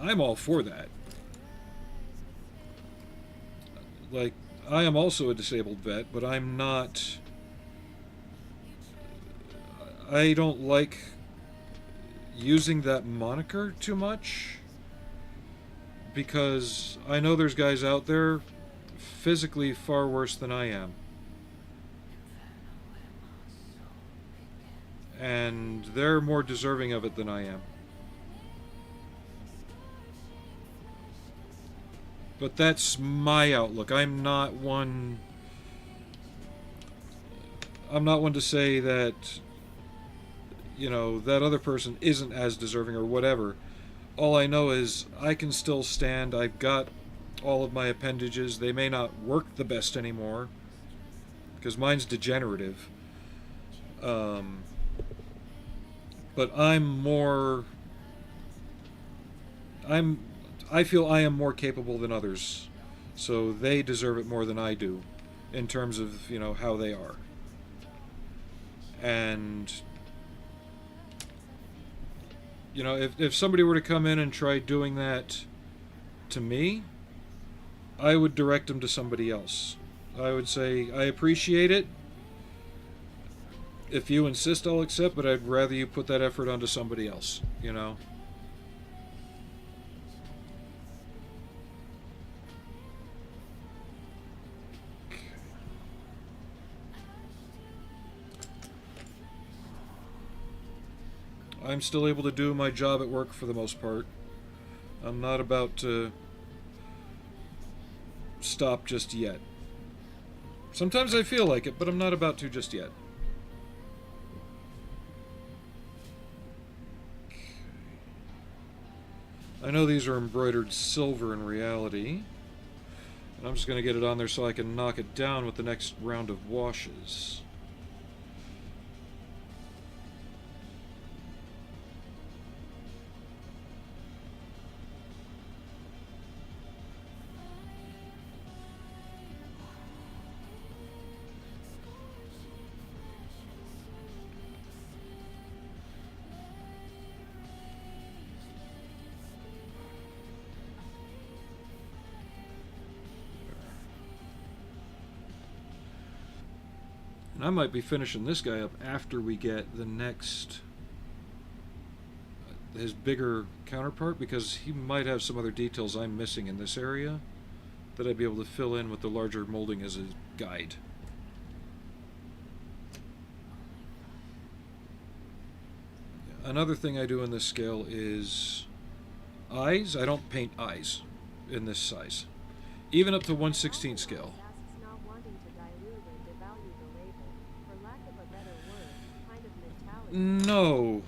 I'm all for that. Like, I am also a disabled vet, but I'm not... I don't like using that moniker too much, because I know there's guys out there physically far worse than I am. And they're more deserving of it than I am. But that's my outlook. I'm not one to say that, you know, that other person isn't as deserving or whatever. All I know is I can still stand. I've got all of my appendages. They may not work the best anymore, because mine's degenerative. But I feel I am more capable than others, so they deserve it more than I do, in terms of, you know, how they are. And, you know, if somebody were to come in and try doing that to me, I would direct them to somebody else. I would say I appreciate it. If you insist, I'll accept, but I'd rather you put that effort onto somebody else, you know? I'm still able to do my job at work for the most part. I'm not about to stop just yet. Sometimes I feel like it, but I'm not about to just yet. I know these are embroidered silver in reality. And I'm just going to get it on there so I can knock it down with the next round of washes. And I might be finishing this guy up after we get the next, his bigger counterpart, because he might have some other details I'm missing in this area that I'd be able to fill in with the larger molding as a guide. Another thing I do in this scale is eyes. I don't paint eyes in this size, even up to 1/16 scale. Asks not wanting to dilute and devalue the label, for lack of a better word, kind of mentality. No.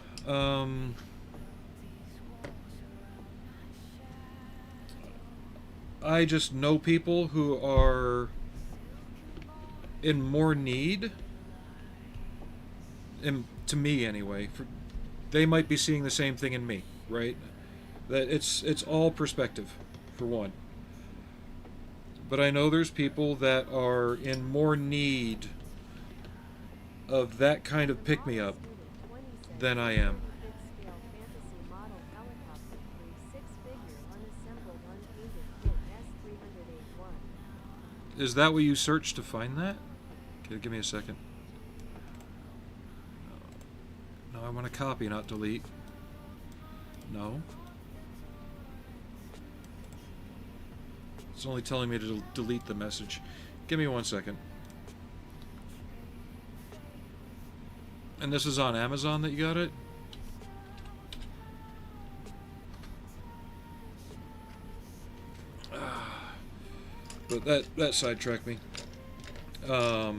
I just know people who are in more need, to me anyway. They might be seeing the same thing in me, right? That it's all perspective, for one. But I know there's people that are in more need of that kind of pick-me-up than I am. Scale fantasy model helicopter crew 6-figure unassembled unpainted kit S381. Is that what you searched to find that? Okay, give me a second. No, I want to copy, not delete. No. It's only telling me to delete the message. Give me 1 second. And this is on Amazon that you got it? But that sidetracked me. I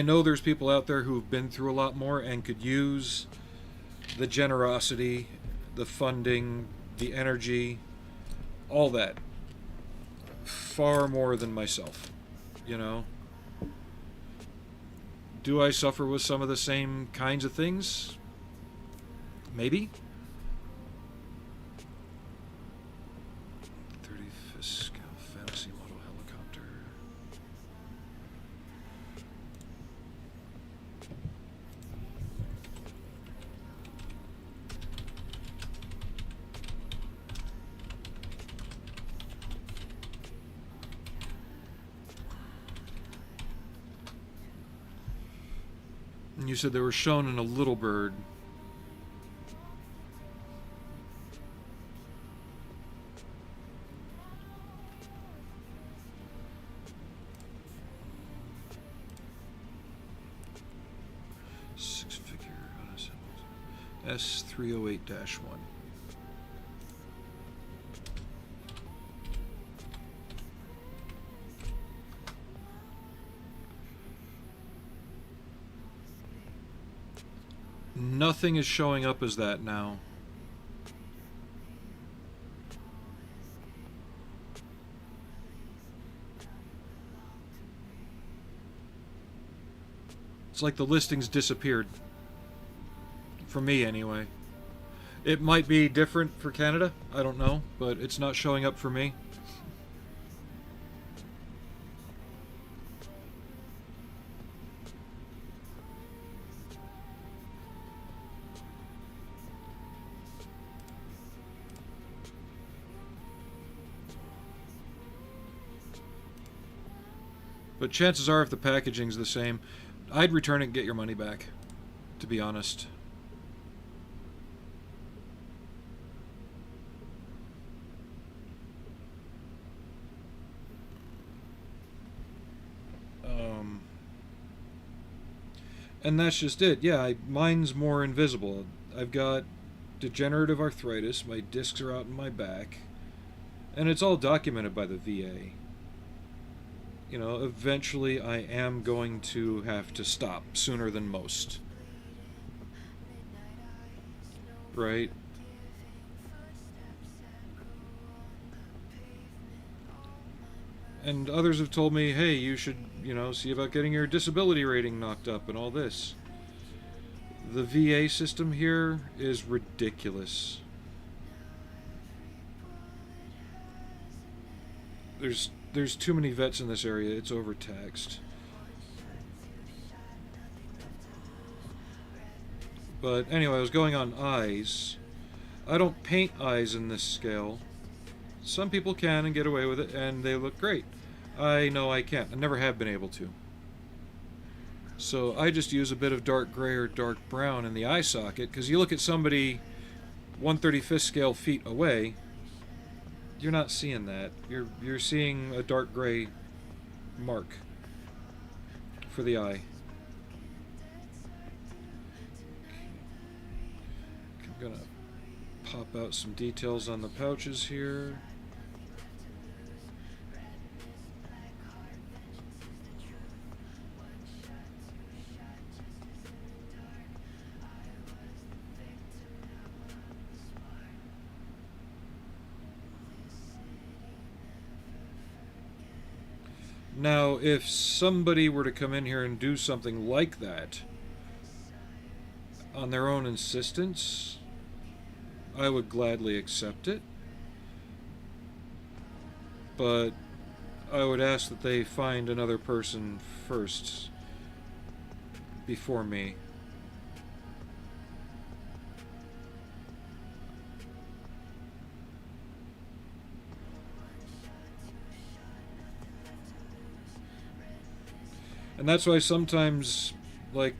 know there's people out there who've been through a lot more and could use the generosity, the funding, the energy, all that. Far more than myself, you know? Do I suffer with some of the same kinds of things? Maybe. 35th scale fantasy model helicopter. And you said they were shown in a little bird. Six-figure unassembled. S308-1. Nothing is showing up as that now. It's like the listings disappeared. For me, anyway. It might be different for Canada, I don't know, but it's not showing up for me. But chances are, if the packaging's the same, I'd return it and get your money back, to be honest. And that's just it. Yeah, mine's more invisible. I've got degenerative arthritis. My discs are out in my back. And it's all documented by the VA. You know, eventually I am going to have to stop sooner than most. Right? And others have told me, hey, you should, see about getting your disability rating knocked up and all this. The VA system here is ridiculous. There's too many vets in this area. It's overtaxed. But anyway, I was going on eyes. I don't paint eyes in this scale. Some people can and get away with it, and they look great. I know I can't. I never have been able to. So I just use a bit of dark gray or dark brown in the eye socket, because you look at somebody 1/35th scale feet away, you're not seeing that. You're seeing a dark gray mark for the eye. I'm gonna pop out some details on the pouches here. Now, if somebody were to come in here and do something like that on their own insistence, I would gladly accept it. But I would ask that they find another person first before me. And that's why sometimes, like,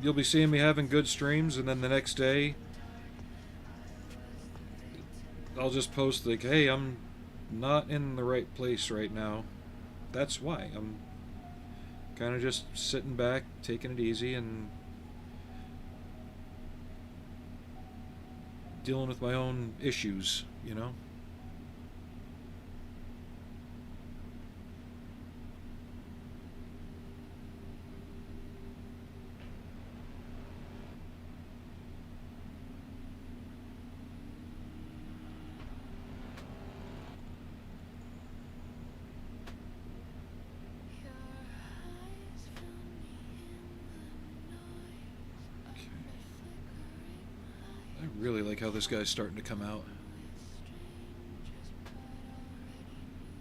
you'll be seeing me having good streams, and then the next day, I'll just post, like, hey, I'm not in the right place right now. That's why. I'm kind of just sitting back, taking it easy, and dealing with my own issues, you know? I really like how this guy's starting to come out.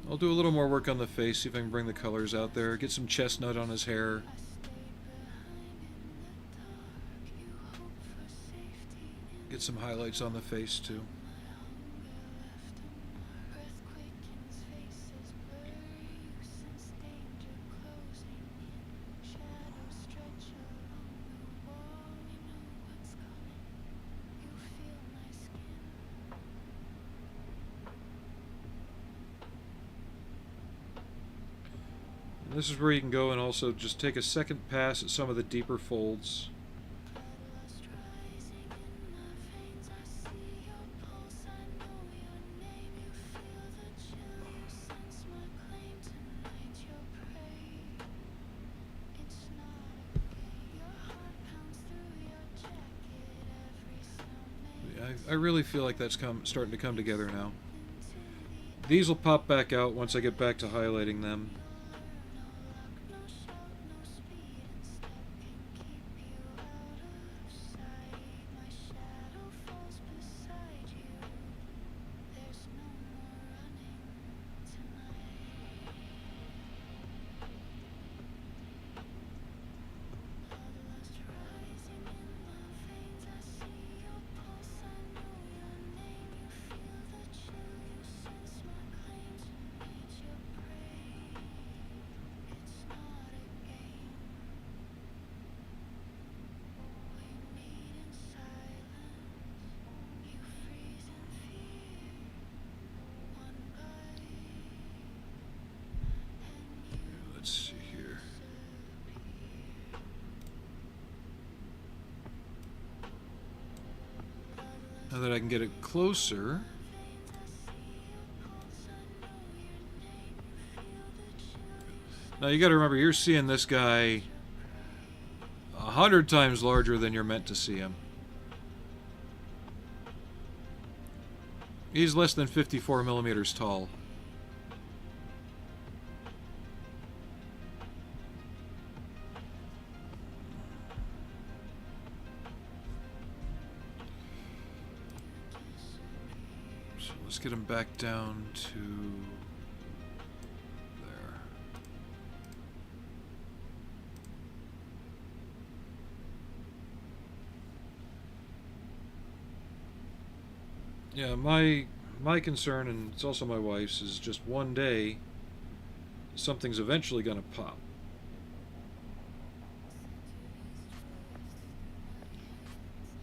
I'll do a little more work on the face, see if I can bring the colors out there, get some chestnut on his hair. Get some highlights on the face too. This is where you can go and also just take a second pass at some of the deeper folds. I really feel like that's starting to come together now. These will pop back out once I get back to highlighting them. Now that I can get it closer. Now you got to remember, you're seeing this guy 100 times larger than you're meant to see him. He's less than 54 millimeters tall. So let's get him back down to there. Yeah, my concern, and it's also my wife's, is just one day something's eventually going to pop.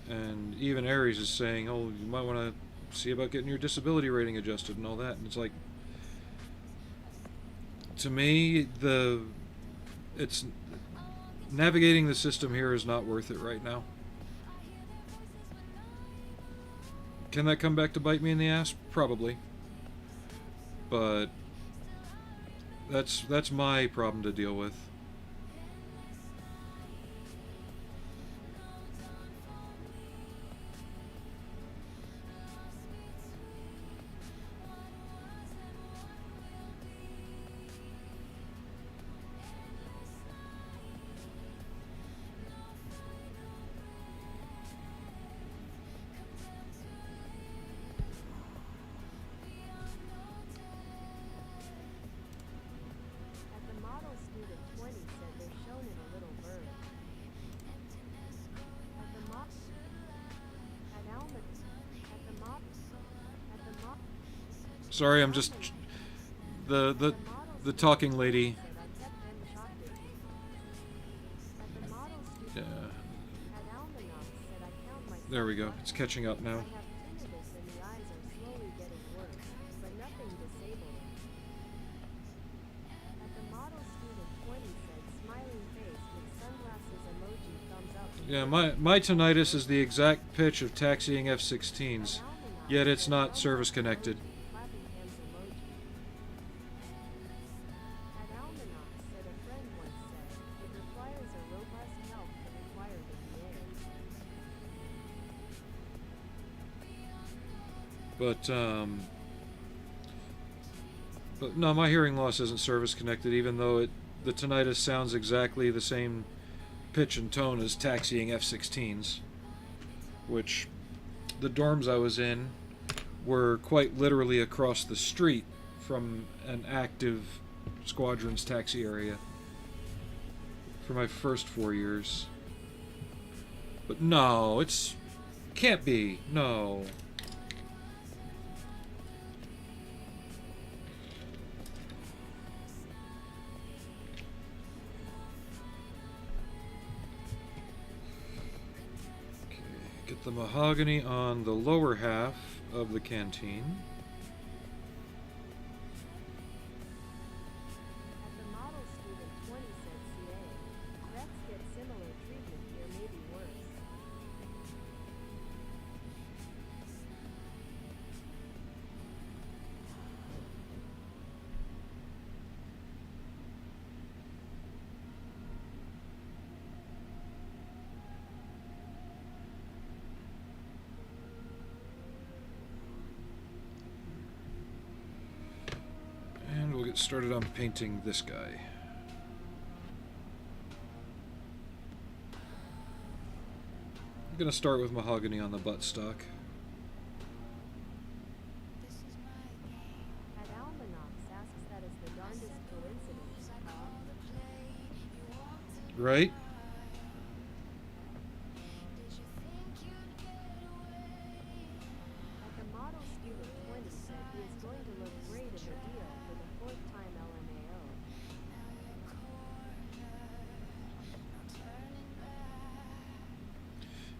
And even Aries is saying, oh, you might want to see about getting your disability rating adjusted and all that. And it's like, to me, it's navigating the system here is not worth it right now. Can that come back to bite me in the ass? Probably. But that's my problem to deal with. Sorry, I'm just the talking lady. Yeah. There we go. It's catching up now. Yeah, my tinnitus is the exact pitch of taxiing F-16s, yet it's not service connected. But no, my hearing loss isn't service connected, even though the tinnitus sounds exactly the same pitch and tone as taxiing F-16s, which the dorms I was in were quite literally across the street from an active squadron's taxi area for my first 4 years. But no, can't be. No. Get the mahogany on the lower half of the canteen. At the model student 20 said CA, vets get similar treatment here, maybe worse. And we'll get started on painting this guy. I'm going to start with mahogany on the buttstock. At Almanacs asks that is the darndest coincidence, Right? At the model student 20 said he is going to look great in the deal for the 4th time LMAO.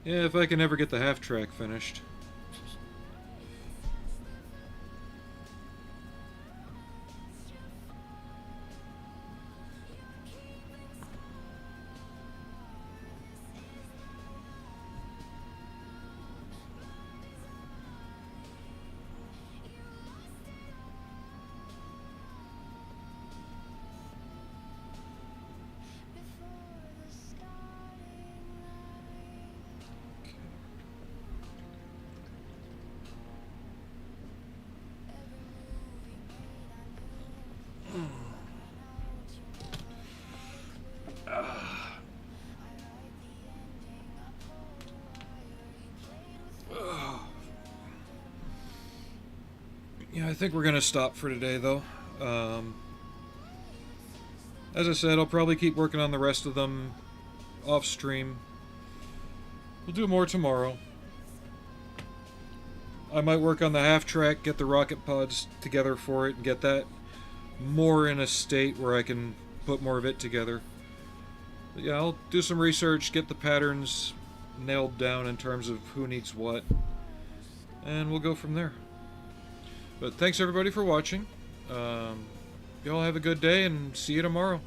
Yeah, if I can ever get the half track finished. I think we're going to stop for today, though. As I said, I'll probably keep working on the rest of them off stream. We'll do more tomorrow. I might work on the half track, get the rocket pods together for it, and get that more in a state where I can put more of it together. But yeah, I'll do some research, get the patterns nailed down in terms of who needs what, and we'll go from there. But thanks everybody for watching. Y'all have a good day, and see you tomorrow.